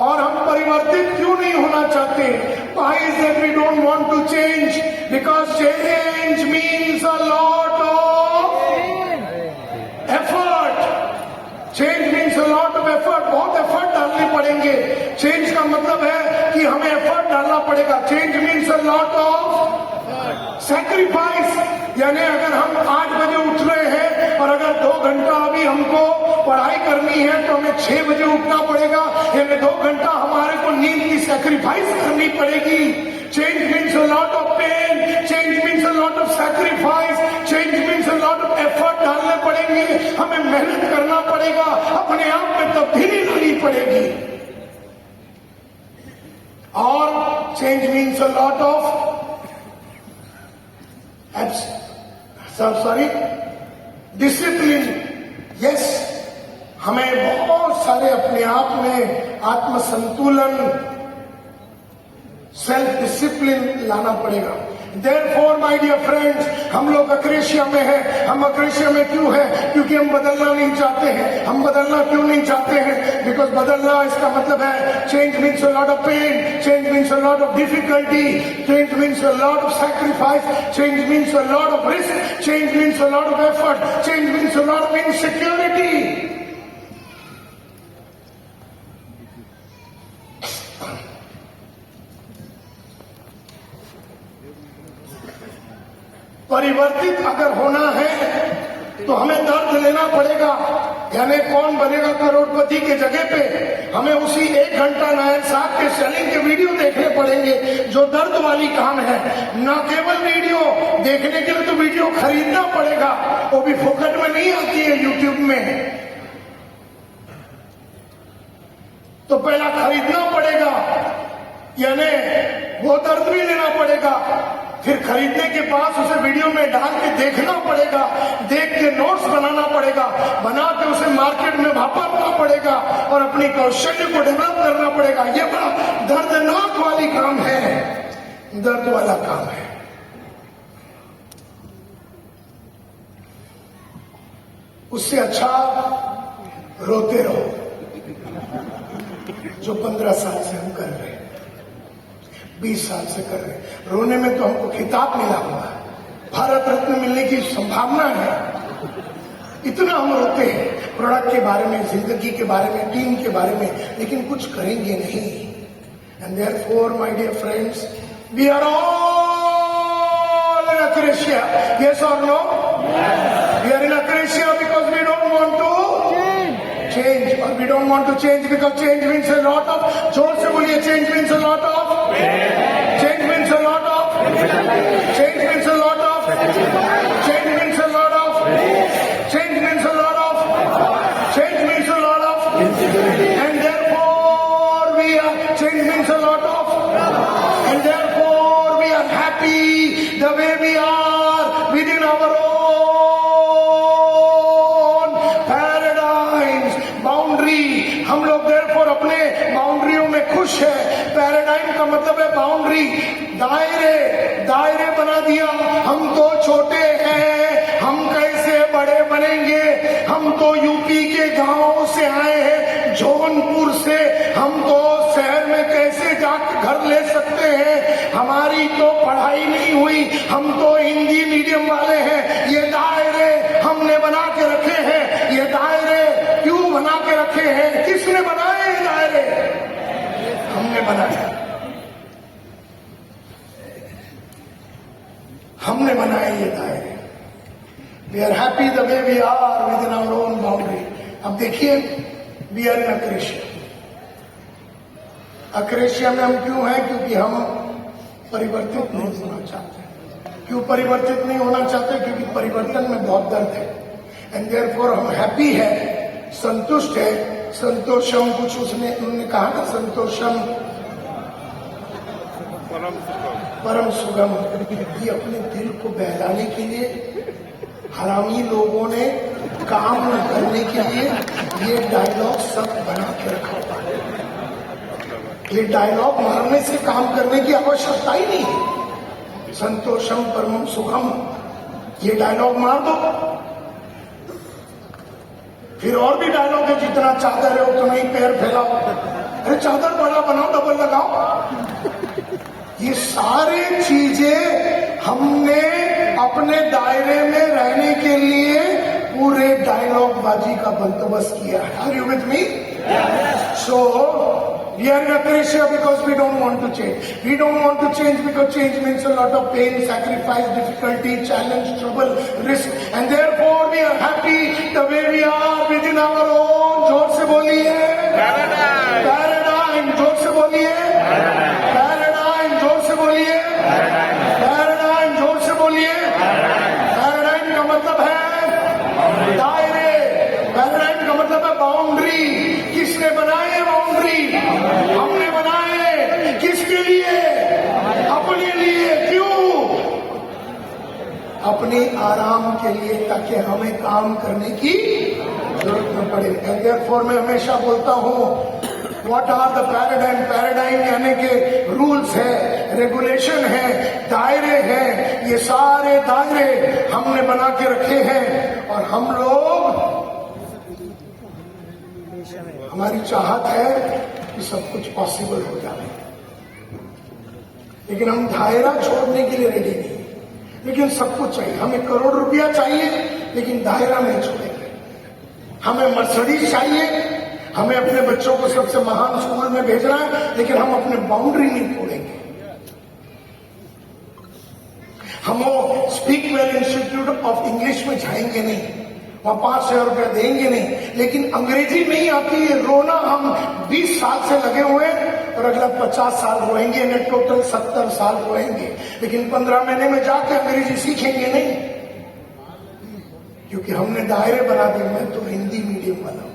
और हम परिवर्तित क्यों नहीं होना चाहते? Why is that we don't want to change? Because change means a lot of पाएंगे। चेंज का मतलब है कि हमें एफर्ट डालना पड़ेगा। Change means a lot of sacrifice. यानी अगर हम 8 बजे उठ रहे हैं और अगर 2 घंटा अभी हमको पढ़ाई करनी है तो हमें 6 बजे उठना पड़ेगा, यानी 2 घंटा हमारे को नींद की सैक्रिफाइस करनी पड़ेगी। Change means a lot of pain, change means a lot of sacrifice, change means a lot of effort डालने पड़ेंगे, हमें मेहनत करना पड़ेगा, अपने आप में तब्दीली लानी पड़ेगी। और change means a lot of discipline. Yes, हमें बहुत सारे अपने आप में आत्मसंतुलन, सेल्फ डिसिप्लिन लाना पड़ेगा। Therefore, my dear friends, हम लोग अक्रेशिया में हैं। हम अक्रेशिया में क्यों हैं? क्योंकि हम बदलना नहीं चाहते हैं। हम बदलना क्यों नहीं चाहते हैं? बिकॉज बदलना इसका मतलब है change means a lot of pain, change means a lot of difficulty, change means a lot of sacrifice, change means a lot of risk, change means a lot of effort, change means a lot of insecurity. परिवर्तित अगर होना है तो हमें दर्द लेना पड़ेगा। यानी कौन बनेगा करोड़पति के जगह पे, हमें उसी 1 घंटा नायक साहब के सेलिंग के वीडियो देखने पड़ेंगे जो दर्द वाली काम है। न केवल वीडियो देखने के लिए तो वीडियो खरीदना पड़ेगा, वो भी फोकट में नहीं आती है यूट्यूब में, तो पहला खरीदना पड़ेगा, यानी वो दर्द भी लेना पड़ेगा। फिर खरीदने के बाद उसे वीडियो में डाल के देखना पड़ेगा, देख के नोट्स बनाना पड़ेगा, बना के उसे मार्केट में वापरना पड़ेगा और अपनी कौशल्य को डेवलप करना पड़ेगा। ये बड़ा दर्दनाक वाली काम है, दर्द वाला काम है। उससे अच्छा रोते रहो, जो 15 साल से हम कर रहे हैं, 20 साल से कर रहे हैं। रोने में तो हमको खिताब मिला हुआ है, भारत रत्न मिलने की संभावना है। इतना हम रोते हैं प्रोडक्ट के बारे में, जिंदगी के बारे में, टीम के बारे में, लेकिन कुछ करेंगे नहीं। And therefore my dear friends, we are all in akrasia. Yes और no? We are in akrasia because we don't want to change, or we don't want to change because change means a lot of, जोर से बोलिए, change means a lot of, change means a lot of, change means a lot of, change means a lot of, change means a lot of, change means a lot of, and therefore we are, change means a lot of, and therefore we are happy the way we are within our own हम लोग therefore अपने बाउंड्रियों में खुश है। Paradigm का मतलब है boundary, दायरे, दायरे बना दिया। हम तो छोटे हैं, हम कैसे बड़े बनेंगे? हम तो यूपी के गांवों से आए हैं, जौनपुर से, हम तो शहर में कैसे जाकर घर ले सकते हैं? हमारी तो पढ़ाई नहीं हुई, हम तो हिंदी मीडियम वाले हैं। ये दायरे हमने बना के रखे हैं। ये दायरे क्यों बना के रखे हैं? किसने बनाए ये दायरे? हमने बनाए, हमने बनाए ये दायरे। We are happy the way we are within our own boundary. अब देखिए, वी आर इन अक्रेशिया। अक्रेशिया में हम क्यों हैं? क्योंकि हम परिवर्तित नहीं होना चाहते। क्यों परिवर्तित नहीं होना चाहते? क्योंकि परिवर्तन में बहुत दर्द है। एंड देयरफॉर हम हैप्पी है, संतुष्ट है। संतोषम, कुछ उन्होंने कहा ना, संतोषम परम सुगम। ये अपने दिल को बहलाने के लिए हरामी लोगों ने काम न करने के लिए ये डायलॉग सब बना के रखा हुआ है। ये डायलॉग मारने से काम करने की आवश्यकता ही नहीं है। संतोषम परम सुखम, ये डायलॉग मार दो। फिर और भी डायलॉग है, जितना चादर है उतना ही पैर फैलाओ। अरे चादर बड़ा बनाओ, डबल लगाओ। ये सारी चीजें हमने अपने दायरे में रहने के लिए पूरे डायलॉग बाजी का बंदोबस्त किया है। Are you with me? So We are in athleisure because we don't want to change. We don't want to change because change means a lot of pain, sacrifice, difficulty, challenge, trouble, risk. And therefore we are happy the way we are within our own. जोर से बोलिए paradigm, जोर से बोलिए paradigm, जोर से बोलिए paradigm, जोर से बोलिए। पैराडाइम का मतलब है दायरे, पैराडाइम का मतलब है बाउंड्री। किसने बनाए बाउंड्री? हमने बनाए। किसके लिए? अपने लिए। क्यों? अपने आराम के लिए, ताकि हमें काम करने की जरूरत न पड़े। एंड देयरफॉर मैं हमेशा बोलता हूं, what are the paradigm? Paradigm यानी कि रूल्स है, रेगुलेशन है, दायरे हैं। ये सारे दायरे हमने बना के रखे हैं और हम लोग, हमारी चाहत है कि सब कुछ पॉसिबल हो जाए, लेकिन हम दायरा छोड़ने के लिए रेडी नहीं। लेकिन सब कुछ चाहिए। हमें ₹1 करोड़ चाहिए, लेकिन दायरा नहीं छोड़ेंगे। हमें मर्सिडीज चाहिए, हमें अपने बच्चों को सबसे महान स्कूल में भेजना है, लेकिन हम अपने बाउंड्री नहीं तोड़ेंगे। हम वो speak well institute of English में जाएंगे नहीं, वहां 5,000 रुपया देंगे नहीं, लेकिन अंग्रेजी नहीं आती है रोना हम 20 साल से लगे हुए हैं और अगला 50 साल रोएंगे, ने टोटल 70 साल रोएंगे, लेकिन 15 महीने में जाके अंग्रेजी सीखेंगे नहीं, क्योंकि हमने दायरे बना दिए। मैं तो हिंदी मीडियम वाला हूं,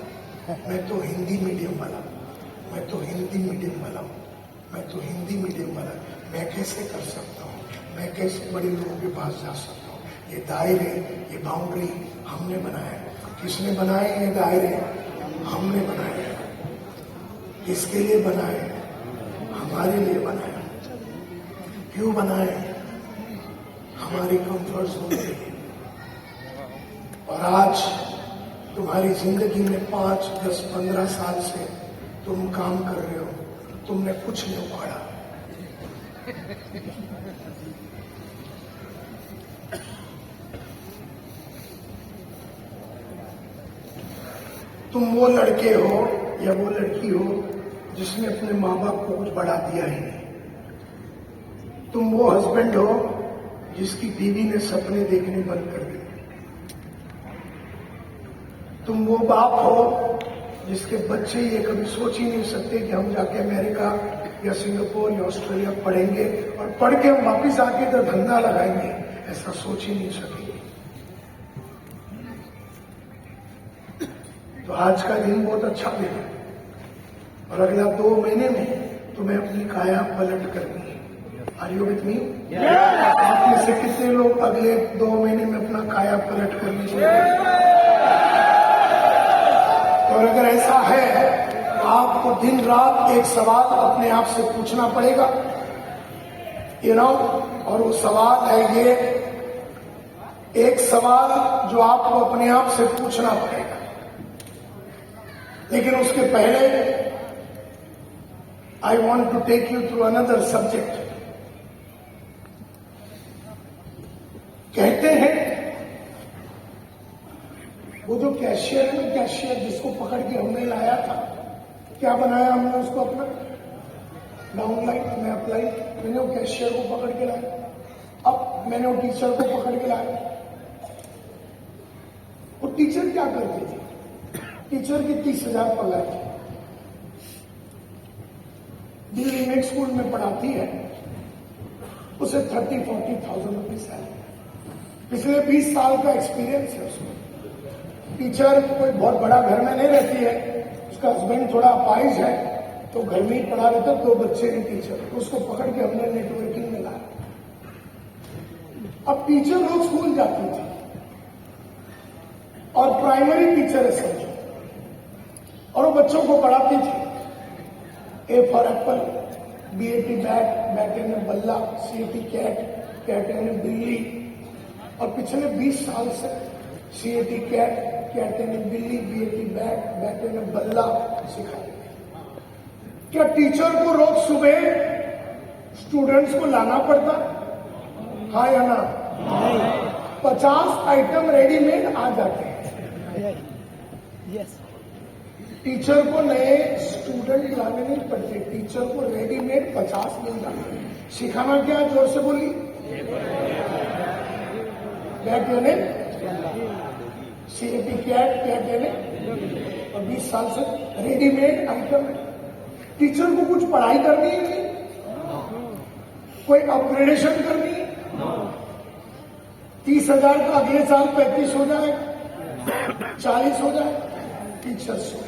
मैं तो हिंदी मीडियम वाला हूं, मैं तो हिंदी मीडियम वाला हूं, मैं तो हिंदी मीडियम वाला। मैं कैसे कर सकता हूं? मैं कैसे बड़े लोगों के पास जा सकता हूं? ये दायरे, ये बाउंड्री हमने बनाए। किसने बनाए ये दायरे? हमने बनाए। किसके लिए बनाए? हमारे लिए बनाए। क्यों बनाए? हमारे कंफर्ट जोन के लिए। और आज तुम्हारी जिंदगी में 5, 10, 15 साल से तुम काम कर रहे हो, तुमने कुछ नहीं उखाड़ा। तुम वो लड़के हो या वो लड़की हो जिसने अपने माँ बाप को कुछ बढ़ा दिया ही नहीं। तुम वो हस्बैंड हो जिसकी बीवी ने सपने देखने बंद कर दिए। तुम वो बाप हो जिसके बच्चे ये कभी सोच ही नहीं सकते कि हम जाके अमेरिका या सिंगापुर या ऑस्ट्रेलिया पढ़ेंगे और पढ़ के हम वापिस आके इधर धंधा लगाएंगे, ऐसा सोच ही नहीं सकेंगे। तो आज का दिन बहुत अच्छा दिन है और अगला 2 महीने में तुम्हें अपनी काया पलट करनी है। Are you with me? आप में से कितने लोग अगले 2 महीने में अपना काया पलट करने चाहिए? और अगर ऐसा है तो आपको दिन रात एक सवाल अपने आप से पूछना पड़ेगा, और वो सवाल है ये, एक सवाल जो आपको अपने आप से पूछना पड़ेगा। लेकिन उसके पहले I want to take you through another subject. कहते हैं वो जो कैशियर है ना, कैशियर जिसको पकड़ के हमने लाया था, क्या बनाया हमने उसको अपना डाउनलाइन में अप्लाई। मैंने वो कैशियर को पकड़ के लाया, अब मैंने वो टीचर को पकड़ के लाया। वो टीचर क्या करती थी? टीचर की 30,000 पगार थी, दिल्ली में स्कूल में पढ़ाती है, उसे 30-40,000 रुपीज सैलरी। पिछले 20 साल का एक्सपीरियंस है उसको। टीचर कोई बहुत बड़ा घर में नहीं रहती है, उसका हस्बैंड थोड़ा अपाहिज है, तो घर में ही पढ़ा रहता, 2 बच्चे हैं टीचर, तो उसको पकड़ के हमने नेटवर्किंग में लाया। अब टीचर रोज स्कूल जाती थी और प्राइमरी टीचर है समझो, और वो बच्चों को पढ़ाती थी। A for apple, BAT bat, बैटे ने बल्ला, CAT कैट, कैटे ने बिल्ली। और पिछले 20 साल से CAT कैट, कैटे ने बिल्ली, BAT बैट, बैटे ने बल्ला सिखाया। क्या टीचर को रोज सुबह स्टूडेंट्स को लाना पड़ता? हाँ या ना? 50 आइटम रेडीमेड आ जाते हैं। टीचर को नए स्टूडेंट लाने नहीं पड़ते, टीचर को रेडीमेड 50 मिल जाते हैं। सिखाना क्या है, जोर से बोली, क्या कहने, CAP क्या कहने, और 20 साल से रेडीमेड आइटम है। टीचर को कुछ पढ़ाई करनी है नहीं, कोई अपग्रेडेशन करनी है। 30,000 का अगले साल 35 हो जाए, 40 हो जाए, टीचर्स हो।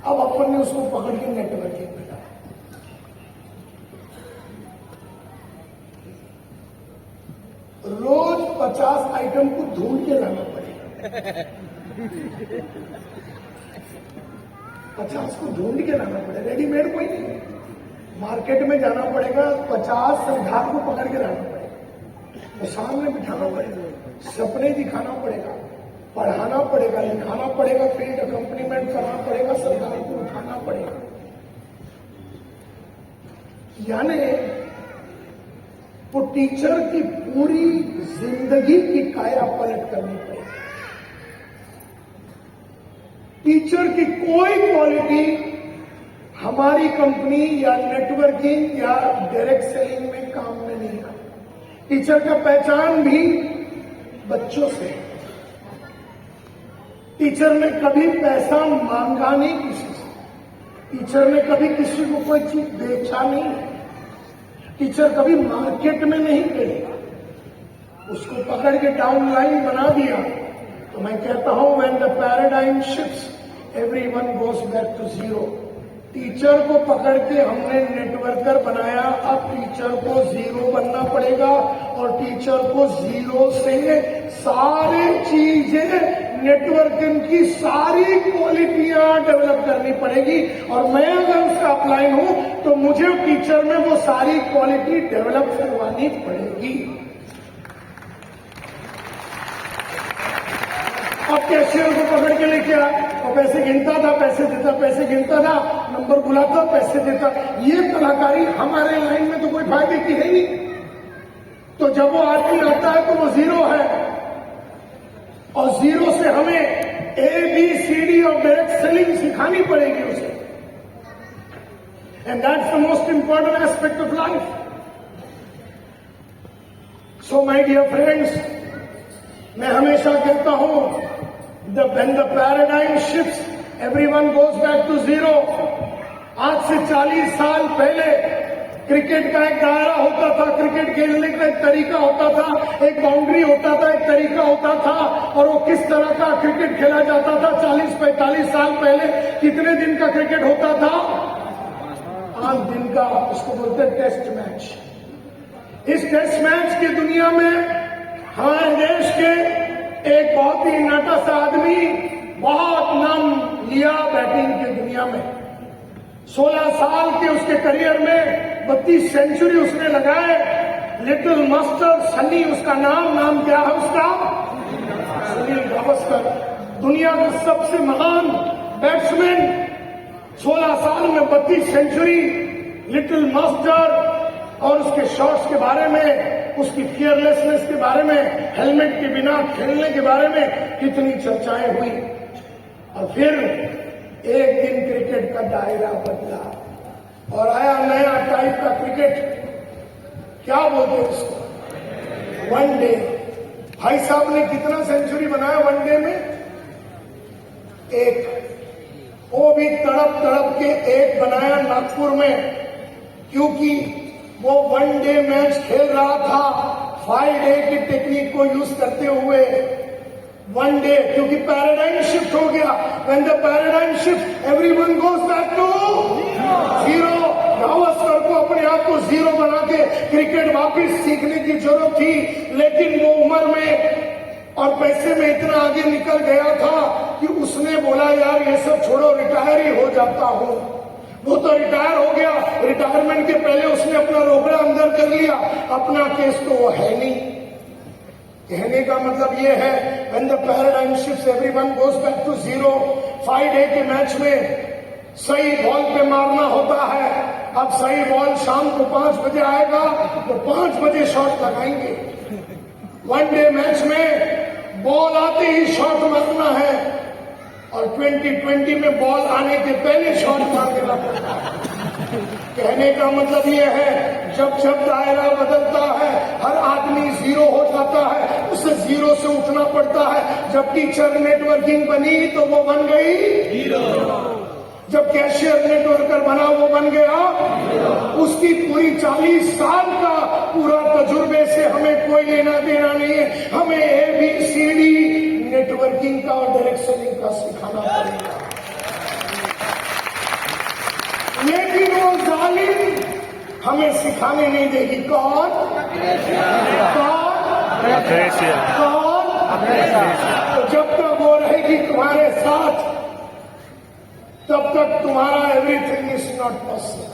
अब अपन ने उसको पकड़ के नेटवर्किंग में डाला। रोज 50 आइटम को ढूंढ के लाना पड़ेगा, 50 को ढूंढ के लाना पड़ेगा, रेडीमेड कोई नहीं। मार्केट में जाना पड़ेगा, 50 सरदार को पकड़ के लाना पड़ेगा, तो सामने बिठाना पड़ेगा, सपने दिखाना पड़ेगा, पढ़ाना पड़ेगा, लिखाना पड़ेगा, फील्ड अकम्पनीमेंट करना पड़ेगा, सरदार को उठाना पड़ेगा। यानी वो टीचर की पूरी जिंदगी की काया पलट करनी पड़ेगी। टीचर की कोई क्वालिटी हमारी कंपनी या नेटवर्किंग या डायरेक्ट सेलिंग में काम में नहीं आती। टीचर का पहचान भी बच्चों से। टीचर ने कभी पैसा मांगा नहीं किसी से, टीचर ने कभी किसी को कोई चीज बेचा नहीं, टीचर कभी मार्केट में नहीं गए। उसको पकड़ के डाउन लाइन बना दिया तो मैं कहता हूं, when the paradigm shifts everyone goes back to zero. Teacher को पकड़ के हमने नेटवर्कर बनाया, अब टीचर को जीरो बनना पड़ेगा और टीचर को जीरो से सारी चीजें, नेटवर्किंग की सारी क्वालिटियां डेवलप करनी पड़ेगी। और मैं अगर उसका अपलाइन हूं तो मुझे टीचर में वो सारी क्वालिटी डेवलप करवानी पड़ेगी। अब कैशियर को पकड़ के लेके आया और पैसे गिनता था, पैसे देता, पैसे गिनता था, नंबर बुलाता, पैसे देता। ये कलाकारी हमारे लाइन में तो कोई फायदे की है नहीं। तो जब वो आदमी आता है तो वो जीरो है, और जीरो से हमें ABCD और डायरेक्ट सेलिंग सिखानी पड़ेगी उसे। And that's the most important aspect of life. So my dear friends, मैं हमेशा कहता हूं, when the paradigm shifts, everyone goes back to zero। आज से 40 साल पहले क्रिकेट का एक दायरा होता था, क्रिकेट खेलने का एक तरीका होता था, एक बाउंड्री होता था, एक तरीका होता था, और वो किस तरह का क्रिकेट खेला जाता था। 40-45 साल पहले कितने दिन का क्रिकेट होता था? 5 दिन का। उसको बोलते हैं टेस्ट मैच। इस टेस्ट मैच की दुनिया में हमारे देश के एक बहुत ही नाटा सा आदमी बहुत नाम लिया बैटिंग की दुनिया में। 16 साल के उसके करियर में 32 सेंचुरी उसने लगाए। लिटिल मास्टर सनी उसका नाम क्या है उसका? सुनील गावस्कर, दुनिया का सबसे महान बैट्समैन। 16 साल में 32 सेंचुरी, लिटिल मास्टर। और उसके शॉट्स के बारे में, उसकी फियरलेसनेस के बारे में, हेलमेट के बिना खेलने के बारे में कितनी चर्चाएं हुई। और फिर एक दिन क्रिकेट का दायरा बदला और आया नया टाइप का क्रिकेट। क्या बोलते हैं उसको? वनडे। भाई साहब ने कितना सेंचुरी बनाया वनडे में? एक। वो भी तड़प तड़प के एक बनाया नागपुर में, क्योंकि वो वनडे मैच खेल रहा था 5 डे की टेक्निक को यूज करते हुए। वनडे, क्योंकि पैराडाइम शिफ्ट हो गया। When the paradigm shift everyone goes back to zero. Gavaskar को अपने आप को जीरो बना के क्रिकेट वापस सीखने की जरूरत थी, लेकिन वो उम्र में और पैसे में इतना आगे निकल गया था कि उसने बोला, यार ये सब छोड़ो, रिटायर ही हो जाता हूं। वो तो रिटायर हो गया। रिटायरमेंट के पहले उसने अपना रोकड़ा अंदर कर लिया। अपना केस तो वो है नहीं। कहने का मतलब ये है, when the paradigm shifts everyone goes back to zero. 5 day के मैच में सही बॉल पे मारना होता है। अब सही बॉल शाम को 5 बजे आएगा तो 5 बजे शॉट लगाएंगे। 1 डे मैच में बॉल आते ही शॉट मारना है और 2020 में बॉल आने के पहले शॉट मार देना पड़ता है। कहने का मतलब यह है, जब जब दायरा बदलता है हर आदमी जीरो हो जाता है, उसे जीरो से उठना पड़ता है। जब टीचर नेटवर्किंग बनी तो वो बन गई हीरो, जब कैशियर नेटवर्कर बना वो बन गया। उसकी पूरी 40 साल का पूरा तजुर्बे से हमें कोई लेना देना नहीं है। हमें ABCD नेटवर्किंग का और डायरेक्ट सेलिंग का सिखाना पड़ेगा। लेकिन वो जालिम हमें सिखाने नहीं देगी। कौन? ग्रेसिया, कौन? तो जब तक वो रहेगी तुम्हारे साथ, तब तक तुम्हारा एवरीथिंग इज नॉट पॉसिबल।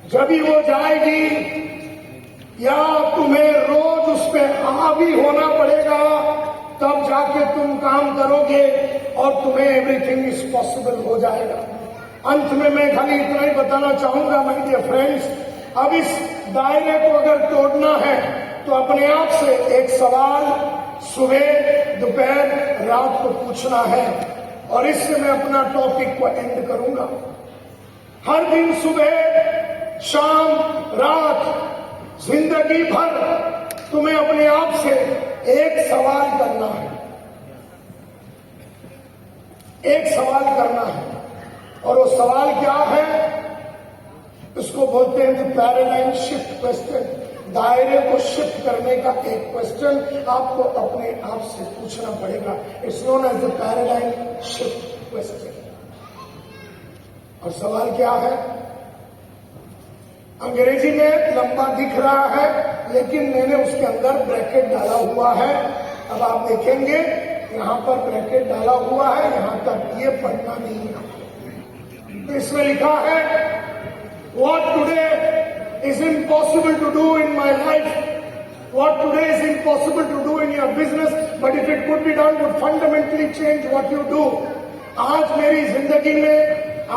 जब ही वो जाएगी या तुम्हें रोज उस पर हावी होना पड़ेगा, तब जाके तुम काम करोगे और तुम्हें एवरीथिंग इज पॉसिबल हो जाएगा। अंत में मैं खाली इतना ही बताना चाहूंगा माय डियर फ्रेंड्स, अब इस दायरे को अगर तोड़ना है तो अपने आप से एक सवाल सुबह, दोपहर, रात को पूछना है। और इससे मैं अपना टॉपिक को एंड करूंगा। हर दिन सुबह, शाम, रात, जिंदगी भर तुम्हें अपने आप से एक सवाल करना है, एक सवाल करना है। और वो सवाल क्या है? इसको बोलते हैं पैराडाइम शिफ्ट क्वेश्चन। दायरे को शिफ्ट करने का एक क्वेश्चन आपको अपने आप से पूछना पड़ेगा। It's known as the paradigm shift question. और सवाल क्या है? अंग्रेजी में लंबा दिख रहा है, लेकिन मैंने उसके अंदर ब्रैकेट डाला हुआ है। अब आप देखेंगे यहां पर ब्रैकेट डाला हुआ है, यहां तक ये पढ़ना नहीं है। तो इसमें लिखा है, What today is impossible to do in my life, what today is impossible to do in your business, but if it could be done, would fundamentally change what you do. आज मेरी जिंदगी में,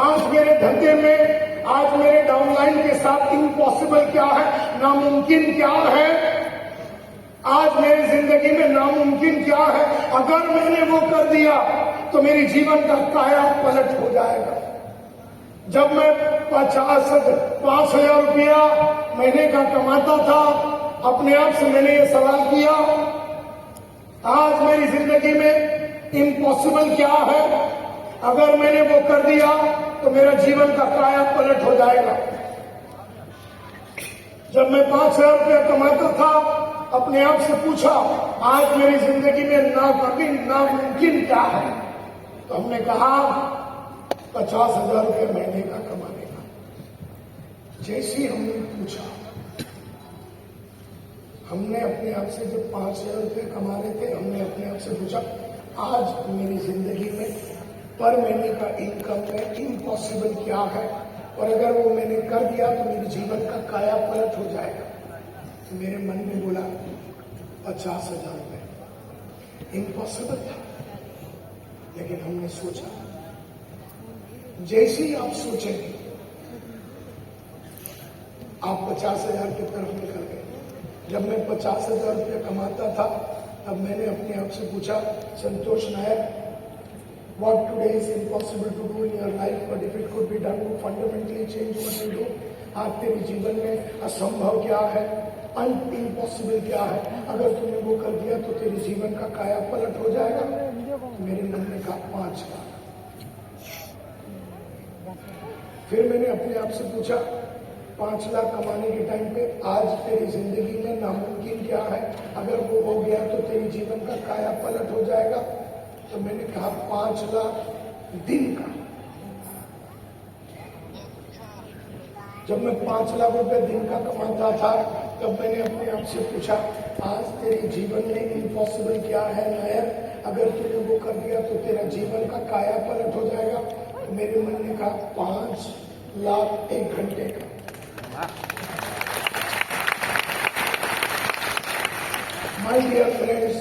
आज मेरे धंधे में, आज मेरे डाउनलाइन के साथ इम्पॉसिबल क्या है, नामुमकिन क्या है? आज मेरी जिंदगी में नामुमकिन क्या है? अगर मैंने वो कर दिया तो मेरी जीवन का काया पलट हो जाएगा। जब मैं 5,000 रुपया महीने का कमाता था, अपने आप से मैंने ये सवाल किया, आज मेरी जिंदगी में इम्पॉसिबल क्या है? अगर मैंने वो कर दिया तो मेरा जीवन का काया पलट हो जाएगा। जब मैं 5,000 रुपया कमाता था, अपने आप से पूछा, आज मेरी जिंदगी में नामुमकिन क्या है? तो हमने कहा 50,000 रुपये महीने का कमाने का। जैसे ही हमने पूछा, हमने अपने आप से जब 5,000 रुपये कमा रहे थे, हमने अपने आप से पूछा, आज मेरी जिंदगी में पर महीने का इनकम में इम्पॉसिबल क्या है? और अगर वो मैंने कर दिया तो मेरे जीवन का काया पलट हो जाएगा। तो मेरे मन में बोला 50,000 रुपये इम्पॉसिबल था। लेकिन हमने सोचा, जैसे ही आप सोचेंगे, आप 50,000 की तरफ निकल गए। जब मैं 50,000 रुपये कमाता था, तब मैंने अपने आप से पूछा, संतोष Nair, what today is impossible to do in your life, but if it could be done to fundamentally change what you do, आज तेरे जीवन में असंभव क्या है, इम्पॉसिबल क्या है? अगर तूने वो कर दिया तो तेरे जीवन का काया पलट हो जाएगा। मेरे मन में कहा 5 लाख। फिर मैंने अपने आप से पूछा, 5 लाख कमाने के टाइम पे आज तेरी जिंदगी में नामुमकिन क्या है? अगर वो हो गया तो तेरी जीवन का काया पलट हो जाएगा। तो मैंने कहा 5 लाख दिन का। जब मैं 5 लाख रुपए दिन का कमाता था, तब मैंने अपने आप से पूछा, आज तेरे जीवन में इम्पॉसिबल क्या है नायर? अगर तूने वो कर दिया तो तेरा जीवन का काया पलट हो जाएगा। तो मेरे मन ने कहा 5 लाख 1 घंटे का। माय डियर फ्रेंड्स,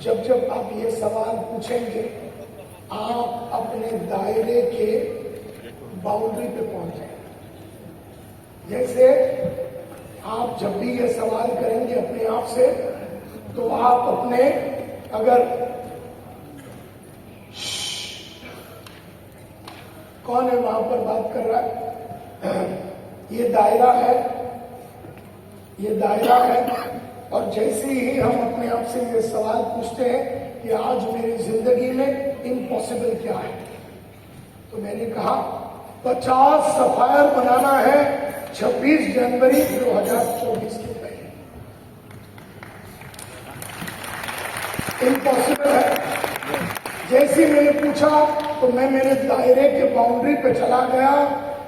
जब जब आप ये सवाल पूछेंगे, आप अपने दायरे के बाउंड्री पे पहुंच जाएंगे। जैसे आप जब भी ये सवाल करेंगे अपने आप से, तो आप अपने अगर कौन है वहां पर बात कर रहा है? ये दायरा है, ये दायरा है। और जैसे ही हम अपने आप से ये सवाल पूछते हैं कि आज मेरी जिंदगी में इम्पॉसिबल क्या है, तो मैंने कहा 50 सफायर बनाना है 26 जनवरी 2024 के पहले। इम्पॉसिबल है। जैसे मैंने पूछा तो मैं मेरे दायरे के बाउंड्री पे चला गया।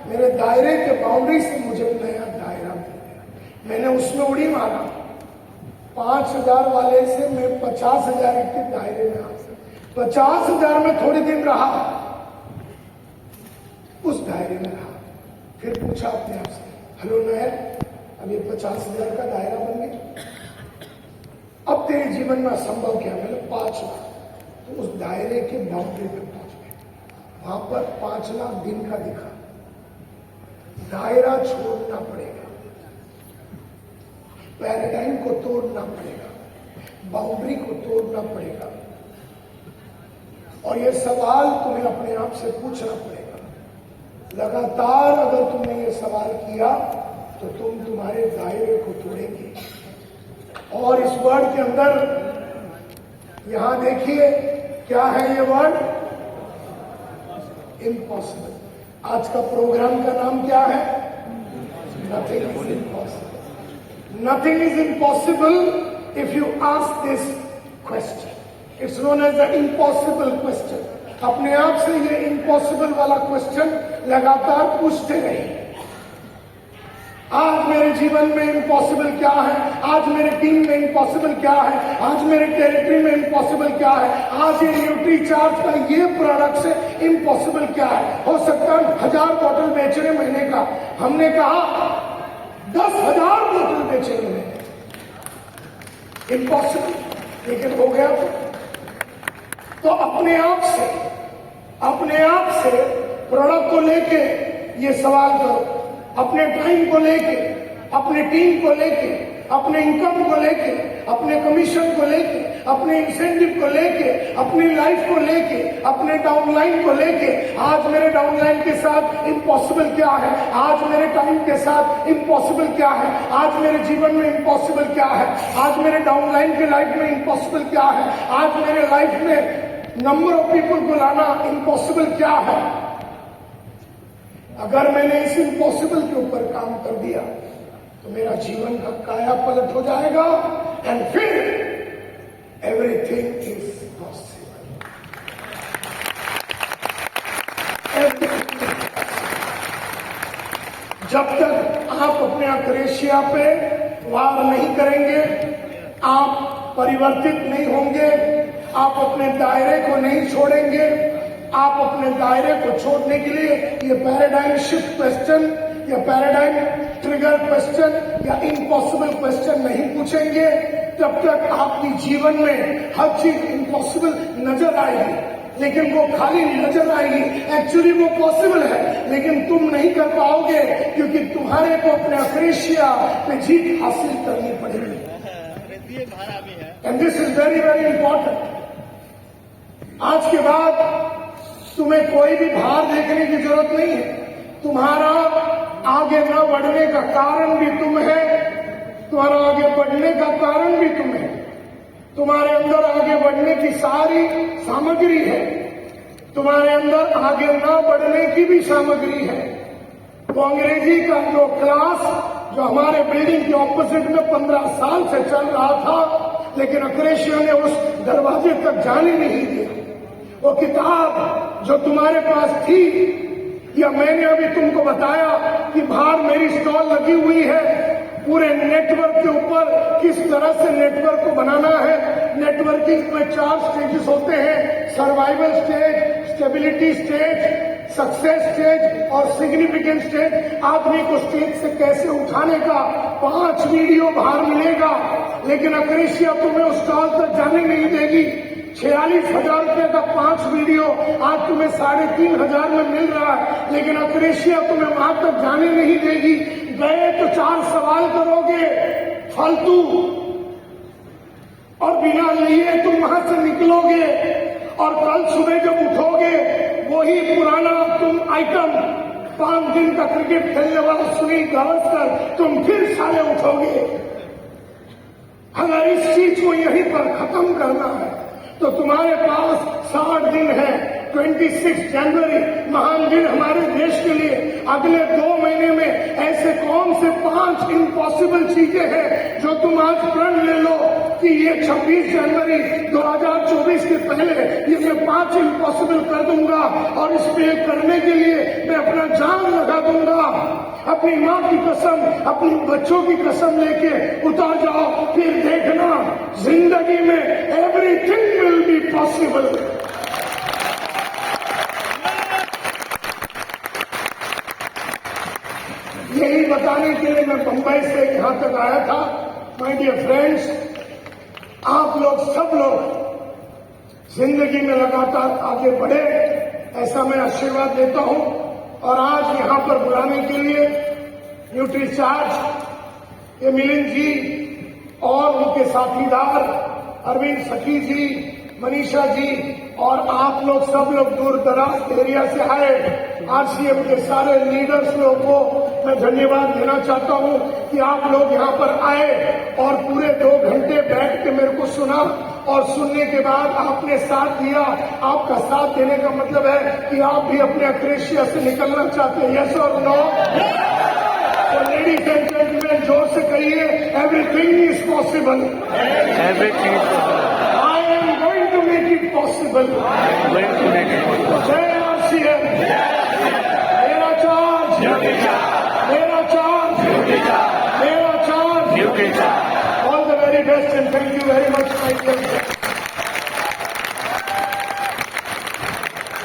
मेरे दायरे के बाउंड्री से मुझे नया दायरा मिल गया। मैंने उसमें उड़ी मारा। 5,000 वाले से मैं 50,000 के दायरे में आ गया। 50,000 में थोड़े दिन रहा, उस दायरे में रहा। फिर पूछा अपने आप से, हेलो नैर, अब ये 50,000 का दायरा बन गया, अब तेरे जीवन में असंभव क्या? मैंने 5 लाख। तो उस दायरे के बाउंड्री पे पहुंच गए। वहां पर 5 लाख दिन का दिखा। दायरा छोड़ना पड़ेगा, पैराडाइम को तोड़ना पड़ेगा, बाउंड्री को तोड़ना पड़ेगा। और ये सवाल तुम्हें अपने आप से पूछना पड़ेगा। लगातार अगर तुमने ये सवाल किया तो तुम तुम्हारे दायरे को तोड़ेंगे। और इस वर्ड के अंदर यहां देखिए क्या है ये वर्ड, इम्पॉसिबल। आज का प्रोग्राम का नाम क्या है? Nothing is impossible. Nothing is impossible if you ask this question. It's known as the impossible question. अपने आप से ये इम्पॉसिबल वाला क्वेश्चन लगातार पूछते रहिए। आज मेरे जीवन में इम्पॉसिबल क्या है? आज मेरे टीम में इम्पॉसिबल क्या है? आज मेरे टेरिटरी में इम्पॉसिबल क्या है? आज ये न्यूट्री चार्ज का ये प्रोडक्ट से इम्पॉसिबल क्या है? हो सकता है 1000 बोतल बेच रहे महीने का, हमने कहा 10,000 बोतल बेच रहे महीने, इम्पॉसिबल, लेकिन हो गया। तो अपने आप से प्रोडक्ट को लेके ये सवाल करो, अपने टाइम को लेके, अपने टीम को लेके, अपने इनकम को लेके, अपने कमीशन को लेके, अपने इंसेंटिव को लेके, अपनी लाइफ को लेके, अपने डाउनलाइन को लेके। आज मेरे डाउनलाइन के साथ इम्पॉसिबल क्या है? आज मेरे टाइम के साथ इम्पॉसिबल क्या है? आज मेरे जीवन में इम्पॉसिबल क्या है? आज मेरे डाउनलाइन के लाइफ में इम्पॉसिबल क्या है? आज मेरे लाइफ में नंबर ऑफ पीपल को लाना इम्पॉसिबल क्या है? अगर मैंने इस इम्पॉसिबल के ऊपर काम कर दिया तो मेरा जीवन का काया पलट हो जाएगा। एंड फिर एवरीथिंग इज पॉसिबल। जब तक आप अपने अक्रेशिया पे वार नहीं करेंगे, आप परिवर्तित नहीं होंगे, आप अपने दायरे को नहीं छोड़ेंगे। आप अपने दायरे को छोड़ने के लिए ये पैराडाइम शिफ्ट क्वेश्चन या पैराडाइम ट्रिगर क्वेश्चन या इम्पॉसिबल क्वेश्चन नहीं पूछेंगे, तब तक आपकी जीवन में हर चीज इम्पॉसिबल नजर आएगी। लेकिन वो खाली नजर आएगी, एक्चुअली वो पॉसिबल है, लेकिन तुम नहीं कर पाओगे क्योंकि तुम्हारे को अपने अक्रेशिया पे जीत हासिल करनी पड़ेगी। And this is very very important. आज के बाद तुम्हें कोई भी भार देखने की जरूरत नहीं है। तुम्हारा आगे न बढ़ने का कारण भी तुम है, तुम्हारा आगे बढ़ने का कारण भी तुम है। तुम्हारे अंदर आगे बढ़ने की सारी सामग्री है, तुम्हारे अंदर आगे न बढ़ने की भी सामग्री है। तो अंग्रेजी का जो क्लास जो हमारे बिल्डिंग के ऑपोजिट में 15 साल से चल रहा था, लेकिन अक्रेशिया ने उस दरवाजे तक जाने नहीं दिया। वो किताब जो तुम्हारे पास थी, या मैंने अभी तुमको बताया कि बाहर मेरी स्टॉल लगी हुई है, पूरे नेटवर्क के ऊपर किस तरह से नेटवर्क को बनाना है। नेटवर्किंग में 4 स्टेजेस होते हैं, survival stage, stability stage, success stage और सिग्निफिकेंट स्टेज। आदमी को स्टेज से कैसे उठाने का 5 वीडियो बाहर मिलेगा, लेकिन अक्रेशिया तुम्हें उस स्टॉल तक जाने नहीं देगी। 46,000 रुपए का 5 वीडियो आज तुम्हें 3,500 में मिल रहा है, लेकिन अक्रेशिया तुम्हें वहां तक जाने नहीं देगी। गए तो 4 सवाल करोगे फालतू, और बिना लिए तुम वहां से निकलोगे और कल सुबह जब उठोगे वही पुराना तुम आइटम 5 दिन का क्रिकेट खेलने वाला सुनील गावस्कर तुम फिर साले उठोगे। अगर इस चीज को यहीं पर खत्म करना है तो तुम्हारे पास 60 दिन है। 26 जनवरी महान दिन हमारे देश के लिए। अगले 2 महीने में ऐसे कौन से 5 इम्पॉसिबल चीजें हैं जो तुम आज प्रण ले लो कि ये 26 जनवरी 2024 के पहले ये मैं 5 इम्पॉसिबल कर दूंगा और इस पे करने के लिए मैं अपना जान लगा दूंगा। अपनी माँ की कसम, अपनी बच्चों की कसम लेके उतार जाओ, फिर देखना जिंदगी में एवरीथिंग विल बी पॉसिबल। यही बताने के लिए मैं बंबई से यहां तक आया था। माय डियर फ्रेंड्स, आप लोग सब लोग जिंदगी में लगातार आगे बढ़े, ऐसा मैं आशीर्वाद देता हूं। और आज यहां पर बुलाने के लिए न्यूट्रीचार्ज ये मिलिंद जी और उनके साथीदार अरविंद सखी जी, मनीषा जी और आप लोग सब लोग दूर दराज एरिया से आए। आरसीएफ के सारे लीडर्स लोगों को मैं धन्यवाद देना चाहता हूं कि आप लोग यहां पर आए और पूरे 2 घंटे बैठ के मेरे को सुना और सुनने के बाद आपने साथ दिया। आपका साथ देने का मतलब है कि आप भी अपने अक्रेशिया से निकलना चाहते हैं। यस और नो? तो लेडीज एंड जेंटलमैन, जोर से कहिए, everything is possible. Everything is possible. I am going to make it possible. Going to make it possible. जय आरसीएफ। मेरा चार्ज, मेरा चार्ज, मेरा charge. Nuclear charge. All the very best and thank you very much, my dear friends.